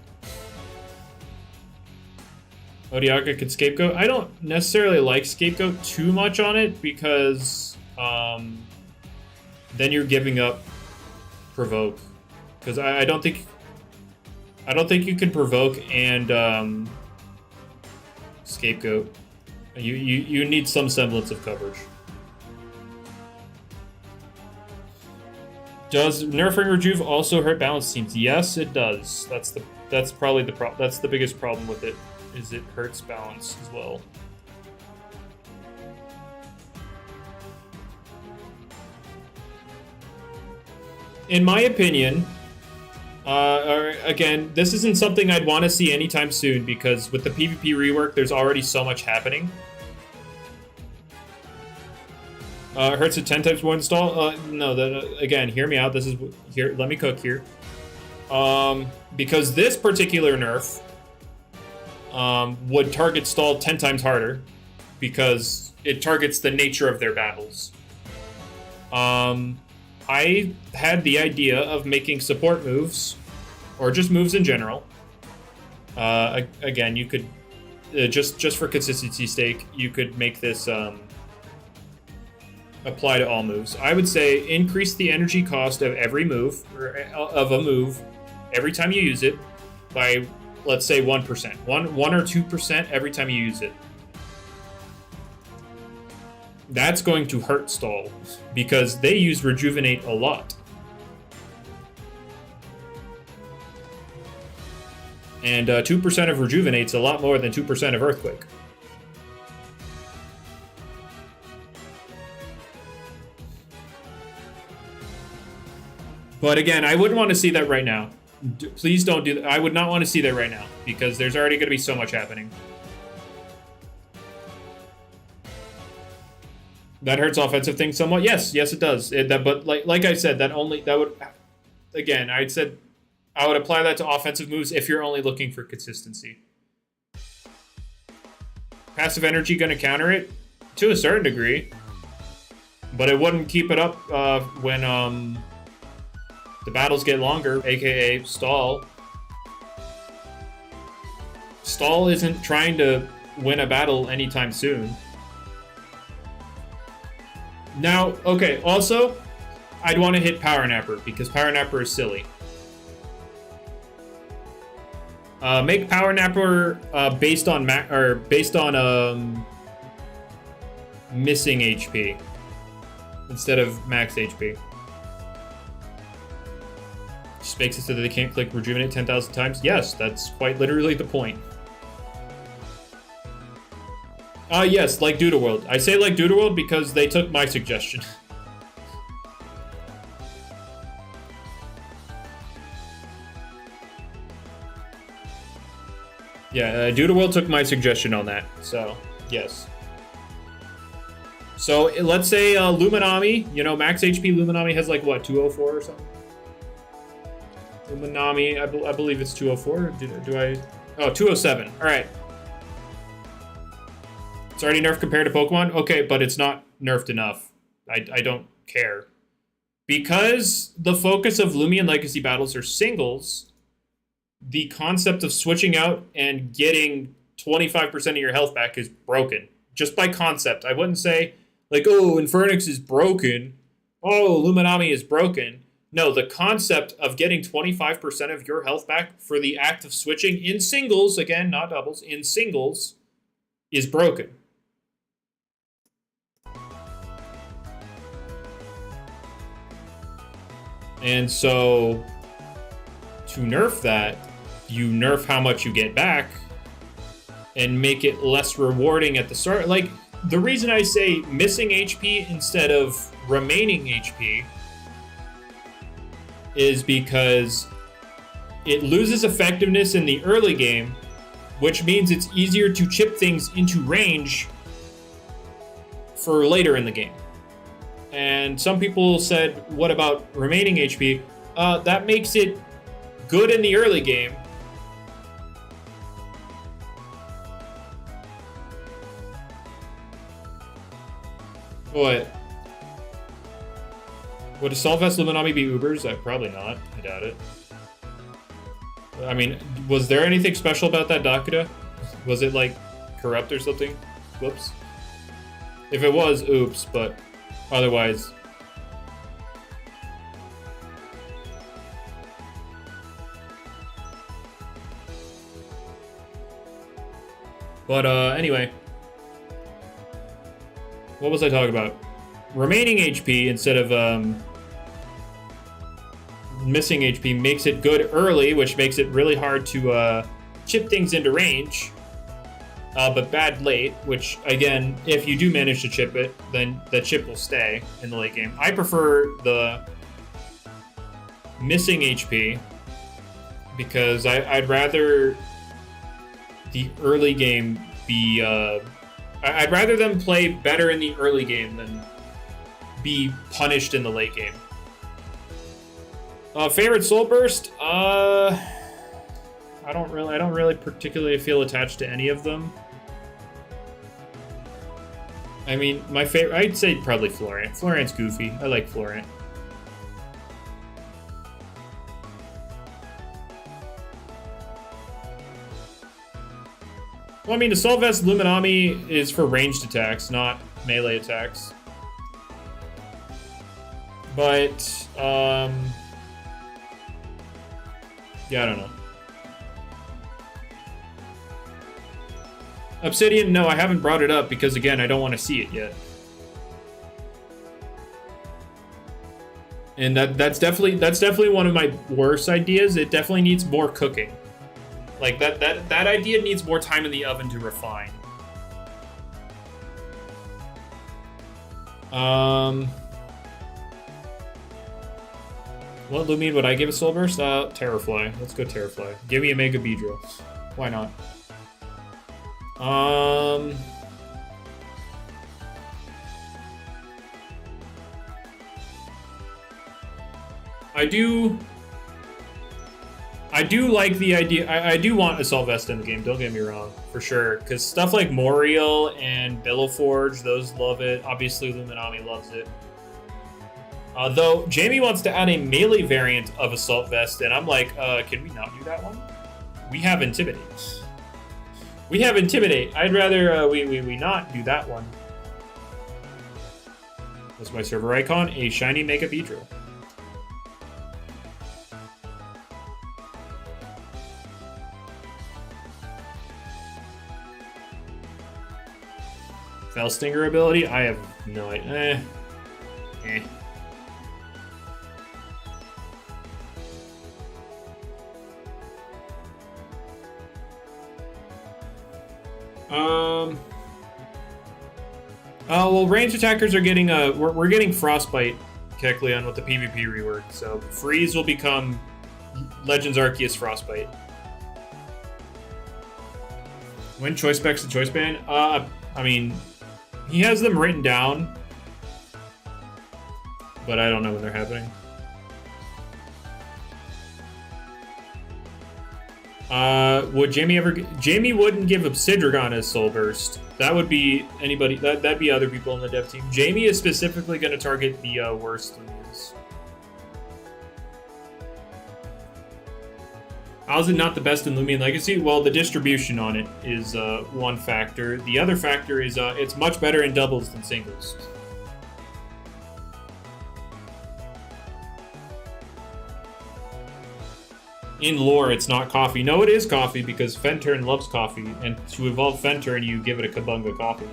Odiaga could Scapegoat. I don't necessarily like Scapegoat too much on it, because then you're giving up Provoke. Because I don't think you can Provoke and Scapegoat. You need some semblance of coverage. Does nerfing Rejuve also hurt balanced teams? Yes, it does. That's probably that's the biggest problem with it, is it hurts balance as well. In my opinion, again, this isn't something I'd want to see anytime soon, because with the PvP rework, there's already so much happening. Hurts at 10 times more install? No, again, hear me out. This is here. Let me cook here. Because this particular nerf would target stall 10 times harder, because it targets the nature of their battles. I had the idea of making support moves, or just moves in general. Again, you could just for consistency's sake, you could make this apply to all moves. I would say increase the energy cost of every move, or of a move, every time you use it by, let's say, 1%. 1 or 2% every time you use it. That's going to hurt stall, because they use Rejuvenate a lot. And 2% of Rejuvenate's a lot more than 2% of Earthquake. But again, I wouldn't want to see that right now. Please don't do that. I would not want to see that right now, because there's already going to be so much happening. That hurts offensive things somewhat. Yes, it does. But like I said, that would, again, I would apply that to offensive moves if you're only looking for consistency. Passive energy going to counter it to a certain degree, but it wouldn't keep it up when the battles get longer, aka stall. Stall isn't trying to win a battle anytime soon. Now, okay, also, I'd want to hit Power Napper, because Power Napper is silly. Make Power Napper based on missing HP instead of max HP. Just makes it so that they can't click Rejuvenate 10,000 times. Yes, that's quite literally the point. Yes, like Doodle World. I say like Doodle World because they took my suggestion. Yeah, Doodle World took my suggestion on that, so, yes. So, let's say Luminami, max HP Luminami has like, what, 204 or something? Luminami, I believe it's 204. Do I? Oh, 207. All right. It's already nerfed compared to Pokemon? Okay, but it's not nerfed enough. I don't care. Because the focus of Loomian Legacy battles are singles, the concept of switching out and getting 25% of your health back is broken. Just by concept. I wouldn't say, like, oh, Infernix is broken. Oh, Luminami is broken. No, the concept of getting 25% of your health back for the act of switching in singles, again, not doubles, in singles, is broken. And so, to nerf that, you nerf how much you get back and make it less rewarding at the start. Like, the reason I say missing HP instead of remaining HP is because it loses effectiveness in the early game, which means it's easier to chip things into range for later in the game. And some people said, what about remaining HP? That makes it good in the early game. What? Would Assault Vest Luminami be Ubers? Probably not. I doubt it. I mean, was there anything special about that Dakuda? Was it, like, corrupt or something? Whoops. If it was, oops, but otherwise... But, anyway. What was I talking about? Remaining HP instead of, missing HP makes it good early, which makes it really hard to, chip things into range. But bad late, which, again, if you do manage to chip it, then the chip will stay in the late game. I prefer the missing HP because I'd rather the early game be... I'd rather them play better in the early game than be punished in the late game. Favorite Soul Burst? I don't really particularly feel attached to any of them. I mean, my favorite, I'd say probably Florent. Florent's goofy. I like Florent. Well, I mean, Assault Vest Luminami is for ranged attacks, not melee attacks. But, yeah, I don't know. Obsidian, no, I haven't brought it up because, again, I don't want to see it yet. And that's definitely one of my worst ideas. It definitely needs more cooking. Like, that idea needs more time in the oven to refine. What Loomian would I give a Soul Burst? Terrafly. Let's go Terrafly. Give me a Mega Beedrill. Why not? I do like the idea. I do want Assault Vest in the game, don't get me wrong, for sure. Because stuff like Moriel and Billowforge, those love it. Obviously, Luminami loves it. Though, Jamie wants to add a melee variant of Assault Vest, and I'm like, can we not do that one? We have Intimidate. We have Intimidate. I'd rather we not do that one. What's my server icon? A shiny Mega Beedrill. Fell Stinger ability? I have no idea. Well, ranged attackers are getting we're getting Frostbite, Kecleon, with the PvP rework. So Freeze will become Legends Arceus Frostbite. When choice specs the choice band? I mean, he has them written down, but I don't know when they're happening. Would Jamie ever... Jamie wouldn't give Obsidragon as Soul Burst. That would be anybody... That'd be other people on the dev team. Jamie is specifically going to target the worst Loomians. How's it not the best in Loomian Legacy? Well, the distribution on it is one factor. The other factor is it's much better in doubles than singles. In lore, it's not coffee. No, it is coffee because Fenturn loves coffee, and to evolve Fenturn, you give it a Kabunga coffee.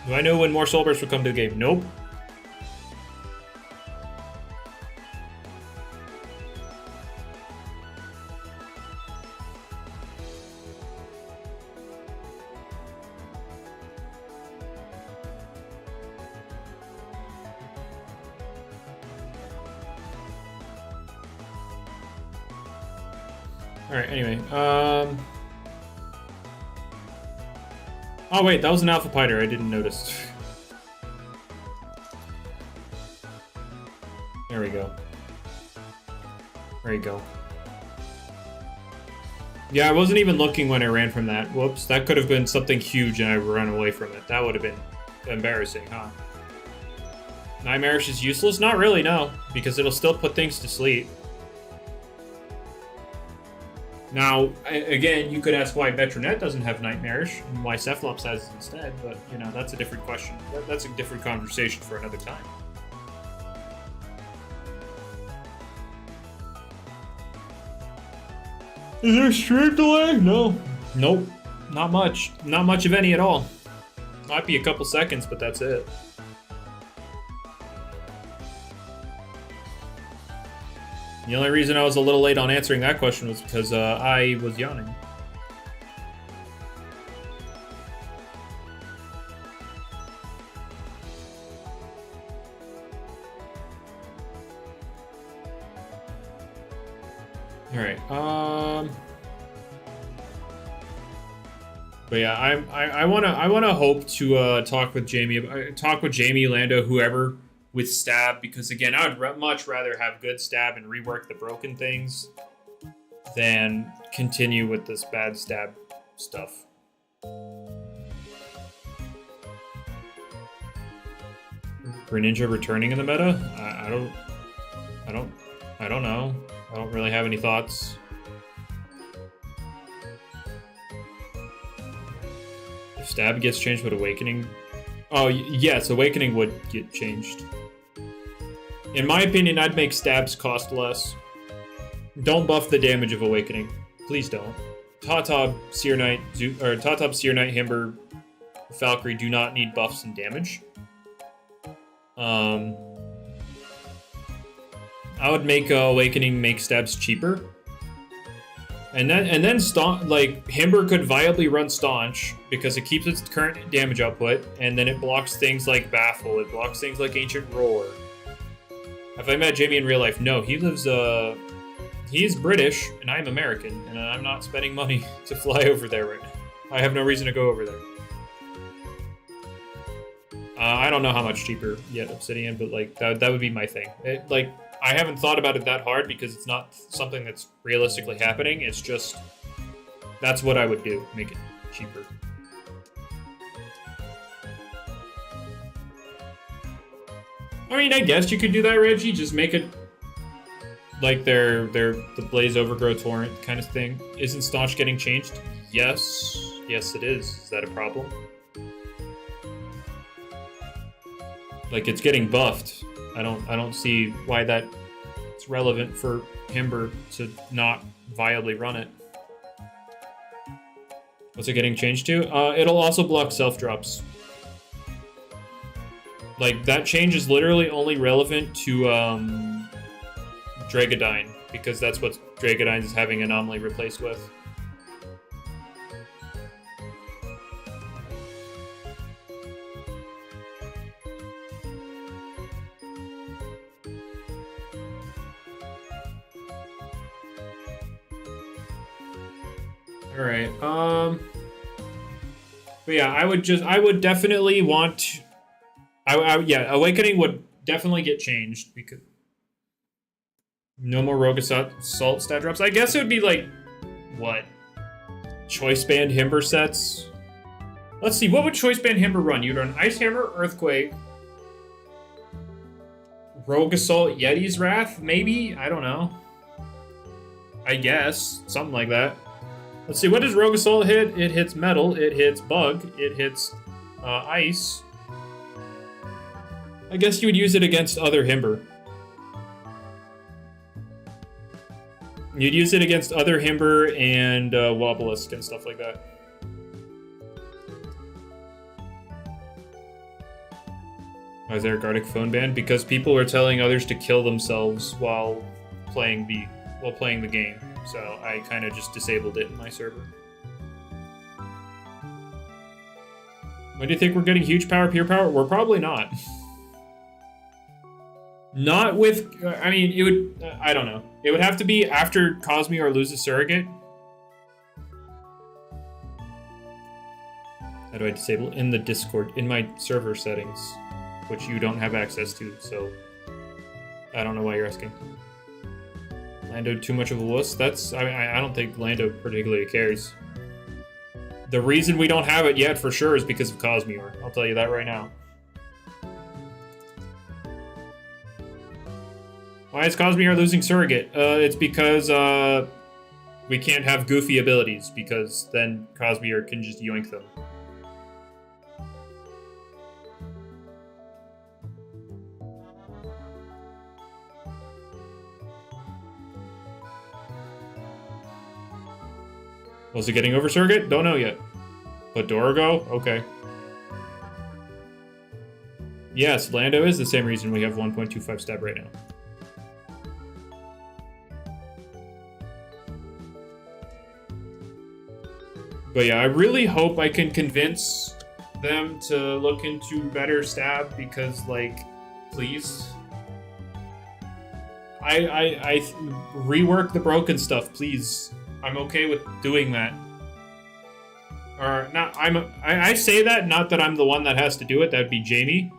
Do I know when more Soul Bursts will come to the game? Nope. Alright, anyway. Oh, wait, that was an Alpha Piter. I didn't notice. There we go. There you go. Yeah, I wasn't even looking when I ran from that. Whoops, that could have been something huge and I ran away from it. That would have been embarrassing, huh? Nightmarish is useless? Not really, no. Because it'll still put things to sleep. Now, again, you could ask why Metronet doesn't have Nightmarish and why Cephalops has it instead, but, you know, that's a different question. That's a different conversation for another time. Is there a stream delay? No. Nope. Not much. Not much of any at all. Might be a couple seconds, but that's it. The only reason I was a little late on answering that question was because I was yawning. All right. But yeah, I wanna hope to talk with Jamie, Lando, whoever, with stab, because again, I would much rather have good stab and rework the broken things than continue with this bad stab stuff. Greninja returning in the meta? I don't know. I don't really have any thoughts. If stab gets changed, would Awakening? Oh yes, Awakening would get changed. In my opinion, I'd make stabs cost less. Don't buff the damage of Awakening. Please don't. Tatab, Seer Knight, Himber, Valkyrie do not need buffs and damage. I would make Awakening make stabs cheaper. And then like Himber could viably run Staunch because it keeps its current damage output, and then it blocks things like Baffle, it blocks things like Ancient Roar. Have I met Jamie in real life? No, he lives, he's British, and I'm American, and I'm not spending money to fly over there right now. I have no reason to go over there. I don't know how much cheaper yet, Obsidian, but, like, that would be my thing. Like, I haven't thought about it that hard because it's not something that's realistically happening. It's just, that's what I would do, make it cheaper. I mean, I guess you could do that, Reggie. Just make it like the Blaze Overgrow Torrent kind of thing. Isn't Staunch getting changed? Yes. Yes, it is. Is that a problem? Like, it's getting buffed. I don't see why it's relevant for Himber to not viably run it. What's it getting changed to? It'll also block self-drops. Like, that change is literally only relevant to Dragadyne, because that's what Dragadyne is having Anomaly replaced with. Alright, but yeah, I would definitely want... yeah, Awakening would definitely get changed because no more Rogue Assault stat drops. I guess it would be like, what? Choice Band Himber sets? Let's see, what would Choice Band Himber run? You'd run Ice Hammer, Earthquake, Rogue Assault, Yeti's Wrath, maybe? I don't know. I guess, something like that. Let's see, what does Rogue Assault hit? It hits Metal, it hits Bug, it hits Ice. I guess you would use it against other Himber. You'd use it against other Himber and Wobelisk and stuff like that. Why is there a Gardic phone ban? Because people were telling others to kill themselves while playing the game. So I kind of just disabled it in my server. When do you think we're getting huge power, pure power? We're probably not. Not with, I mean, it would, I don't know. It would have to be after Cosmere loses Surrogate. How do I disable it? In the Discord, in my server settings, which you don't have access to, so I don't know why you're asking. Lando too much of a wuss? That's, I don't think Lando particularly cares. The reason we don't have it yet for sure is because of Cosmere. I'll tell you that right now. Why is Cosmere losing Surrogate? It's because we can't have goofy abilities, because then Cosmere can just yoink them. Was it getting over Surrogate? Don't know yet. But Dorigo? Okay. Yes, Lando is the same reason we have 1.25 stab right now. But yeah, I really hope I can convince them to look into better stab because, like, please. I rework the broken stuff, please. I'm okay with doing that. Or not, I say that, not that I'm the one that has to do it, that'd be Jamie.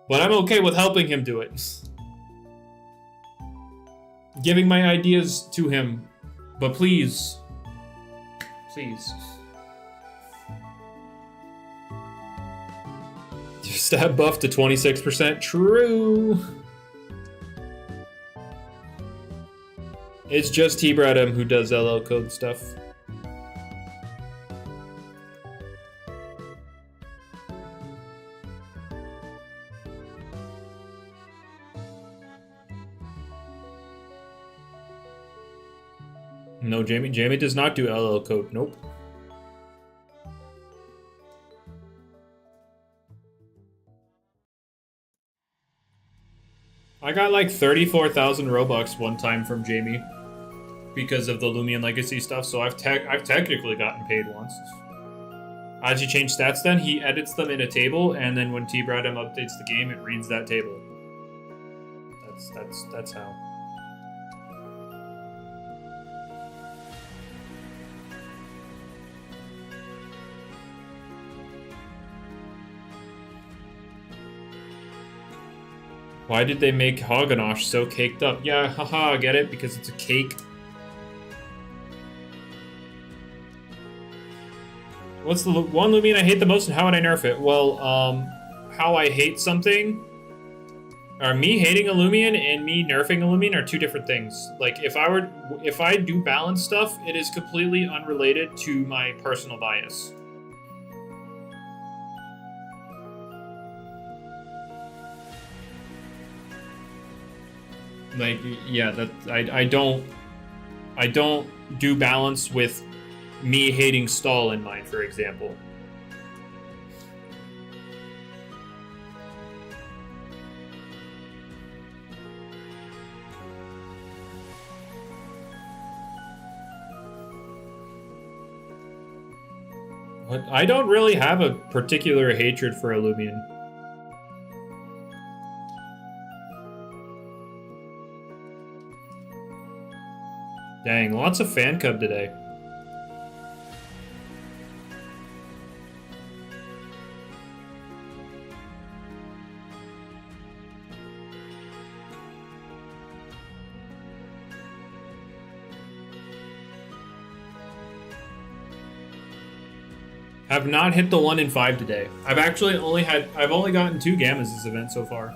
But I'm okay with helping him do it. Giving my ideas to him. But please. Please. Stab buff to 26%. True. It's just T-Bradham who does LL code stuff. No, Jamie does not do LL code. Nope. I got like 34,000 Robux one time from Jamie because of the Loomian Legacy stuff, so I've technically gotten paid once. As you change stats then, he edits them in a table, and then when T-Bradham updates the game, it reads that table. That's how. Why did they make Hoganosh so caked up? Yeah, haha, get it? Because it's a cake. What's the one Loomian I hate the most and how would I nerf it? Well, how I hate something, or me hating a Loomian and me nerfing a Loomian are two different things. Like, if I do balance stuff, it is completely unrelated to my personal bias. Like, yeah, that I don't do balance with me hating stall in mind, for example. But I don't really have a particular hatred for Loomian. Dang, lots of fan cub today. Have not hit the 1 in 5 today. I've only gotten 2 gammas this event so far.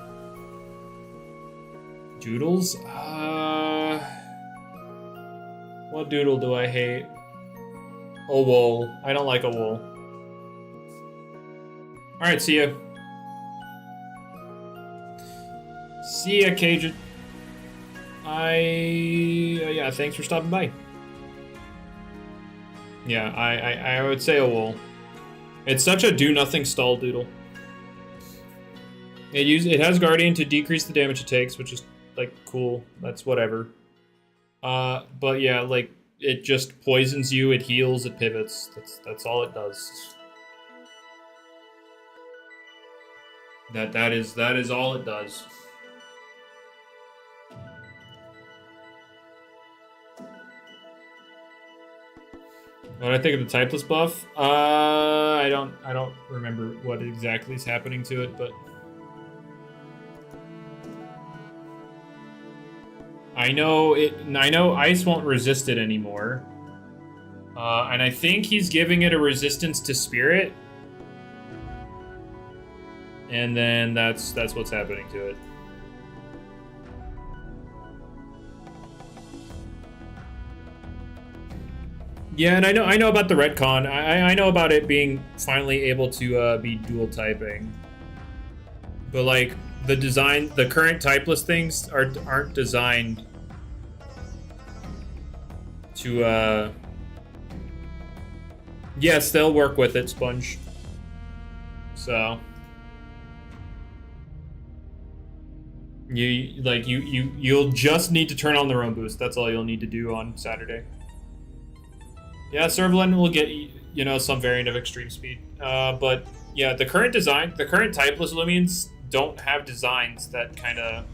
Doodles? What doodle do I hate? A wool. I don't like a wool. Alright, see ya. See ya, Cajun. Yeah, thanks for stopping by. Yeah, I would say a wool. It's such a do-nothing stall doodle. It has Guardian to decrease the damage it takes, which is, like, cool. That's whatever. But yeah, like, it just poisons you, it heals, it pivots. That's all it does. That is all it does. What do I think of the typeless buff? I don't remember what exactly is happening to it, but I know ice won't resist it anymore. And I think he's giving it a resistance to spirit. And then that's what's happening to it. Yeah, and I know about the retcon. I know about it being finally able to be dual typing. But like the current typeless things aren't designed to yes, they'll work with it, Sponge. So you'll just need to turn on the roam boost. That's all you'll need to do on Saturday. Yeah, Servalan will get, you know, some variant of extreme speed. But yeah, the current typeless Loomians don't have designs that kind of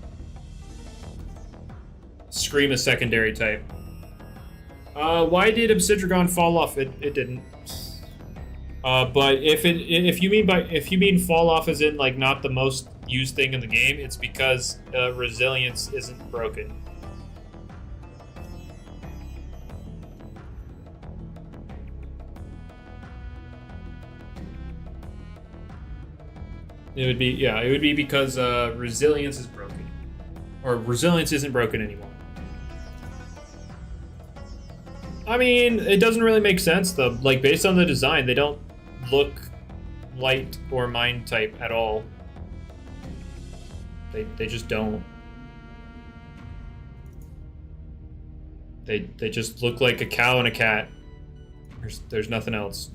scream a secondary type. Why did Obsidragon fall off? It didn't. But if you mean fall off as in like not the most used thing in the game, it's because resilience isn't broken. It would be because resilience is broken, or resilience isn't broken anymore. I mean, it doesn't really make sense though. Like based on the design, they don't look light or mind type at all. They just don't. They just look like a cow and a cat. There's nothing else.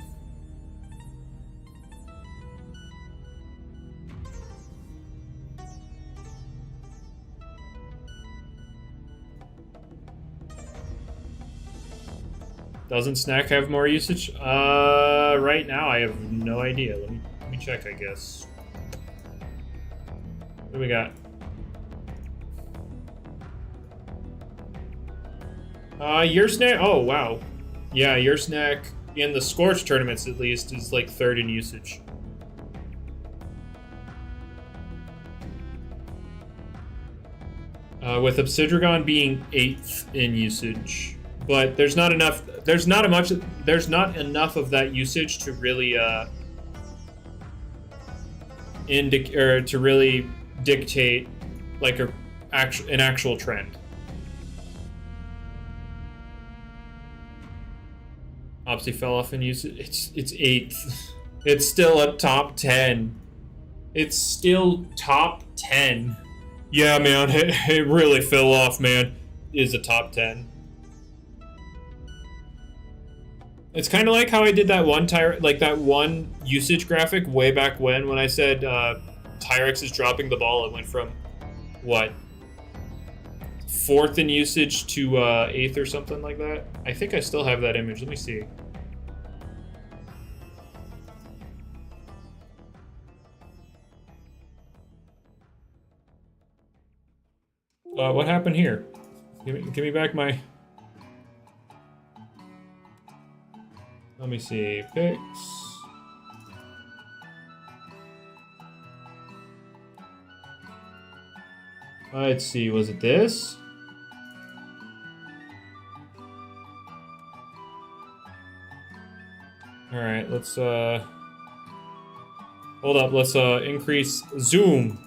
Doesn't Snack have more usage? Right now I have no idea. Let me check, I guess. What do we got? Your Snack. Oh wow, yeah, your Snack in the Scorch tournaments at least is like 3rd in usage. With Obsidragon being 8th in usage. But there's not enough of that usage to really dictate like an actual trend. Opsy fell off in usage. It's 8th. It's still a top 10. It's still top 10. Yeah, man, it really fell off, man. It is a top 10. It's kind of like how I did that one usage graphic way back when I said Tyrex is dropping the ball. It went from what, 4th in usage to 8th or something like that. I think I still have that image. Let me see. What happened here? Give me back my. Let me see, pics. Let's see, was it this? Alright, let's, hold up, let's, increase zoom.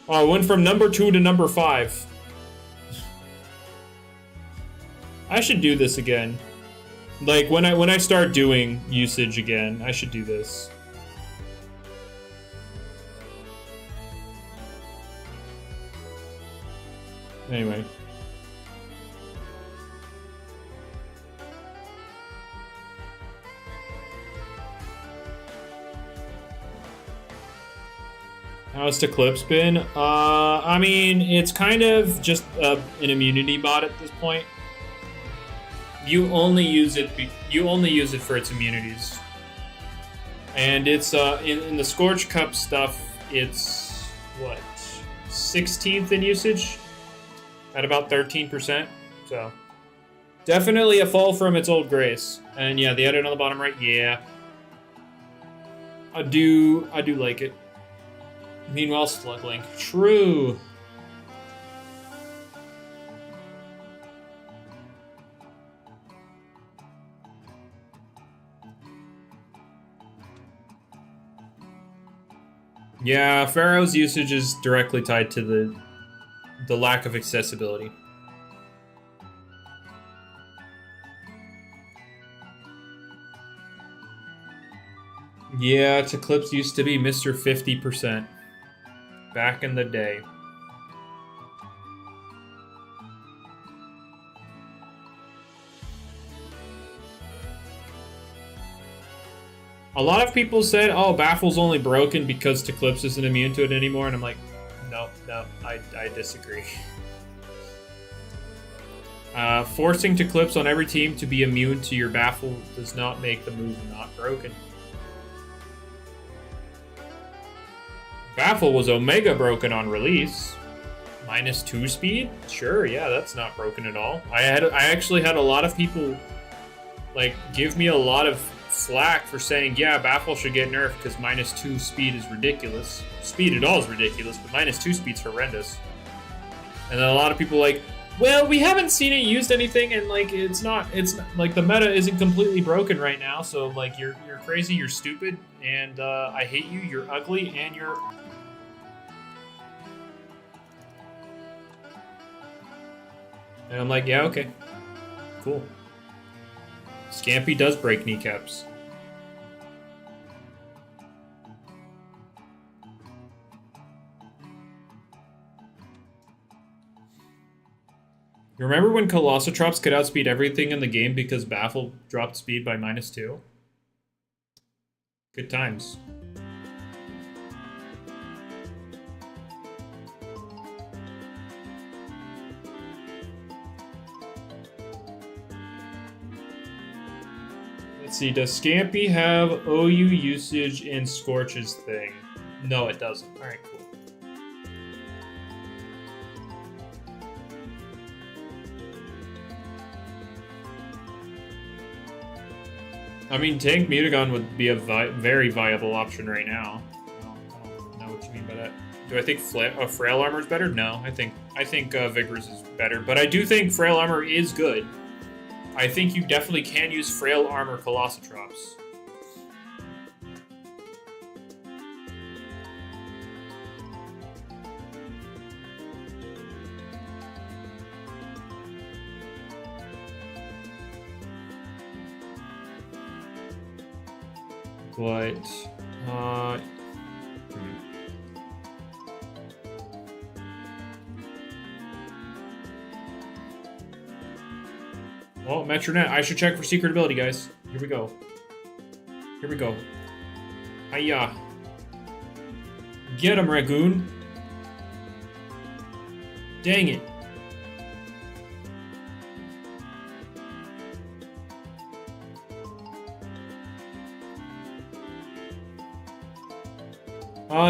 Oh, I went from number 2 to number 5. I should do this again. Like, when I start doing usage again, I should do this. Anyway. How's the clip spin? I mean, it's kind of just an immunity bot at this point. You only use it for its immunities. And it's in the Scorch Cup stuff, it's what, 16th in usage at about 13%. So definitely a fall from its old grace. And yeah, the edit on the bottom right, yeah. I do like it. Meanwhile, Sluglink. True. Yeah, Pharaoh's usage is directly tied to the lack of accessibility. Yeah, Eclipse used to be Mr. 50%. Back in the day. A lot of people said, oh, Baffle's only broken because Eclipse isn't immune to it anymore, and I'm like, no, I disagree. Forcing Eclipse on every team to be immune to your Baffle does not make the move not broken. Baffle was Omega broken on release. -2 speed? Sure, yeah, that's not broken at all. I actually had a lot of people like give me a lot of slack for saying, yeah, Baffle should get nerfed because -2 speed is ridiculous. Speed at all is ridiculous, but -2 speed's horrendous. And then a lot of people like, well, we haven't seen it used anything, and like it's not like the meta isn't completely broken right now, so like you're crazy, you're stupid, and I hate you, you're ugly, and you're... And I'm like, yeah, okay. Cool. Scampy does break kneecaps. You remember when Colossotrops could outspeed everything in the game because Baffle dropped speed by -2? Good times. Let's see, does Scampy have OU usage in Scorch's thing? No, it doesn't. Alright, cool. I mean, Tank Mutagon would be a very viable option right now. I don't know what you mean by that. Do I think Frail Armor is better? No, I think Vigorous is better, but I do think Frail Armor is good. I think you definitely can use Frail Armor Colossotrops. But, Well, Metronet, I should check for secret ability, guys. Here we go. Here we go. Hiya. Get him, Ragoon. Dang it.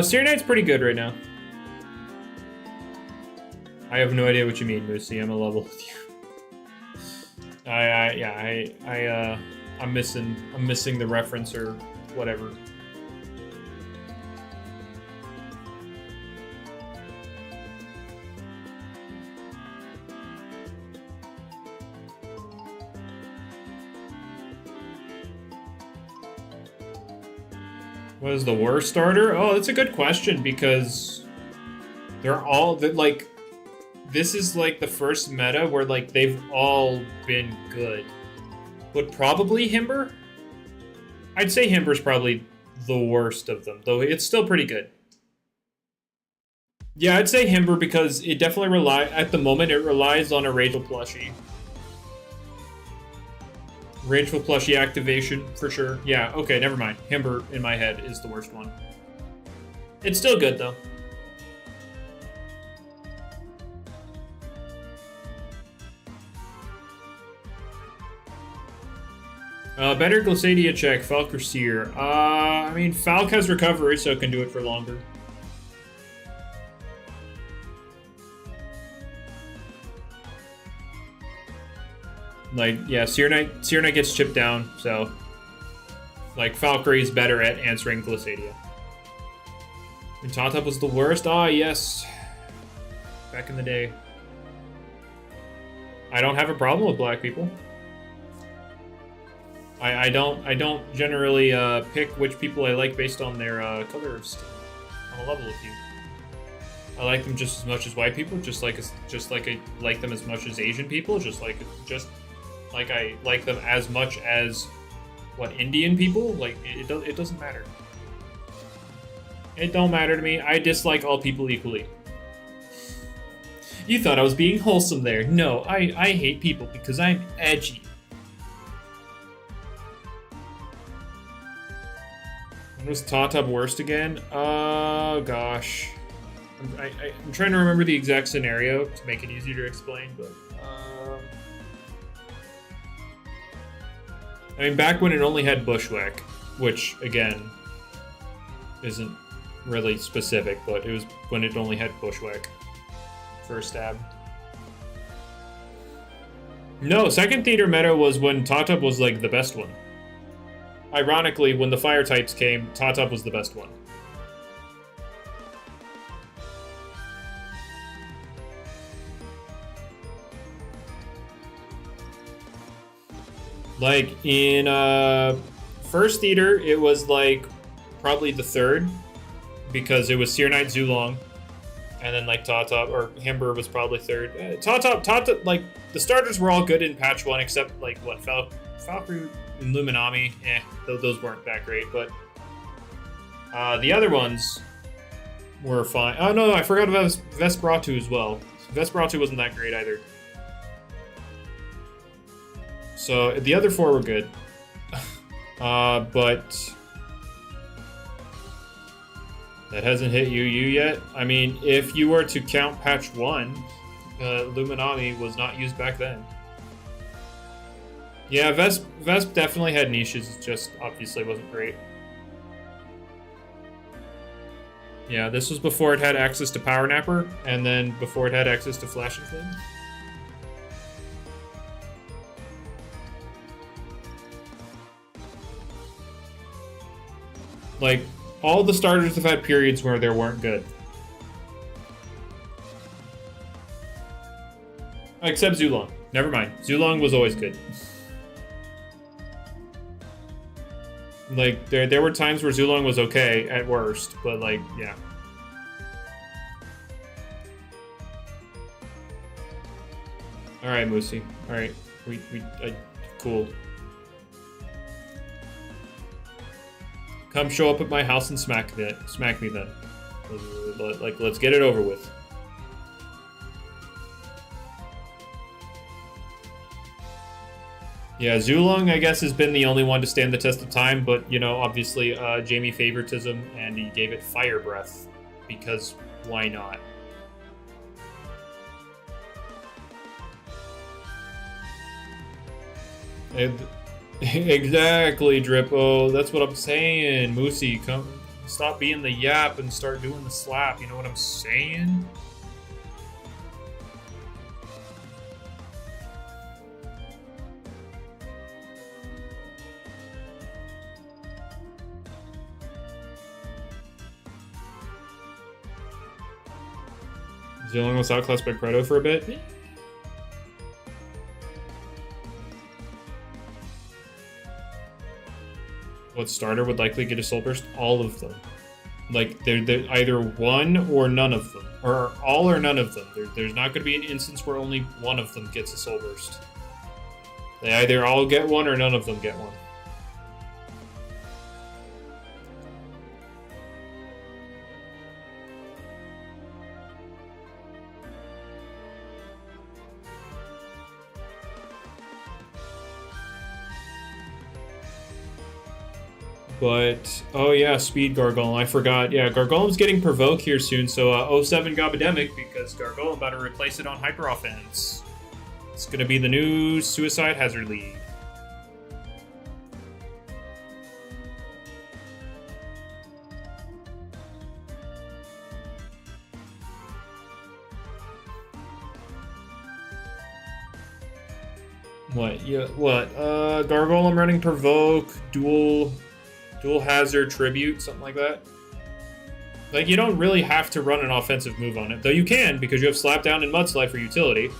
Seer Knight's pretty good right now. I have no idea what you mean, Moosey. I'm a level with you. I'm missing the reference or whatever. What is the worst starter? Oh, that's a good question because they're all like, this is like the first meta where like they've all been good. But probably Himber? I'd say Himber's probably the worst of them, though it's still pretty good. Yeah, I'd say Himber because it definitely at the moment it relies on a Rageful Plushie. Rageful Plushie activation, for sure. Yeah, okay, never mind. Himber, in my head, is the worst one. It's still good, though. Better Glissadia check, Falk or Seer. I mean, Falk has recovery, so it can do it for longer. Like, yeah, Seer Knight gets chipped down, so... Like, Valkyrie is better at answering Glissadia. And Tata was the worst? Ah, yes. Back in the day. I don't have a problem with black people. I don't generally pick which people I like based on their color of skin. I'm a level with you. I like them just as much as white people, just like I like them as much as Asian people, just like I like them as much as Indian people. Like it doesn't matter. It don't matter to me. I dislike all people equally. You thought I was being wholesome there. No, I hate people because I'm edgy. When was Tatab worst again? Oh, gosh. I'm trying to remember the exact scenario to make it easier to explain, but... I mean, back when it only had Bushwhack, which, again, isn't really specific, but it was when it only had Bushwhack. First stab. No, second theater meta was when Tatab was, like, the best one. Ironically, when the fire types came, Tatab was the best one. Like, in first theater, it was, like, probably the third, because it was Seer Knight Zulong, and then, like, Tatab, or Himber was probably third. Tatab, like, the starters were all good in patch 1, except, like, what, Valkyrie and Luminami, those weren't that great, but the other ones were fine. Oh, no, I forgot about Vesperatu as well. Vesperatu wasn't that great either. So, the other four were good. But... that hasn't hit you yet? I mean, if you were to count patch 1, Luminami was not used back then. Yeah, Vesp definitely had niches, it just obviously wasn't great. Yeah, this was before it had access to Power Napper, and then before it had access to Flash and Flame. Like, all the starters have had periods where they weren't good. Except Zulong. Never mind. Zulong was always good. Like, there were times where Zulong was okay at worst, but, like, yeah. Alright, Moosey. Alright. Cool. Come show up at my house and smack me then. Like, let's get it over with. Yeah, Zulong, I guess, has been the only one to stand the test of time, but, you know, obviously, Jamie favoritism, and he gave it Fire Breath, because why not? Exactly, Drippo. That's what I'm saying. Moosey, come stop being the yap and start doing the slap. You know what I'm saying? Zulong was outclassed by Proto for a bit. What starter would likely get a Soul Burst? All of them. Like, they're either one or none of them. Or all or none of them. There's not going to be an instance where only one of them gets a Soul Burst. They either all get one or none of them get one. But, oh yeah, Speed Gargolem, I forgot. Yeah, Gargolem's getting Provoke here soon, so 07 Gobademic, because Gargolem about to replace it on Hyper Offense. It's gonna be the new Suicide Hazard League. What? Yeah. What? Gargoyle. I'm running provoke, dual hazard, tribute, something like that. Like, you don't really have to run an offensive move on it, though you can because you have Slapdown and Mudslide for utility.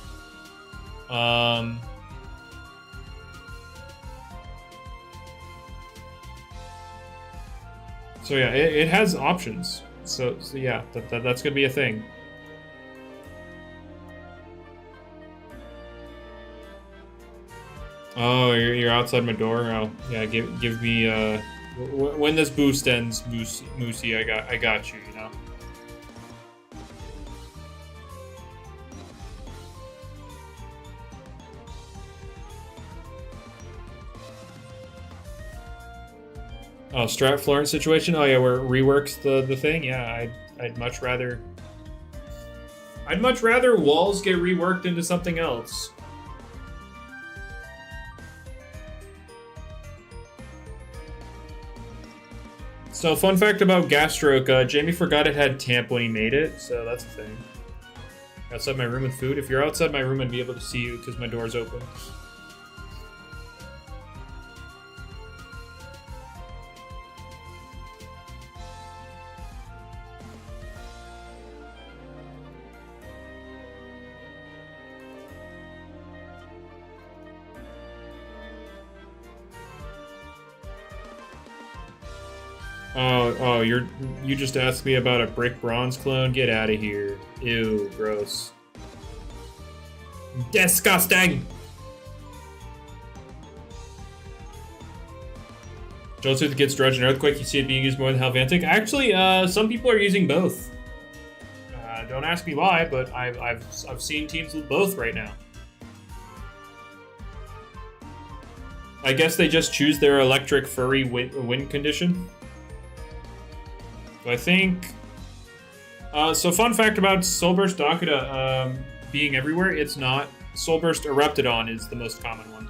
So yeah, it has options. So yeah, that's gonna be a thing. Oh, you're outside my door. Oh yeah, give me when this boost ends, Moosey, I got you. You know. Oh, Strat Florence situation. Oh yeah, where it reworks the thing. Yeah, I'd much rather walls get reworked into something else. So, fun fact about Gastroke, Jamie forgot it had tamp when he made it, so that's a thing. Outside my room with food. If you're outside my room, I'd be able to see you because my door's open. Oh, you just asked me about a brick bronze clone? Get out of here. Ew, gross. Disgusting! Joseph the Kids Dredge and Earthquake, you see it being used more than Helvantic? Actually, some people are using both. Don't ask me why, but I've seen teams with both right now. I guess they just choose their electric furry win condition. So I think... so fun fact about Soulburst Dakuda being everywhere, it's not. Soulburst Eruptodon is the most common one.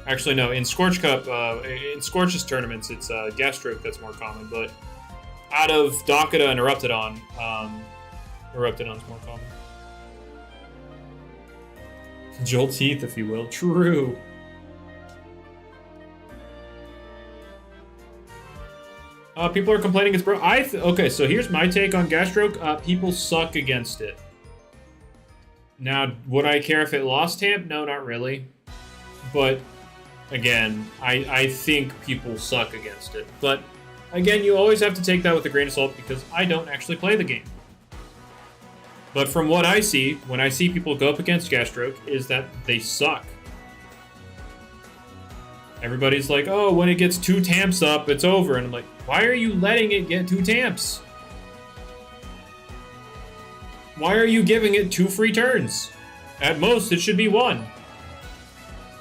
Actually, no, in Scorch Cup, in Scorch's tournaments, it's Gastroke that's more common, but out of Dakuda and Eruptodon, Eruptodon's more common. Jolt Teeth, if you will. True. People are complaining it's broke. Okay, so here's my take on Gastroke. People suck against it. Now, would I care if it lost Tamp? No, not really. But, again, I think people suck against it. But, again, you always have to take that with a grain of salt because I don't actually play the game. But from what I see, when I see people go up against Gastroke, is that they suck. Everybody's like, oh, when it gets 2 Tamps up, it's over. And I'm like, why are you letting it get 2 Tamps? Why are you giving it 2 free turns? At most, it should be 1.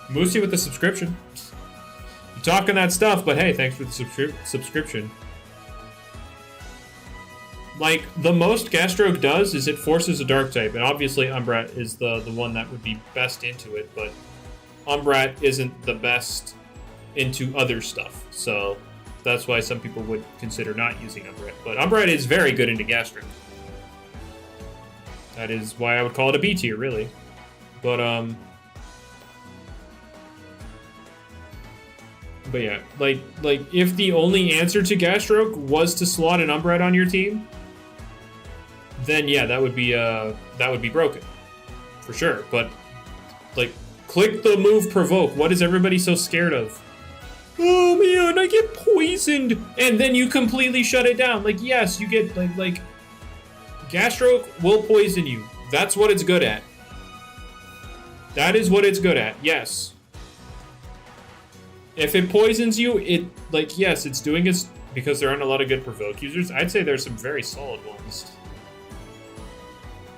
Moosey with the subscription. You're talking that stuff, but hey, thanks for the subscription. Like, the most Gastroke does is it forces a Dark type, and obviously Umbrat is the one that would be best into it, but Umbrat isn't the best into other stuff, so that's why some people would consider not using Umbrat. But Umbrat is very good into Gastroke. That is why I would call it a B tier, really. But yeah, like if the only answer to Gastroke was to slot an Umbrat on your team, then yeah, that would be broken, for sure. But like, click the move provoke. What is everybody so scared of? Oh man, I get poisoned, and then you completely shut it down. Like, yes, you get like Gastroke will poison you. That's what it's good at. That is what it's good at. Yes. If it poisons you, yes, it's doing it because there aren't a lot of good provoke users. I'd say there's some very solid ones.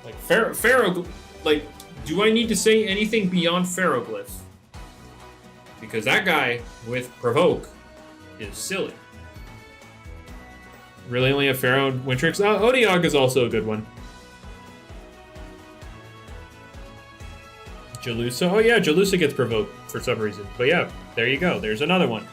Like Pharaoh, like, do I need to say anything beyond Ferroglyph? Because that guy with provoke is silly. Really only have Pharaoh and Wintrix? Odiog is also a good one. Jalusa? Oh yeah, Jalusa gets provoked for some reason. But yeah, there you go. There's another one.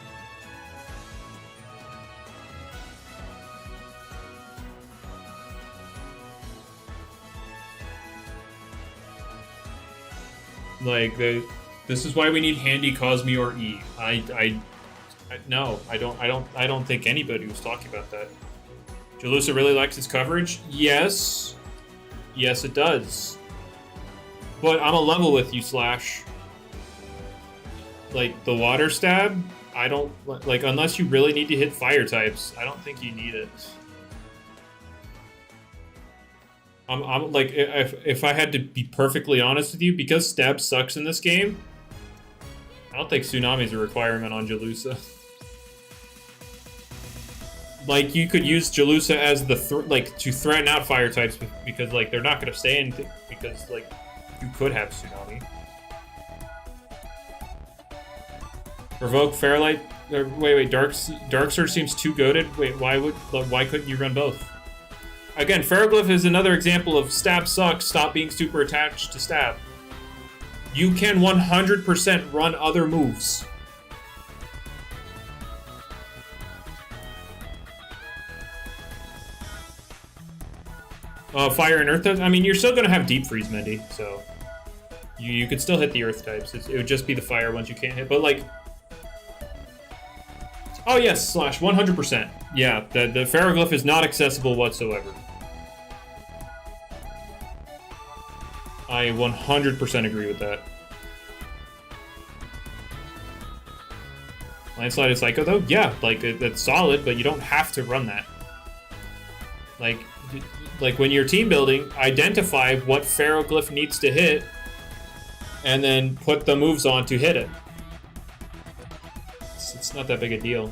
Like, This is why we need handy Cosme or E. No, I don't think anybody was talking about that. Jalusa really likes its coverage? Yes. Yes, it does. But I'm a level with you, Slash. Like, the water stab, I don't... Like, unless you really need to hit fire types, I don't think you need it. I'm like, if I had to be perfectly honest with you, because stab sucks in this game, I don't think Tsunami's a requirement on Jalusa. Like, you could use Jalusa as the, to threaten out fire types, because, like, they're not going to say anything, because, like, you could have Tsunami. Revoke Fairlight, wait, Dark Surge seems too goated. Wait, why couldn't you run both? Again, Ferroglyph is another example of stab sucks, stop being super attached to stab. You can 100% run other moves. Fire and Earth types? I mean, you're still going to have Deep Freeze, Mindy, so... You could still hit the Earth types. It would just be the Fire ones you can't hit, but, like... Oh, yes, Slash, 100%. Yeah, the Ferroglyph is not accessible whatsoever. I 100% agree with that. Landslide is Psycho, though? Yeah, like, that's solid, but you don't have to run that. Like when you're team building, identify what Ferroglyph needs to hit, and then put the moves on to hit it. It's not that big a deal.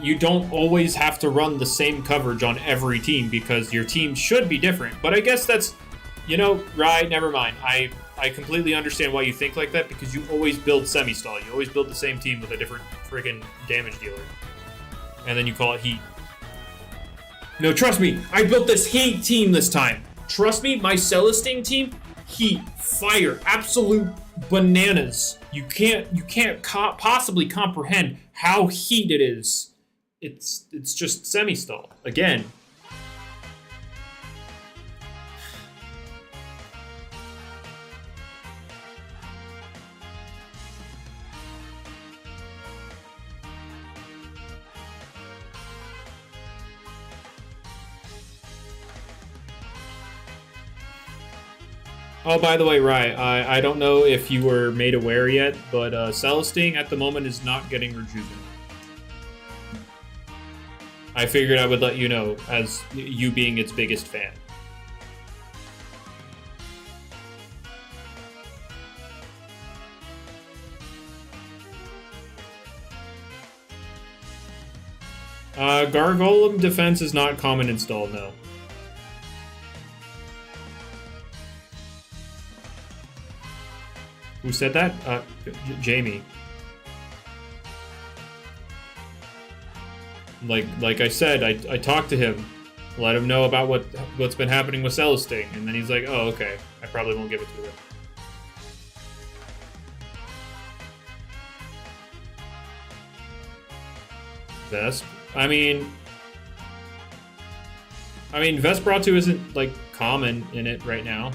You don't always have to run the same coverage on every team because your team should be different. But I guess that's, you know, right, never mind. I completely understand why you think like that because you always build semi-stall. You always build the same team with a different friggin' damage dealer. And then you call it heat. No, trust me, I built this heat team this time. Trust me, my Celestine team, heat, fire, absolute bananas. You can't possibly comprehend how heat it is. It's just semi-stall. Again. Oh, by the way, Rye, I don't know if you were made aware yet, but Celestine at the moment is not getting Rejuvenate. I figured I would let you know, as you being its biggest fan. Gargolem defense is not common installed, no. Who said that? Jamie. Like I said, I talked to him, let him know about what's been happening with Celestine, and then he's like, oh, okay, I probably won't give it to him. Vesp? I mean, Vesperatu isn't, like, common in it right now.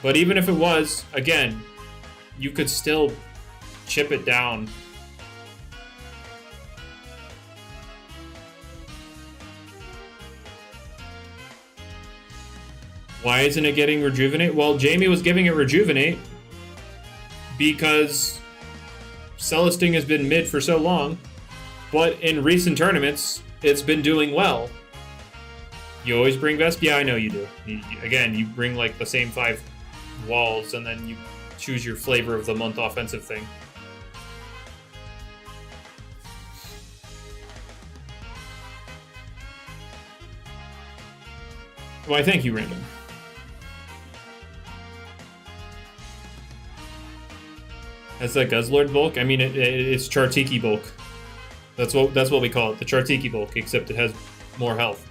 But even if it was, again, you could still chip it down. Why isn't it getting Rejuvenate? Well, Jamie was giving it Rejuvenate because Celestine has been mid for so long, but in recent tournaments, it's been doing well. You always bring Vesp? Yeah, I know you do. Again, you bring like the same 5 walls, and then you choose your flavor of the month offensive thing. Why, thank you, Random. That's a Guzzlord bulk? I mean, it's Chartiki bulk. That's what we call it, the Chartiki bulk, except it has more health.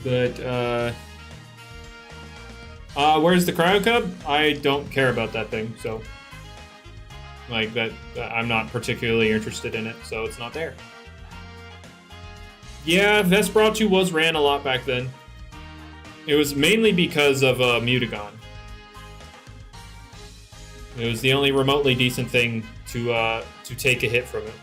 But, where's the Cryo Cub? I don't care about that thing, so... Like, that, I'm not particularly interested in it, so it's not there. Yeah, Vesperatu was ran a lot back then. It was mainly because of Mutagon. It was the only remotely decent thing to take a hit from it.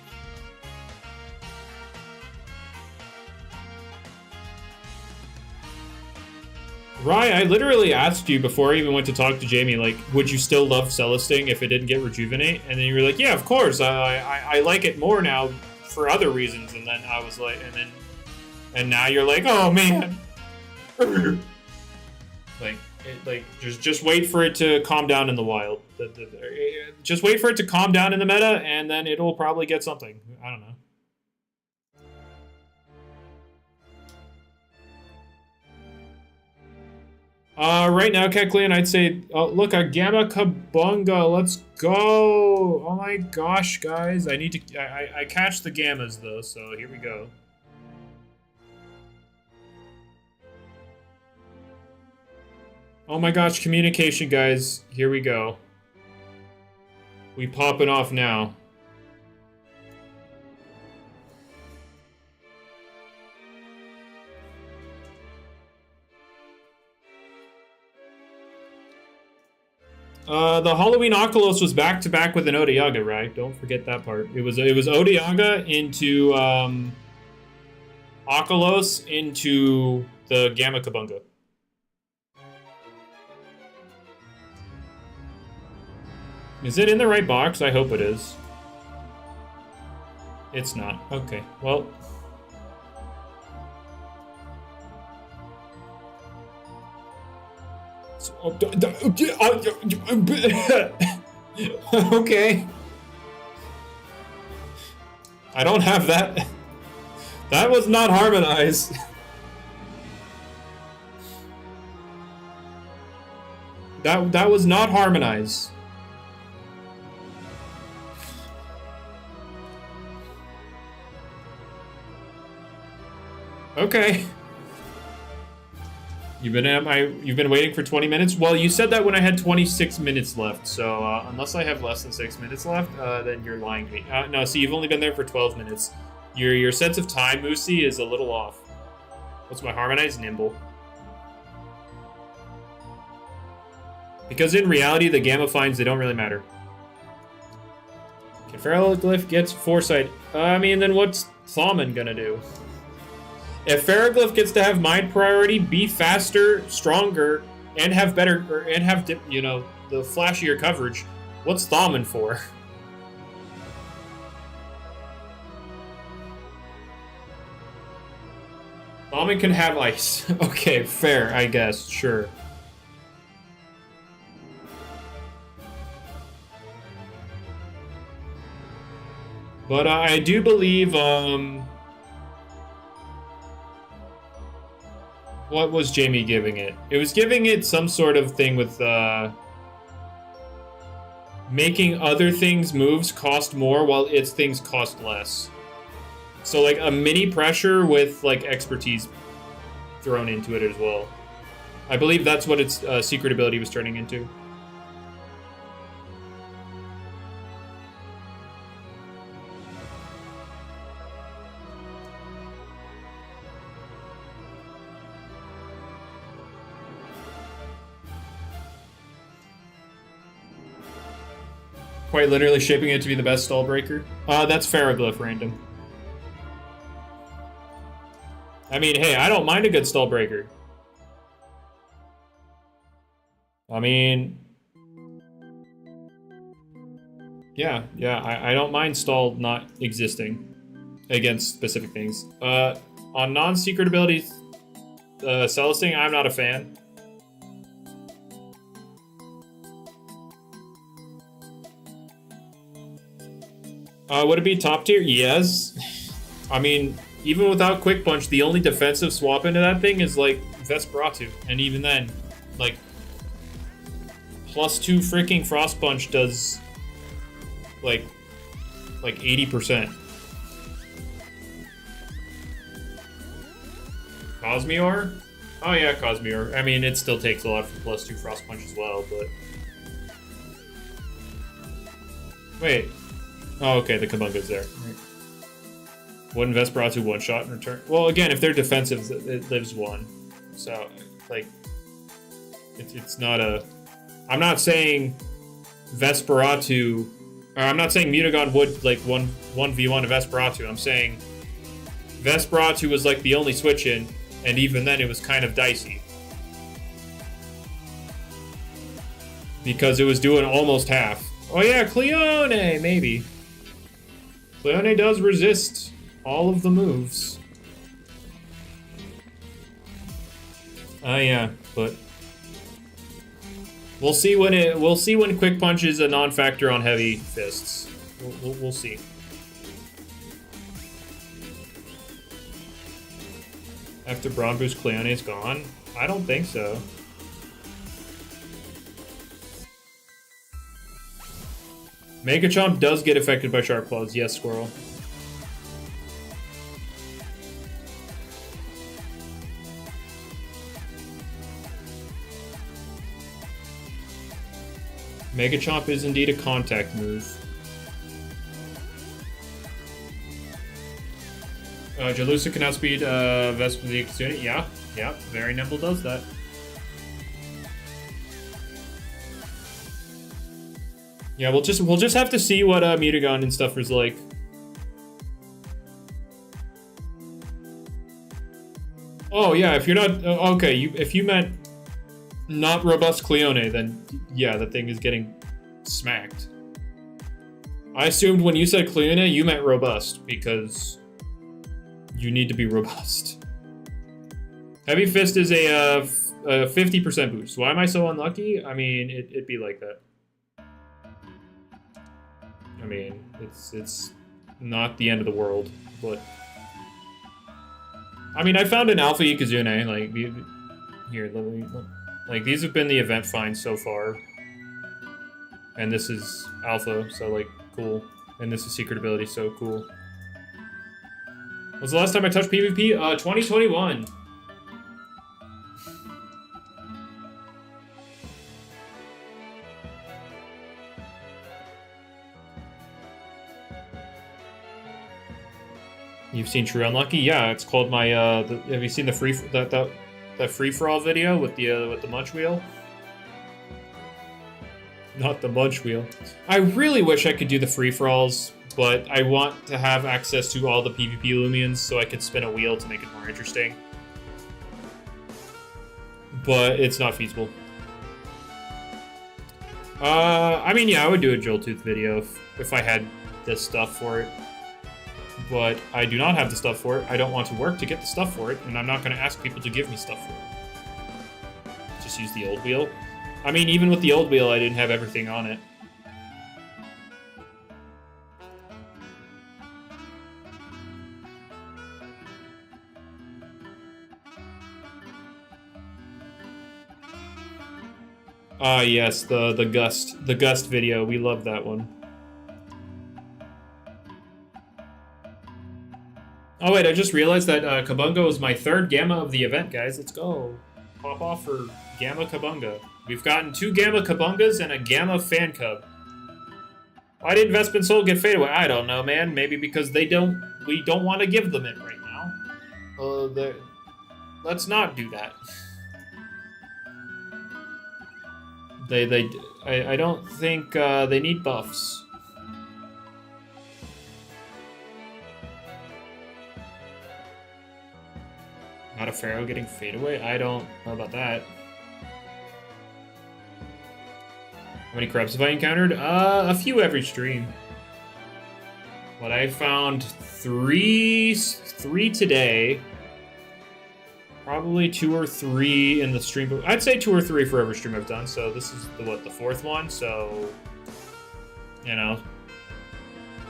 Rye, I literally asked you before I even went to talk to Jamie, like, would you still love Celesting if it didn't get Rejuvenate? And then you were like, yeah, of course. I like it more now for other reasons. And then I was like, and now you're like, oh man. Just wait for it to calm down in the wild. Just wait for it to calm down in the meta, and then it'll probably get something. I don't know. Right now, Keklian, I'd say, oh, look, a Gamma Kabunga, let's go! Oh my gosh, guys, I need to, I catch the Gammas, though, so here we go. Oh my gosh, communication, guys, here we go. We popping off now. The Halloween Oculos was back-to-back with an Odiaga, right? Don't forget that part. It was Odiaga into Oculos into the Gamma Kabunga. Is it in the right box? I hope it is. It's not. Okay, well... Okay. I don't have that. That was not harmonized. That was not harmonized. Okay. You've been waiting for 20 minutes? Well, you said that when I had 26 minutes left, so unless I have less than 6 minutes left, then you're lying to me. No, see, you've only been there for 12 minutes. Your sense of time, Moosey, is a little off. What's my harmonized? Nimble. Because in reality, the Gamma finds, they don't really matter. Okay, Ferroglyph gets Foresight. I mean, then what's Thawman gonna do? If Ferroglyph gets to have mind priority, be faster, stronger, and have better, you know, the flashier coverage, what's Thawman for? Thawman can have ice. Okay, fair, I guess, sure. But I do believe, what was Jamie giving it? It was giving it some sort of thing with, making other things' moves cost more while its things cost less. So, like, a mini pressure with, like, expertise thrown into it as well. I believe that's what its secret ability was turning into. Quite literally shaping it to be the best stall breaker. That's Ferroglyph random. I mean, hey, I don't mind a good stall breaker. I mean... Yeah, I don't mind stall not existing against specific things. On non-secret abilities, Celesting, I'm not a fan. Would it be top tier? Yes. I mean, even without Quick Punch, the only defensive swap into that thing is, like, Vesperatu. And even then, like, +2 freaking Frost Punch does, like 80%. Cosmeor? Oh yeah, Cosmere. I mean, it still takes a lot for +2 Frost Punch as well, but... Wait. Oh, okay, the Kabunga's there. Right. Wouldn't Vesperatu one-shot in return? Well, again, if they're defensive, it lives 1. So, like... It's not a... I'm not saying Vesperatu... Or I'm not saying Mutagon would, like, 1v1 a Vesperatu. I'm saying Vesperatu was, like, the only switch-in, and even then it was kind of dicey. Because it was doing almost half. Oh yeah, Cleone, maybe. Cleone does resist all of the moves. Oh yeah, but we'll see when Quick Punch is a non-factor on heavy fists. We'll see. After Brawn Boost, Cleone's gone? I don't think so. Mega Chomp does get affected by Sharp Claws. Yes, Squirrel. Mega Chomp is indeed a contact move. Jalusa can outspeed Vespa the Kitsune. Yeah, very nimble does that. Yeah, we'll just have to see what Mutagon and stuff is like. Oh yeah, if you're not okay, if you meant not robust Cleone, then yeah, the thing is getting smacked. I assumed when you said Cleone, you meant robust because you need to be robust. Heavy Fist is a 50% boost. Why am I so unlucky? I mean, it'd be like that. I mean, it's not the end of the world, but... I mean, I found an Alpha Ikazune, like, here, let me... Like, these have been the event finds so far. And this is Alpha, so, like, cool. And this is Secret Ability, so cool. When's the last time I touched PvP? 2021. You've seen True Unlucky? Yeah, it's called my, have you seen the that free-for-all video with the Munch Wheel? Not the Munch Wheel. I really wish I could do the free-for-alls, but I want to have access to all the PvP Loomians so I could spin a wheel to make it more interesting. But it's not feasible. I mean, yeah, I would do a Joltooth video if I had the stuff for it. But I do not have the stuff for it. I don't want to work to get the stuff for it, and I'm not going to ask people to give me stuff for it. Just use the old wheel. I mean, even with the old wheel, I didn't have everything on it. Ah, yes, the Gust video. We love that one. Oh wait, I just realized that Kabunga was my 3rd Gamma of the event, guys. Let's go. Pop off for Gamma Kabunga. We've gotten 2 Gamma Kabungas and a Gamma Fan Cub. Why didn't Vespin Soul get fade away? I don't know, man. Maybe because we don't want to give them it right now. Let's not do that. I don't think they need buffs. Not a Pharaoh getting fade away? I don't know about that. How many crabs have I encountered? A few every stream. But I found three today. Probably 2 or 3 in the stream. I'd say 2 or 3 for every stream I've done. So this is the 4th one. So, you know,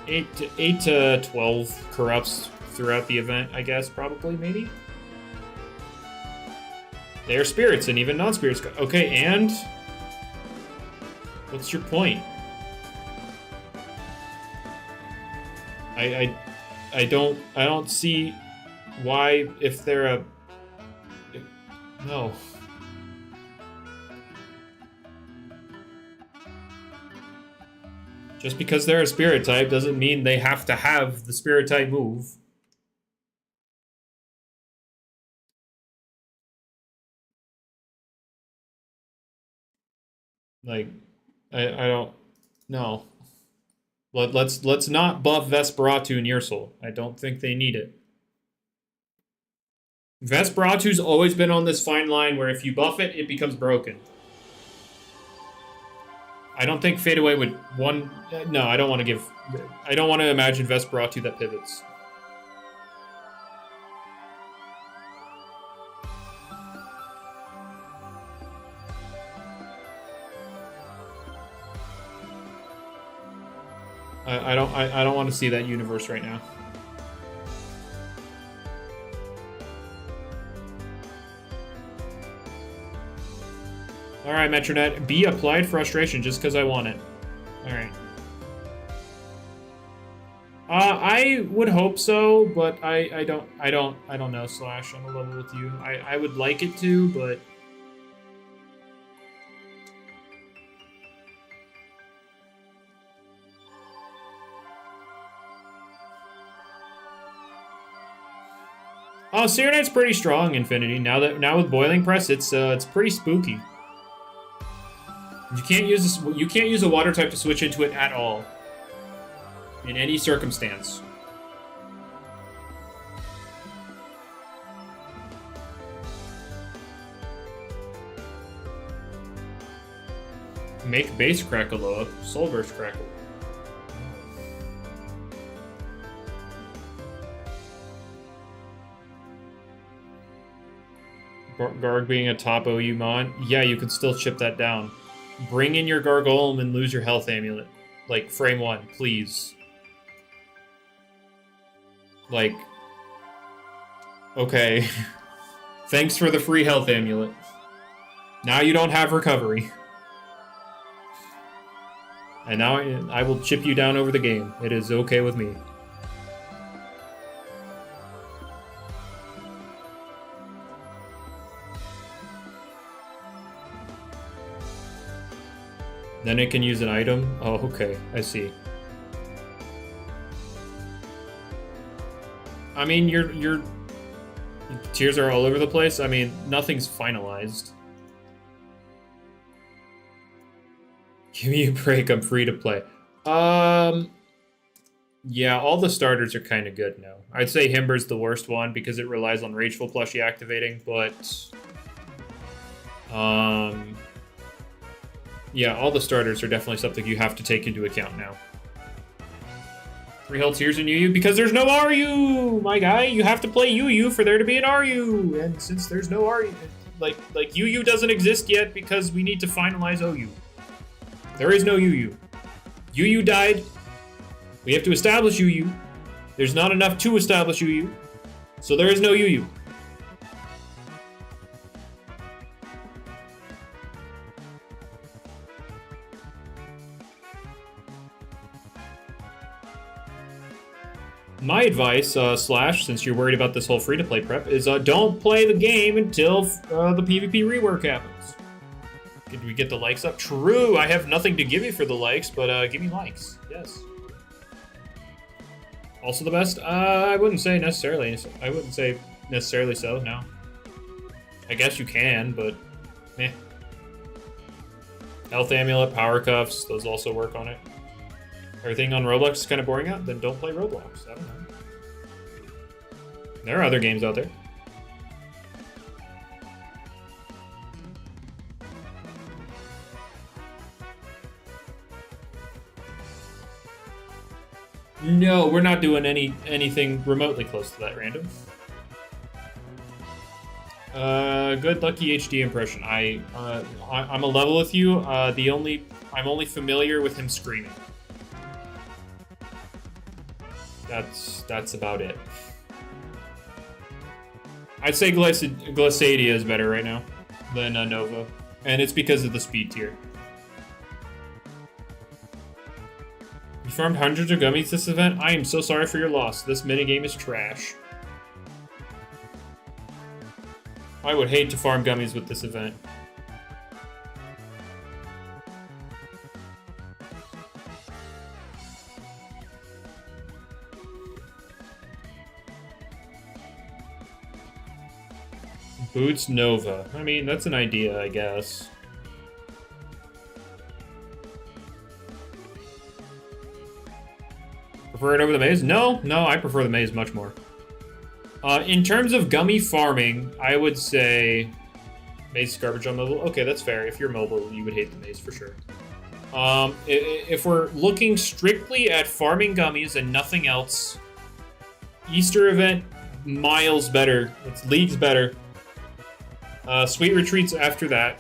8 to 12 corrupts throughout the event, I guess, probably, maybe. They are spirits, and even non-spirits. Okay, and what's your point? I don't see why, if they're No. Just because they're a spirit type doesn't mean they have to have the spirit type move. Like, I don't... No. Let's not buff Vesperatu and Ursul. I don't think they need it. Vesperatu's always been on this fine line where if you buff it, it becomes broken. I don't think Fade Away would one... No, I don't want to give... I don't want to imagine Vesperatu that pivots. I don't want to see that universe right now. Alright, Metronet. B applied frustration just because I want it. Alright. I would hope so, but I don't know, Slash. I'm a level with you. I would like it to, but oh, Serenite's pretty strong, Infinity. Now with Boiling Press, it's pretty spooky. You can't use a water type to switch into it at all. In any circumstance. Make base Crackle up. Soul Burst Crackle. Garg being a top OU mon? Yeah, you can still chip that down. Bring in your Gargolem and lose your health amulet. Like, frame 1, please. Like... Okay. Thanks for the free health amulet. Now you don't have recovery. And now I will chip you down over the game. It is okay with me. Then it can use an item? Oh, okay. I see. I mean, your tiers are all over the place. I mean, nothing's finalized. Give me a break. I'm free to play. Yeah, all the starters are kind of good now. I'd say Himber's the worst one because it relies on Rageful Plushie activating, but... Yeah, all the starters are definitely something you have to take into account now. 3 health tiers in UU because there's no RU, my guy. You have to play UU for there to be an RU, and since there's no RU, like UU doesn't exist yet because we need to finalize OU. There is no UU. UU died. We have to establish UU. There's not enough to establish UU, so there is no UU. My advice, Slash, since you're worried about this whole free-to-play prep, is don't play the game until the PvP rework happens. Did we get the likes up? True, I have nothing to give you for the likes, but give me likes. Yes. Also the best? I wouldn't say necessarily. I wouldn't say necessarily so, no. I guess you can, but meh. Health Amulet, Power Cuffs, those also work on it. Everything on Roblox is kind of boring out, then don't play Roblox. I don't know. There are other games out there. No, we're not doing anything remotely close to that, random. Good lucky HD impression. I'm a level with you. I'm only familiar with him screaming. That's about it. I'd say Glissadia is better right now than Nova, and it's because of the speed tier. You farmed hundreds of gummies this event? I am so sorry for your loss. This minigame is trash. I would hate to farm gummies with this event. Boots Nova. I mean, that's an idea, I guess. Prefer it over the maze? No, I prefer the maze much more. In terms of gummy farming, I would say maze is garbage on mobile. Okay, that's fair. If you're mobile, you would hate the maze for sure. If we're looking strictly at farming gummies and nothing else, Easter event, miles better. It's leagues better. Sweet Retreats after that.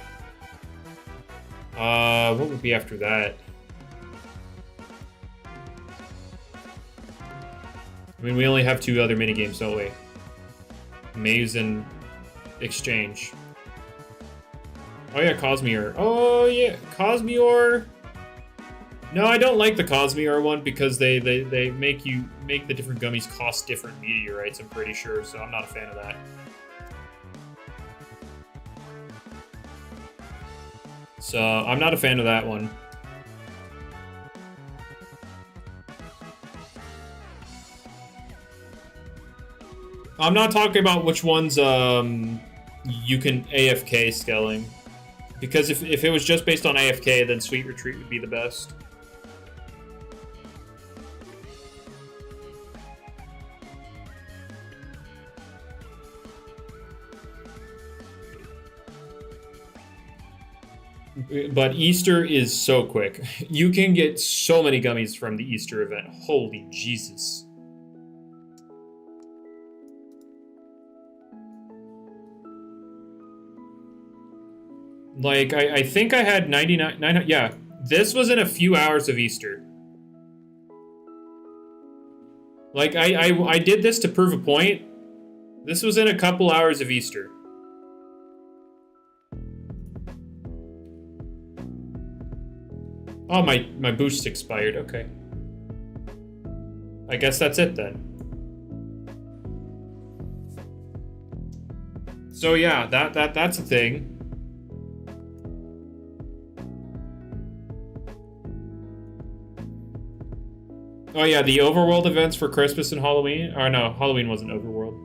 What would be after that? I mean, we only have 2 other minigames, don't we? Maze and Exchange. Oh yeah, Cosmior. Oh yeah, Cosmior. No, I don't like the Cosmior one because they make the different gummies cost different meteorites, I'm pretty sure, so I'm not a fan of that. So, I'm not a fan of that one. I'm not talking about which ones you can AFK scaling. Because if it was just based on AFK, then Sweet Retreat would be the best. But Easter is so quick. You can get so many gummies from the Easter event. Holy Jesus. Like, I think I had 99... yeah, this was in a few hours of Easter. Like, I did this to prove a point. This was in a couple hours of Easter. Oh, my boost expired. Okay. I guess that's it then. So yeah, that's a thing. Oh yeah, the overworld events for Christmas and Halloween. Or no, Halloween wasn't overworld,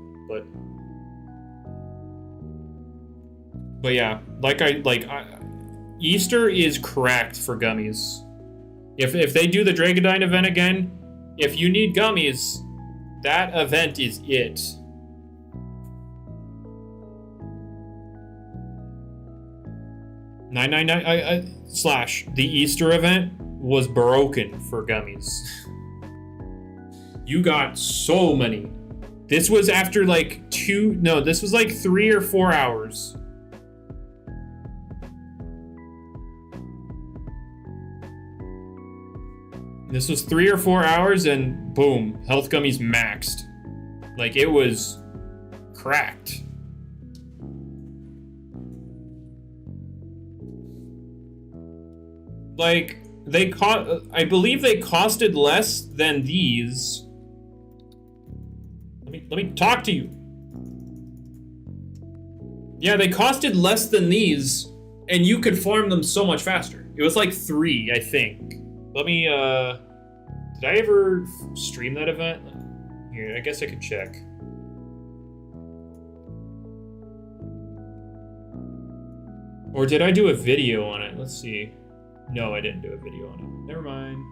but yeah, Easter is cracked for gummies. If they do the Dragondyne event again, if you need gummies, that event is it. /the Easter event was broken for gummies. You got so many. This was after like this was like 3 or 4 hours. This was 3 or 4 hours and boom, health gummies maxed. Like it was cracked. Like I believe they costed less than these. Let me talk to you. Yeah, they costed less than these, and you could farm them so much faster. It was like 3, I think. Let me, did I ever stream that event? Here, I guess I could check. Or did I do a video on it? Let's see. No, I didn't do a video on it. Never mind.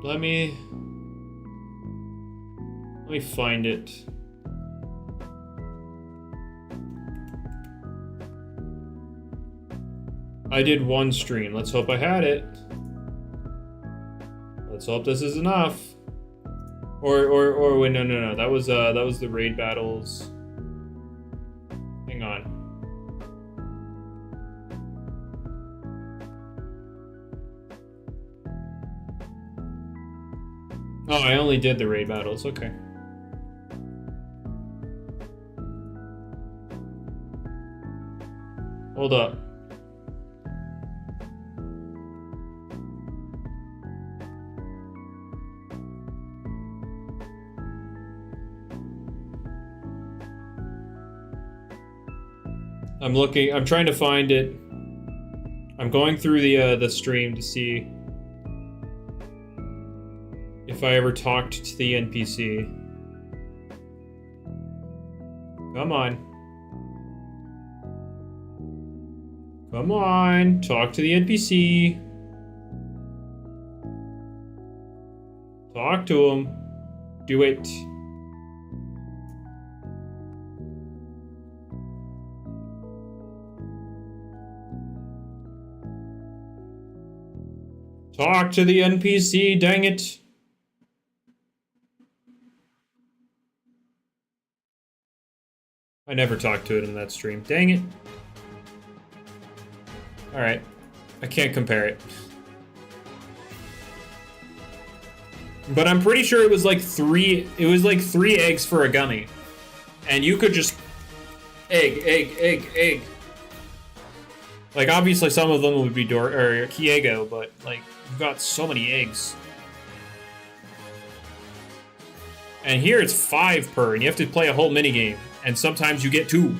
Let me find it. I did 1 stream. Let's hope I had it. Let's hope this is enough. Or wait, no. That was the raid battles. Hang on. Oh, I only did the raid battles. Okay. Hold up. I'm looking. I'm trying to find it. I'm going through the stream to see if I ever talked to the NPC. Come on. Come on. Talk to the NPC. Talk to him. Do it. Talk to the NPC, dang it. I never talked to it in that stream. Dang it. Alright. I can't compare it. But I'm pretty sure it was like three eggs for a gummy. And you could just egg. Like obviously some of them would be Kiego, but like you've got so many eggs. And here it's 5 per, and you have to play a whole minigame. And sometimes you get 2.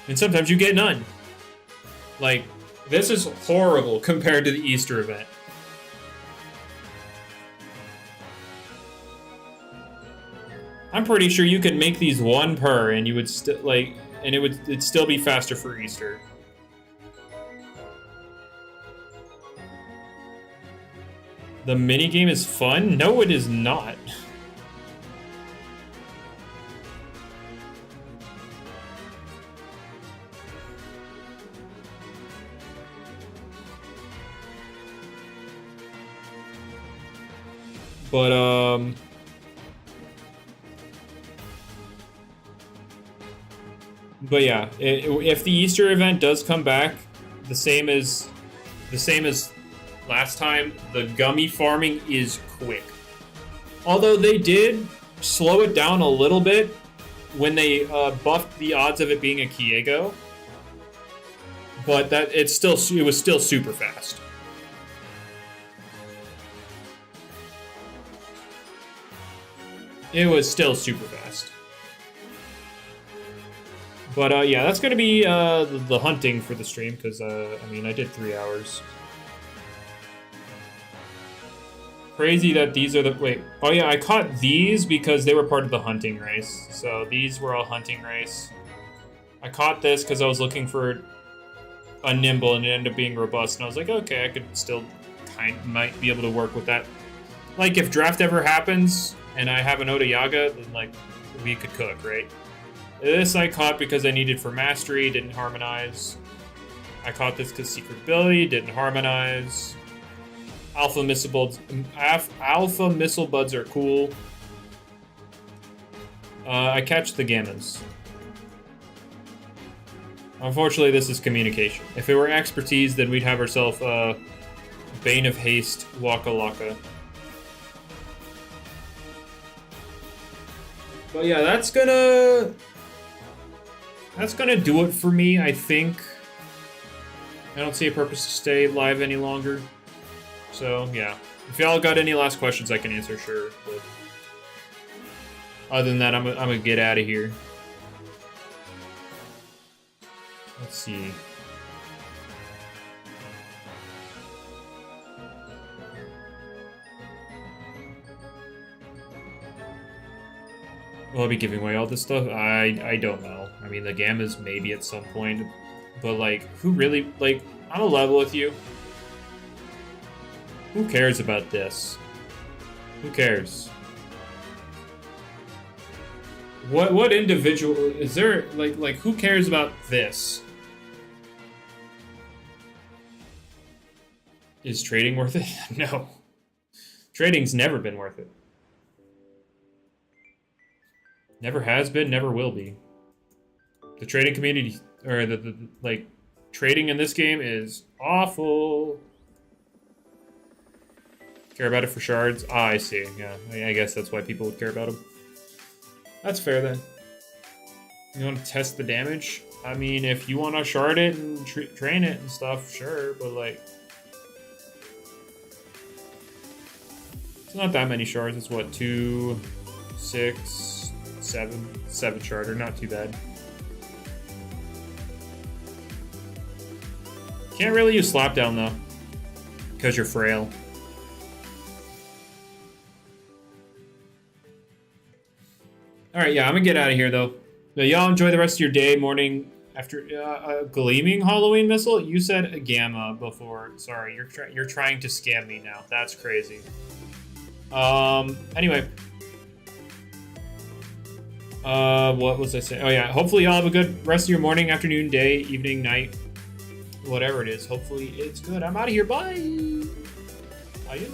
And sometimes you get none. Like, this is horrible compared to the Easter event. I'm pretty sure you could make these 1 per, and you would it'd still be faster for Easter. The minigame is fun? No, it is not. But yeah, if the Easter event does come back, the same as last time, the gummy farming is quick. Although they did slow it down a little bit when they buffed the odds of it being a Kiego, but it was still super fast. It was still super fast. But yeah, that's gonna be the hunting for the stream, because I mean, I did 3 hours. Crazy that these are wait. Oh yeah, I caught these because they were part of the hunting race. So these were all hunting race. I caught this because I was looking for a nimble, and it ended up being robust, and I was like, okay, I could still might be able to work with that. Like if draft ever happens and I have an Oda Yaga, then like we could cook, right? This I caught because I needed for mastery, didn't harmonize. I caught this because secret ability, didn't harmonize. Alpha missile buds are cool. I catch the gammas. Unfortunately, this is communication. If it were expertise, then we'd have ourselves Bane of Haste, Waka Laka. But yeah, that's gonna do it for me, I think. I don't see a purpose to stay live any longer. So, yeah. If y'all got any last questions, I can answer, sure. But other than that, I'm gonna get out of here. Let's see. Will I be giving away all this stuff? I don't know. I mean, the gammas maybe at some point. But, like, who really... Like, I'm a level with you. Who cares about this? Who cares? What individual... Is there... Like, who cares about this? Is trading worth it? No. Trading's never been worth it. Never has been, never will be. The trading community, or like, trading in this game is awful. Care about it for shards? Ah, I see, yeah. I guess that's why people would care about them. That's fair, then. You want to test the damage? I mean, if you want to shard it and train it and stuff, sure, but, like... It's not that many shards, it's what, 2, 6... 7 charter, not too bad. Can't really use slapdown though, because you're frail. All right, yeah, I'm gonna get out of here though. But y'all enjoy the rest of your day, morning. After a gleaming Halloween missile, you said a gamma before. Sorry, you're trying to scam me now. That's crazy. Anyway. What was I saying? Oh yeah, hopefully y'all have a good rest of your morning, afternoon, day, evening, night, whatever it is. Hopefully it's good. I'm out of here. Bye. Bye.